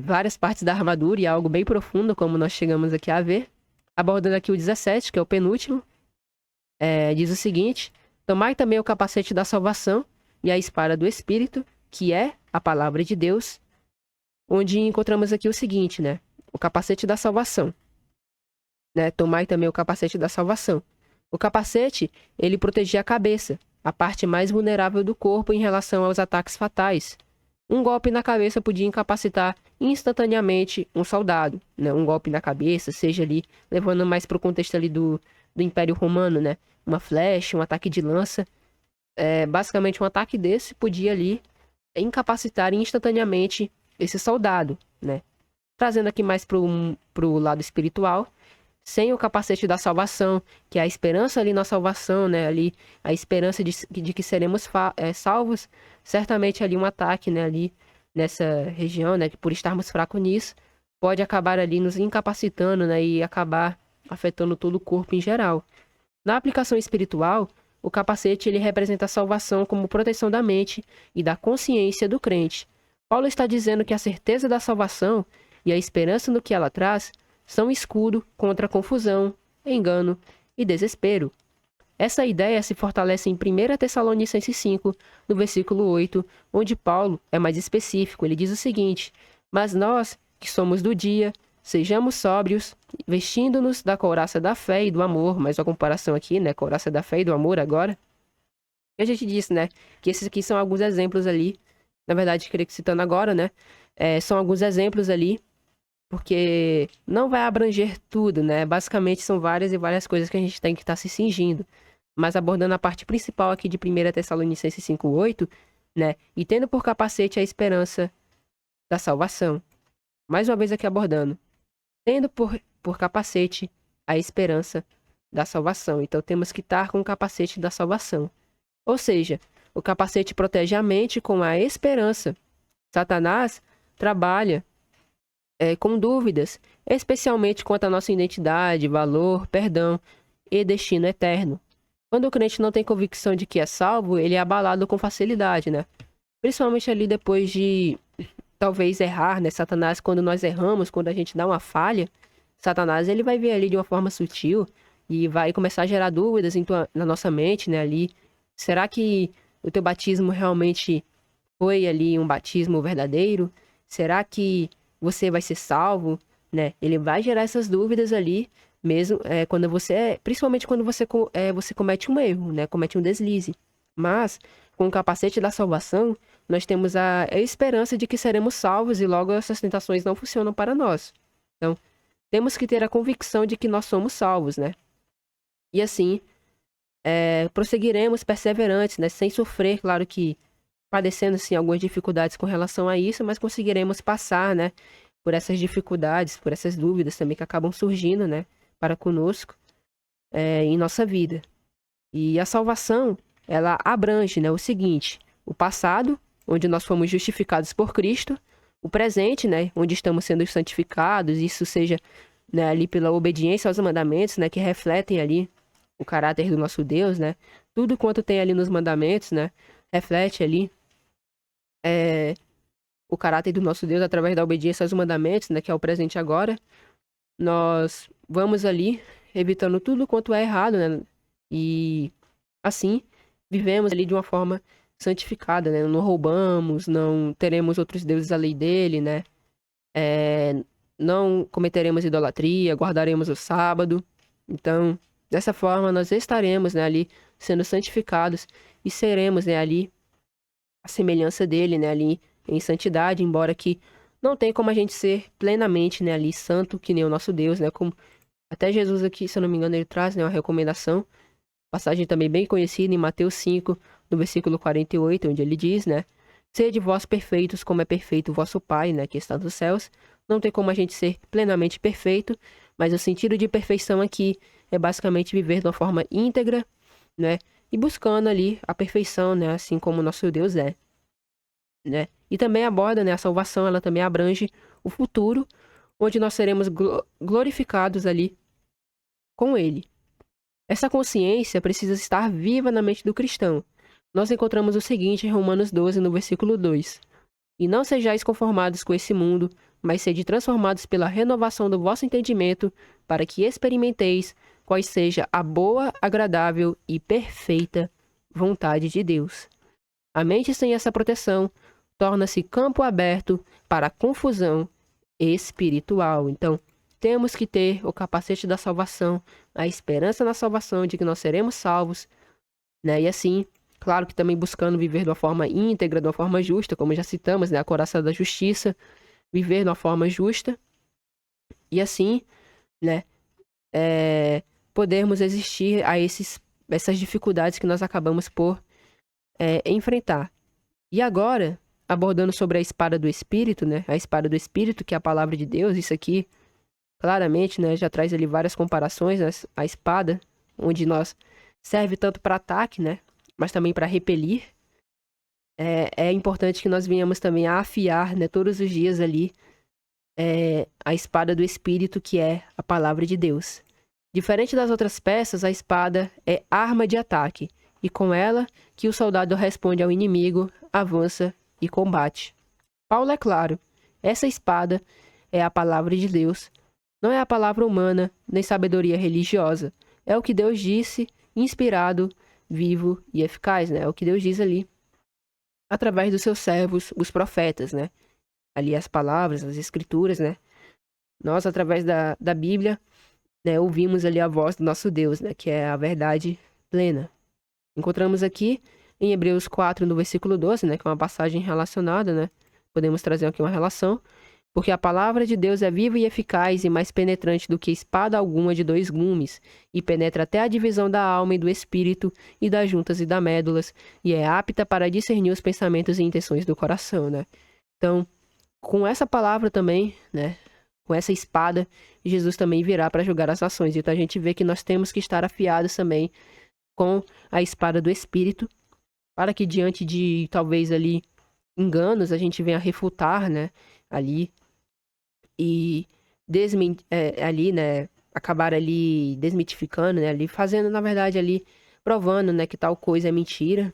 várias partes da armadura e algo bem profundo, como nós chegamos aqui a ver. Abordando aqui o 17, que é o penúltimo, diz o seguinte: tomai também o capacete da salvação e a espada do Espírito, que é a palavra de Deus, onde encontramos aqui o seguinte, né? O capacete da salvação, né? Tomai também o capacete da salvação. O capacete, ele protegia a cabeça, a parte mais vulnerável do corpo em relação aos ataques fatais. Um golpe na cabeça podia incapacitar instantaneamente um soldado, né? Um golpe na cabeça, seja ali, levando mais para o contexto ali do Império Romano, né? Uma flecha, um ataque de lança. Basicamente, um ataque desse podia ali incapacitar instantaneamente esse soldado, né? Trazendo aqui mais pro lado espiritual, sem o capacete da salvação, que é a esperança ali na salvação, né? Ali, a esperança de que seremos salvos, certamente ali um ataque, né? Ali nessa região, né? Que por estarmos fracos nisso, pode acabar ali nos incapacitando, né? E acabar afetando todo o corpo em geral. Na aplicação espiritual, o capacete ele representa a salvação como proteção da mente e da consciência do crente. Paulo está dizendo que a certeza da salvação e a esperança no que ela traz são escudo contra confusão, engano e desespero. Essa ideia se fortalece em 1 Tessalonicenses 5, no versículo 8, onde Paulo é mais específico. Ele diz o seguinte: mas nós, que somos do dia, sejamos sóbrios, vestindo-nos da couraça da fé e do amor. Mais uma comparação aqui, né? Couraça da fé e do amor agora. E a gente disse, né? Que esses aqui são alguns exemplos ali. Na verdade, creio que citando agora, né? São alguns exemplos ali, porque não vai abranger tudo, né? Basicamente são várias e várias coisas que a gente tem que estar se cingindo. Mas abordando a parte principal aqui de 1 Tessalonicenses 5:8, né? E tendo por capacete a esperança da salvação. Mais uma vez aqui abordando. Tendo por capacete a esperança da salvação. Então temos que estar com o capacete da salvação. Ou seja, o capacete protege a mente com a esperança. Satanás trabalha com dúvidas, especialmente quanto à nossa identidade, valor, perdão e destino eterno. Quando o crente não tem convicção de que é salvo, ele é abalado com facilidade, né? Principalmente ali depois de talvez errar, né? Satanás, quando nós erramos, quando a gente dá uma falha, Satanás ele vai ver ali de uma forma sutil e vai começar a gerar dúvidas na nossa mente, né? Ali, será que o teu batismo realmente foi ali um batismo verdadeiro? Será que você vai ser salvo, né? Ele vai gerar essas dúvidas ali, mesmo quando principalmente quando você comete um erro, né? Comete um deslize. Mas com o capacete da salvação, nós temos a esperança de que seremos salvos e logo essas tentações não funcionam para nós. Então, temos que ter a convicção de que nós somos salvos, né? E assim, prosseguiremos perseverantes, né? Sem sofrer, claro que padecendo, sim, algumas dificuldades com relação a isso, mas conseguiremos passar, né? Por essas dificuldades, por essas dúvidas também que acabam surgindo, né? Para conosco, em nossa vida. E a salvação, ela abrange, né? O seguinte, o passado, onde nós fomos justificados por Cristo, o presente, né? Onde estamos sendo santificados, isso seja, né, ali pela obediência aos mandamentos, né? Que refletem ali o caráter do nosso Deus, né? Tudo quanto tem ali nos mandamentos, né? Reflete ali o caráter do nosso Deus através da obediência aos mandamentos, né? Que é o presente agora. Nós vamos ali evitando tudo quanto é errado, né? E assim vivemos ali de uma forma santificada, né? Não roubamos, não teremos outros deuses além dele, né? Não cometeremos idolatria, guardaremos o sábado. Então, dessa forma, nós estaremos, né, ali sendo santificados e seremos, né, ali a semelhança dele, né, ali em santidade, embora que não tem como a gente ser plenamente, né, ali santo que nem o nosso Deus, né, como até Jesus aqui, se eu não me engano, ele traz, né, uma recomendação, passagem também bem conhecida em Mateus 5, no versículo 48, onde ele diz, né, sede vós perfeitos como é perfeito o vosso Pai, né, que está nos céus. Não tem como a gente ser plenamente perfeito, mas o sentido de perfeição aqui é basicamente viver de uma forma íntegra, né, e buscando ali a perfeição, né, assim como o nosso Deus é, né. E também aborda, né, a salvação, ela também abrange o futuro, onde nós seremos glorificados ali com ele. Essa consciência precisa estar viva na mente do cristão. Nós encontramos o seguinte em Romanos 12, no versículo 2. E não sejais conformados com esse mundo, mas sede transformados pela renovação do vosso entendimento, para que experimenteis qual seja a boa, agradável e perfeita vontade de Deus. A mente sem essa proteção torna-se campo aberto para a confusão espiritual. Então, temos que ter o capacete da salvação, a esperança na salvação de que nós seremos salvos, né? E assim, claro que também buscando viver de uma forma íntegra, de uma forma justa, como já citamos, né? A coraça da justiça, viver de uma forma justa. E assim, né? Podermos existir a essas dificuldades que nós acabamos por enfrentar. E agora, abordando sobre a espada do Espírito, né? A espada do Espírito, que é a palavra de Deus, isso aqui, claramente, né? Já traz ali várias comparações, né? A espada, onde nós serve tanto para ataque, né? Mas também para repelir. É importante que nós venhamos também a afiar, né? Todos os dias ali, a espada do Espírito, que é a palavra de Deus. Diferente das outras peças, a espada é arma de ataque, e com ela que o soldado responde ao inimigo, avança e combate. Paulo é claro, essa espada é a palavra de Deus, não é a palavra humana, nem sabedoria religiosa. É o que Deus disse, inspirado, vivo e eficaz, né? É o que Deus diz ali, através dos seus servos, os profetas, né? Ali as palavras, as escrituras, né? Nós, através da Bíblia, né, ouvimos ali a voz do nosso Deus, né? Que é a verdade plena. Encontramos aqui em Hebreus 4, no versículo 12, né? Que é uma passagem relacionada, né? Podemos trazer aqui uma relação. Porque a palavra de Deus é viva e eficaz e mais penetrante do que espada alguma de dois gumes, e penetra até a divisão da alma e do espírito, e das juntas e das médulas, e é apta para discernir os pensamentos e intenções do coração, né? Então, com essa palavra também, né? Com essa espada, Jesus também virá para julgar as nações. Então a gente vê que nós temos que estar afiados também com a espada do espírito, para que diante de talvez ali enganos a gente venha refutar, né? Ali e ali, né, acabar ali desmitificando, né, ali fazendo, na verdade, ali provando, né, que tal coisa é mentira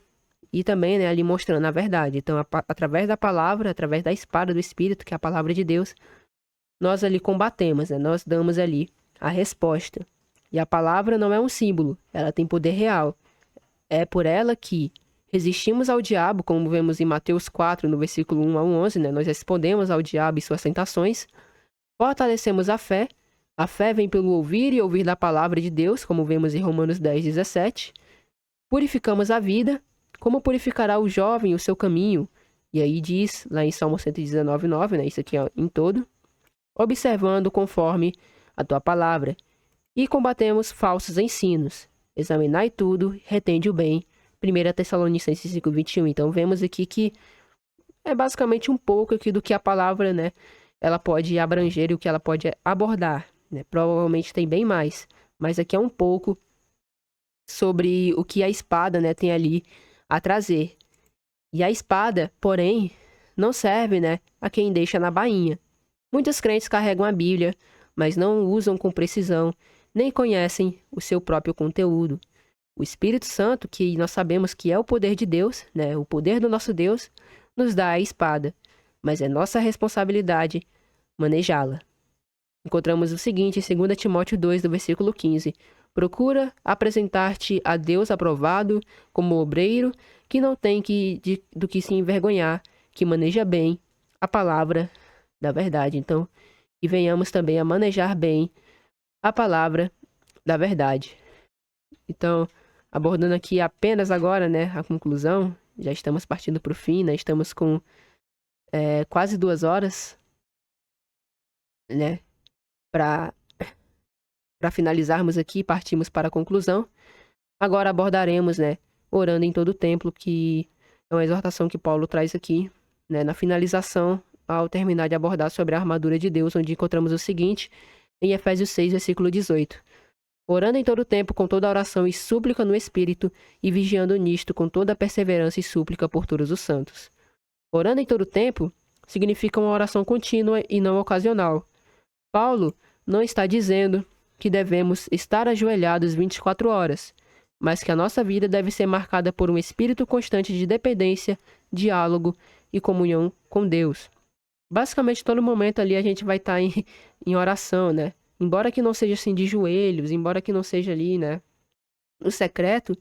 e também, né, ali mostrando a verdade. Então, através da palavra, através da espada do Espírito, que é a palavra de Deus, nós ali combatemos, né, nós damos ali a resposta. E a palavra não é um símbolo, ela tem poder real. É por ela que resistimos ao diabo, como vemos em Mateus 4, no versículo 1 ao 11, né? Nós respondemos ao diabo e suas tentações, fortalecemos a fé vem pelo ouvir e ouvir da palavra de Deus, como vemos em Romanos 10, 17, purificamos a vida, como purificará o jovem o seu caminho, e aí diz, lá em Salmo 119, 9, né? Isso aqui ó, em todo, observando conforme a tua palavra, e combatemos falsos ensinos, examinai tudo, retende o bem, 1 Tessalonicenses 5, 21. Então vemos aqui que é basicamente um pouco aqui do que a palavra, né, ela pode abranger e o que ela pode abordar, né? Provavelmente tem bem mais, mas aqui é um pouco sobre o que a espada, né, tem ali a trazer. E a espada, porém, não serve, né, a quem deixa na bainha. Muitos crentes carregam a Bíblia, mas não usam com precisão, nem conhecem o seu próprio conteúdo. O Espírito Santo, que nós sabemos que é o poder de Deus, né, o poder do nosso Deus, nos dá a espada, mas é nossa responsabilidade manejá-la. Encontramos o seguinte em 2 Timóteo 2, do versículo 15. Procura apresentar-te a Deus aprovado, como obreiro, que não tem do que se envergonhar, que maneja bem a palavra da verdade. Então, que venhamos também a manejar bem a palavra da verdade. Então, abordando aqui apenas agora, né, a conclusão, já estamos partindo para o fim, né, estamos com quase 2 horas, né, para finalizarmos aqui, partimos para a conclusão. Agora abordaremos, né, orando em todo o templo, que é uma exortação que Paulo traz aqui, né, na finalização, ao terminar de abordar sobre a armadura de Deus, onde encontramos o seguinte, em Efésios 6, versículo 18. Orando em todo o tempo com toda oração e súplica no Espírito, e vigiando nisto com toda perseverança e súplica por todos os santos. Orando em todo o tempo significa uma oração contínua e não ocasional. Paulo não está dizendo que devemos estar ajoelhados 24 horas, mas que a nossa vida deve ser marcada por um espírito constante de dependência, diálogo e comunhão com Deus. Basicamente, todo momento ali a gente vai estar em oração, né? Embora que não seja assim de joelhos, embora que não seja ali, né, no secreto,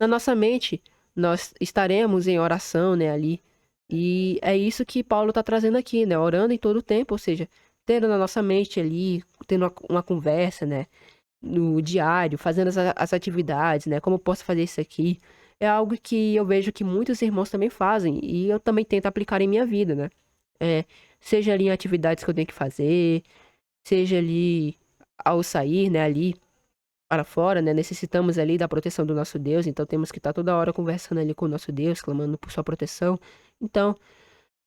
na nossa mente nós estaremos em oração, né, ali. E é isso que Paulo está trazendo aqui, né? Orando em todo o tempo, ou seja, tendo na nossa mente ali, tendo uma conversa, né? No diário, fazendo as atividades, né? Como eu posso fazer isso aqui? É algo que eu vejo que muitos irmãos também fazem e eu também tento aplicar em minha vida, né? Seja ali em atividades que eu tenho que fazer, seja ali ao sair, né? Ali para fora, né? Necessitamos ali da proteção do nosso Deus, então temos que estar toda hora conversando ali com o nosso Deus, clamando por sua proteção. Então,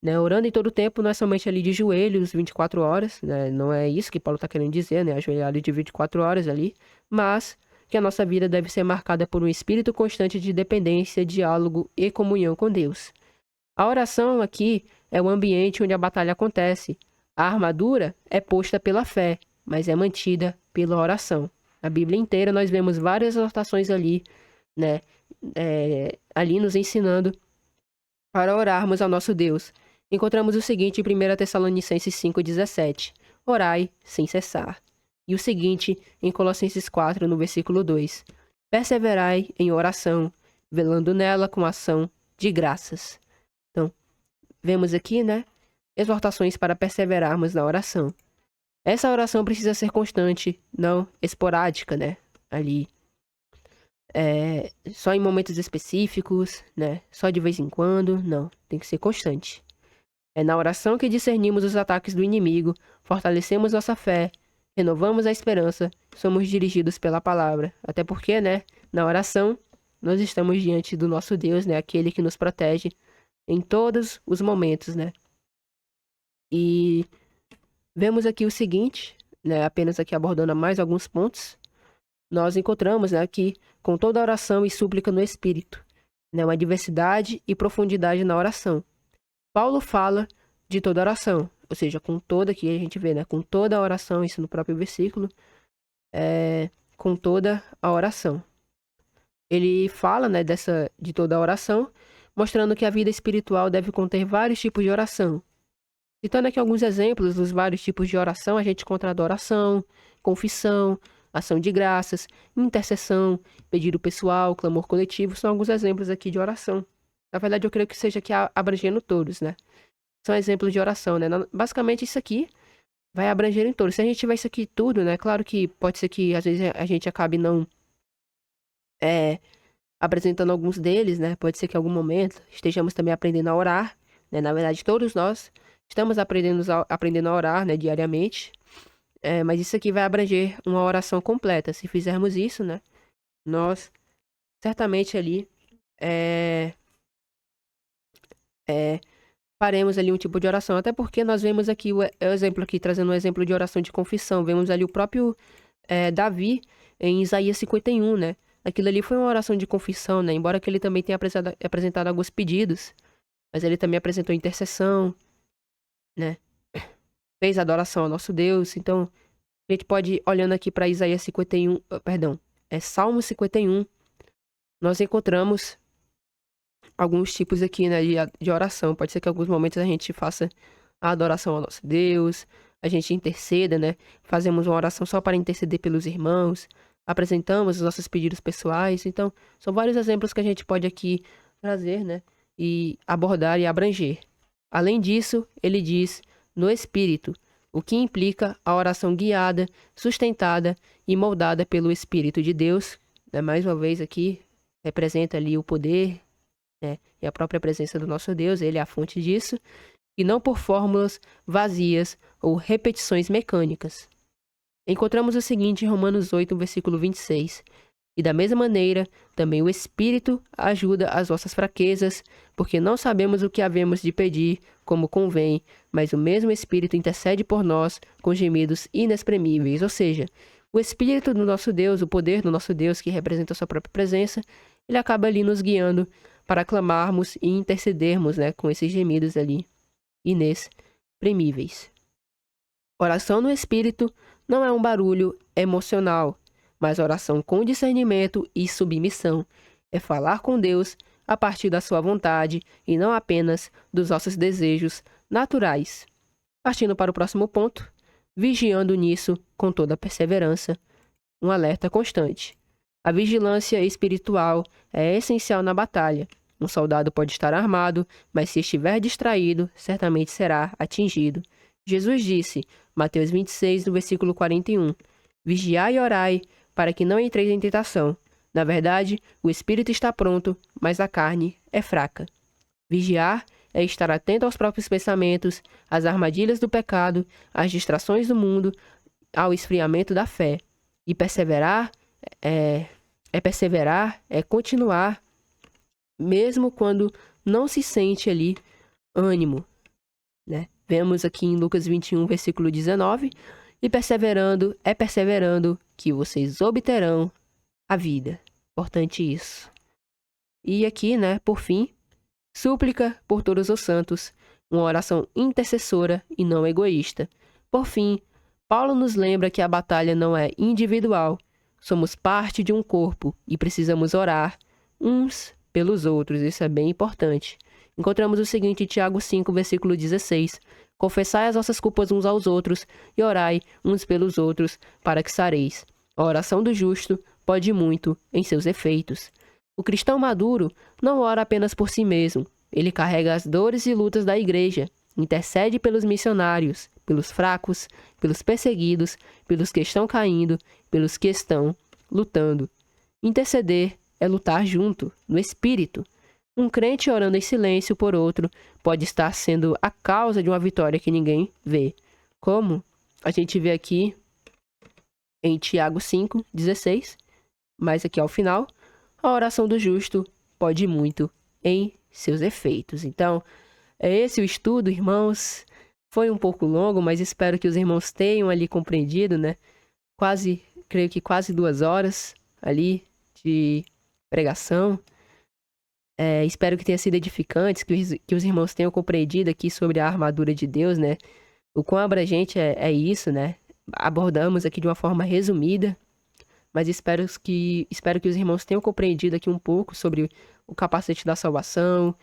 né, orando em todo o tempo, não é somente ali de joelhos 24 horas, né? Não é isso que Paulo está querendo dizer, né? Ajoelhado de 24 horas ali, mas que a nossa vida deve ser marcada por um espírito constante de dependência, diálogo e comunhão com Deus. A oração aqui é o ambiente onde a batalha acontece. A armadura é posta pela fé, mas é mantida pela oração. Na Bíblia inteira nós vemos várias exortações ali, né? Ali nos ensinando para orarmos ao nosso Deus. Encontramos o seguinte em 1 Tessalonicenses 5,17. Orai sem cessar. E o seguinte em Colossenses 4, no versículo 2. Perseverai em oração, velando nela com ação de graças. Então, vemos aqui, né? Exortações para perseverarmos na oração. Essa oração precisa ser constante, não esporádica, né? Ali. Só em momentos específicos, né? Só de vez em quando, não. Tem que ser constante. É na oração que discernimos os ataques do inimigo, fortalecemos nossa fé, renovamos a esperança, somos dirigidos pela palavra. Até porque, né? Na oração, nós estamos diante do nosso Deus, né? Aquele que nos protege em todos os momentos, né? E vemos aqui o seguinte, né? Apenas aqui abordando mais alguns pontos. Nós encontramos, né, aqui com toda oração e súplica no Espírito, né? Uma diversidade e profundidade na oração. Paulo fala de toda oração, ou seja, com toda, aqui a gente vê, né, com toda a oração, isso no próprio versículo, com toda a oração. Ele fala, né, de toda a oração, mostrando que a vida espiritual deve conter vários tipos de oração. Citando aqui alguns exemplos dos vários tipos de oração, a gente encontra adoração, confissão, ação de graças, intercessão, pedido pessoal, clamor coletivo, são alguns exemplos aqui de oração. Na verdade, eu creio que seja aqui abrangendo todos, né? São exemplos de oração, né? Basicamente, isso aqui vai abranger em todos. Se a gente tiver isso aqui tudo, né? Claro que pode ser que às vezes a gente acabe não apresentando alguns deles, né? Pode ser que em algum momento estejamos também aprendendo a orar, né? Na verdade, todos nós estamos aprendendo a orar, né? Diariamente. Mas isso aqui vai abranger uma oração completa. Se fizermos isso, né? Nós certamente ali faremos ali um tipo de oração. Até porque nós vemos aqui o exemplo aqui, trazendo um exemplo de oração de confissão. Vemos ali o próprio Davi em Isaías 51, né? Aquilo ali foi uma oração de confissão, né? Embora que ele também tenha apresentado alguns pedidos, mas ele também apresentou intercessão, né? Fez adoração ao nosso Deus. Então, a gente pode, olhando aqui para Isaías 51, perdão, Salmo 51, nós encontramos alguns tipos aqui, né, de oração. Pode ser que em alguns momentos a gente faça a adoração ao nosso Deus, a gente interceda, né? Fazemos uma oração só para interceder pelos irmãos, apresentamos os nossos pedidos pessoais. Então, são vários exemplos que a gente pode aqui trazer, né? E abordar e abranger. Além disso, ele diz no Espírito, o que implica a oração guiada, sustentada e moldada pelo Espírito de Deus, né? Mais uma vez aqui, representa ali o poder, né? E a própria presença do nosso Deus, ele é a fonte disso, e não por fórmulas vazias ou repetições mecânicas. Encontramos o seguinte em Romanos 8, versículo 26. E da mesma maneira, também o Espírito ajuda as vossas fraquezas, porque não sabemos o que havemos de pedir como convém, mas o mesmo Espírito intercede por nós com gemidos inexprimíveis. Ou seja, o Espírito do nosso Deus, o poder do nosso Deus, que representa a sua própria presença, ele acaba ali nos guiando para clamarmos e intercedermos, né, com esses gemidos ali inexprimíveis. Oração no Espírito não é um barulho emocional, mas oração com discernimento e submissão. É falar com Deus a partir da sua vontade e não apenas dos nossos desejos naturais. Partindo para o próximo ponto, vigiando nisso com toda perseverança, um alerta constante. A vigilância espiritual é essencial na batalha. Um soldado pode estar armado, mas se estiver distraído, certamente será atingido. Jesus disse, Mateus 26, no versículo 41, Vigiai e orai, para que não entreis em tentação. Na verdade, o espírito está pronto, mas a carne é fraca. Vigiar é estar atento aos próprios pensamentos, às armadilhas do pecado, às distrações do mundo, ao esfriamento da fé. E perseverar é continuar, mesmo quando não se sente ali ânimo, né? Vemos aqui em Lucas 21, versículo 19, e perseverando que vocês obterão a vida. Importante isso. E aqui, né, por fim, súplica por todos os santos, uma oração intercessora e não egoísta. Por fim, Paulo nos lembra que a batalha não é individual, somos parte de um corpo e precisamos orar uns pelos outros, isso é bem importante. Encontramos o seguinte em Tiago 5, versículo 16, Confessai as vossas culpas uns aos outros e orai uns pelos outros para que sareis. A oração do justo pode muito em seus efeitos. O cristão maduro não ora apenas por si mesmo. Ele carrega as dores e lutas da igreja, intercede pelos missionários, pelos fracos, pelos perseguidos, pelos que estão caindo, pelos que estão lutando. Interceder é lutar junto, no espírito. Um crente orando em silêncio por outro pode estar sendo a causa de uma vitória que ninguém vê. Como a gente vê aqui em Tiago 5, 16, mas aqui ao final, a oração do justo pode muito em seus efeitos. Então, é esse o estudo, irmãos. Foi um pouco longo, mas espero que os irmãos tenham ali compreendido, né? Creio que quase 2 horas ali de pregação. Espero que tenha sido edificante, que os irmãos tenham compreendido aqui sobre a armadura de Deus, né? O quão abrangente é isso, né? Abordamos aqui de uma forma resumida, mas espero que os irmãos tenham compreendido aqui um pouco sobre o capacete da salvação,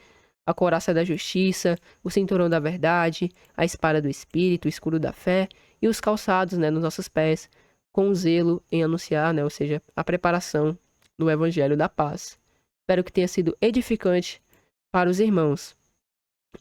a couraça da justiça, o cinturão da verdade, a espada do espírito, o escudo da fé e os calçados, né, nos nossos pés, com zelo em anunciar, né, ou seja, a preparação do evangelho da paz. Espero que tenha sido edificante para os irmãos.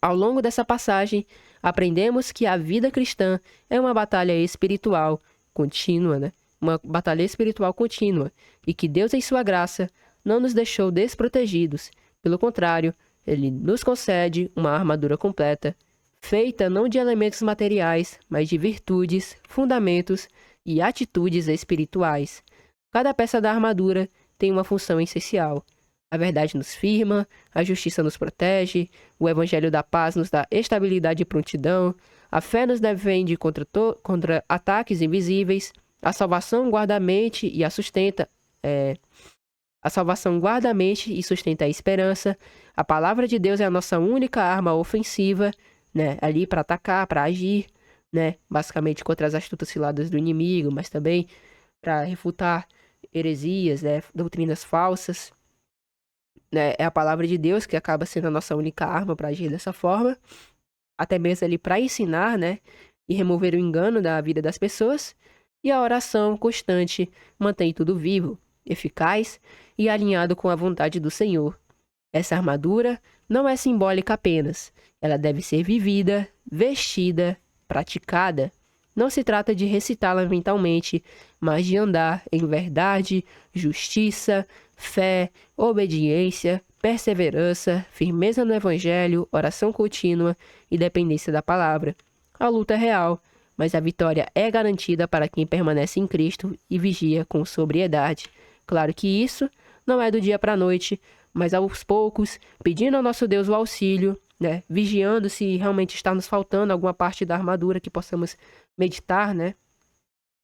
Ao longo dessa passagem, aprendemos que a vida cristã é uma batalha espiritual contínua, né? Uma batalha espiritual contínua, e que Deus, em sua graça, não nos deixou desprotegidos. Pelo contrário, Ele nos concede uma armadura completa, feita não de elementos materiais, mas de virtudes, fundamentos e atitudes espirituais. Cada peça da armadura tem uma função essencial. A verdade nos firma, a justiça nos protege, o evangelho da paz nos dá estabilidade e prontidão, a fé nos defende contra ataques invisíveis, a salvação guarda a mente e a sustenta. A salvação guarda a mente e sustenta a esperança. A palavra de Deus é a nossa única arma ofensiva, né? Ali para atacar, para agir, né? Basicamente contra as astutas ciladas do inimigo, mas também para refutar heresias, né? Doutrinas falsas. Né? É a palavra de Deus que acaba sendo a nossa única arma para agir dessa forma, até mesmo ali para ensinar, né, e remover o engano da vida das pessoas. E a oração constante mantém tudo vivo, eficaz e alinhado com a vontade do Senhor. Essa armadura não é simbólica apenas, ela deve ser vivida, vestida, praticada. Não se trata de recitá-la mentalmente, mas de andar em verdade, justiça, fé, obediência, perseverança, firmeza no evangelho, oração contínua e dependência da palavra. A luta é real, mas a vitória é garantida para quem permanece em Cristo e vigia com sobriedade. Claro que isso não é do dia para a noite, mas aos poucos, pedindo ao nosso Deus o auxílio, né, vigiando se realmente está nos faltando alguma parte da armadura que possamos meditar, né,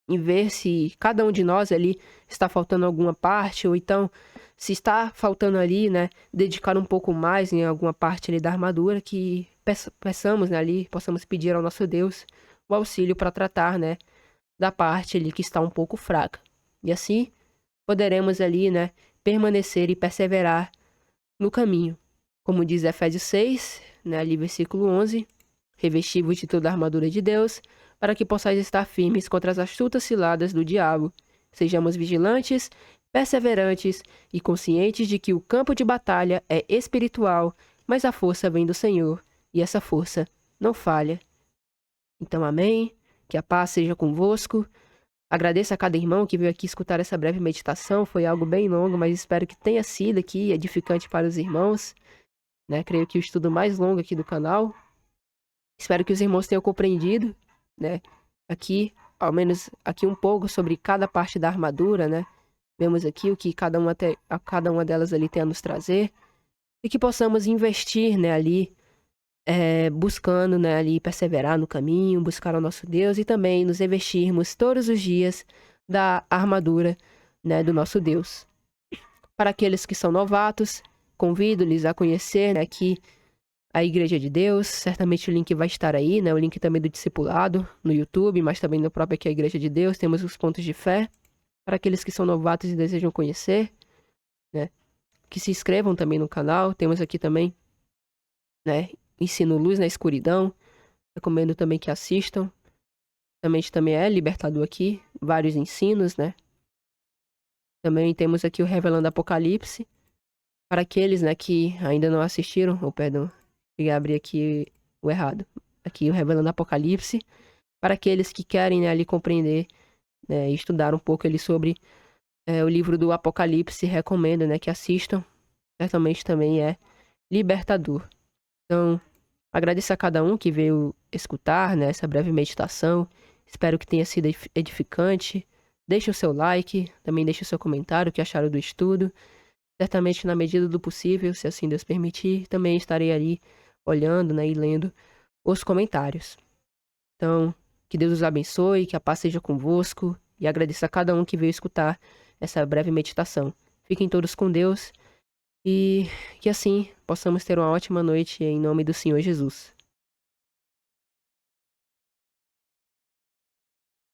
em ver se cada um de nós ali está faltando alguma parte, ou então se está faltando ali, né, dedicar um pouco mais em alguma parte ali da armadura, que peçamos, né, ali, possamos pedir ao nosso Deus o auxílio para tratar, né, da parte ali que está um pouco fraca. E assim poderemos ali, né, permanecer e perseverar no caminho. Como diz Efésios 6, né, ali versículo 11, revesti-vos de toda a armadura de Deus, para que possais estar firmes contra as astutas ciladas do diabo. Sejamos vigilantes, perseverantes e conscientes de que o campo de batalha é espiritual, mas a força vem do Senhor, e essa força não falha. Então, amém. Que a paz seja convosco. Agradeço a cada irmão que veio aqui escutar essa breve meditação. Foi algo bem longo, mas espero que tenha sido aqui edificante para os irmãos. Né? Creio que o estudo mais longo aqui do canal. Espero que os irmãos tenham compreendido, né? Aqui, ao menos aqui um pouco sobre cada parte da armadura, né? Vemos aqui o que cada uma delas ali tem a nos trazer. E que possamos investir, né, ali, buscando, né, ali perseverar no caminho, buscar o nosso Deus e também nos revestirmos todos os dias da armadura, né, do nosso Deus. Para aqueles que são novatos, convido-lhes a conhecer, né, aqui a Igreja de Deus. Certamente o link vai estar aí, né, o link também do discipulado no YouTube, mas também no próprio aqui a Igreja de Deus. Temos os pontos de fé para aqueles que são novatos e desejam conhecer, né, que se inscrevam também no canal. Temos aqui também, né, Ensino Luz na Escuridão. Recomendo também que assistam. Também é libertador aqui. Vários ensinos, né. Também temos aqui o Revelando Apocalipse. Para aqueles, né, que ainda não assistiram, ou perdão, cheguei a abrir aqui o errado. Aqui o Revelando Apocalipse. Para aqueles que querem, né, ali compreender, né, e estudar um pouco ali sobre o livro do Apocalipse, recomendo, né, que assistam. Certamente também é libertador. Então, agradeço a cada um que veio escutar, né, essa breve meditação. Espero que tenha sido edificante. Deixe o seu like, também deixe o seu comentário, o que acharam do estudo. Certamente, na medida do possível, se assim Deus permitir, também estarei ali olhando, né, e lendo os comentários. Então, que Deus os abençoe, que a paz seja convosco, e agradeço a cada um que veio escutar essa breve meditação. Fiquem todos com Deus e que assim possamos ter uma ótima noite em nome do Senhor Jesus.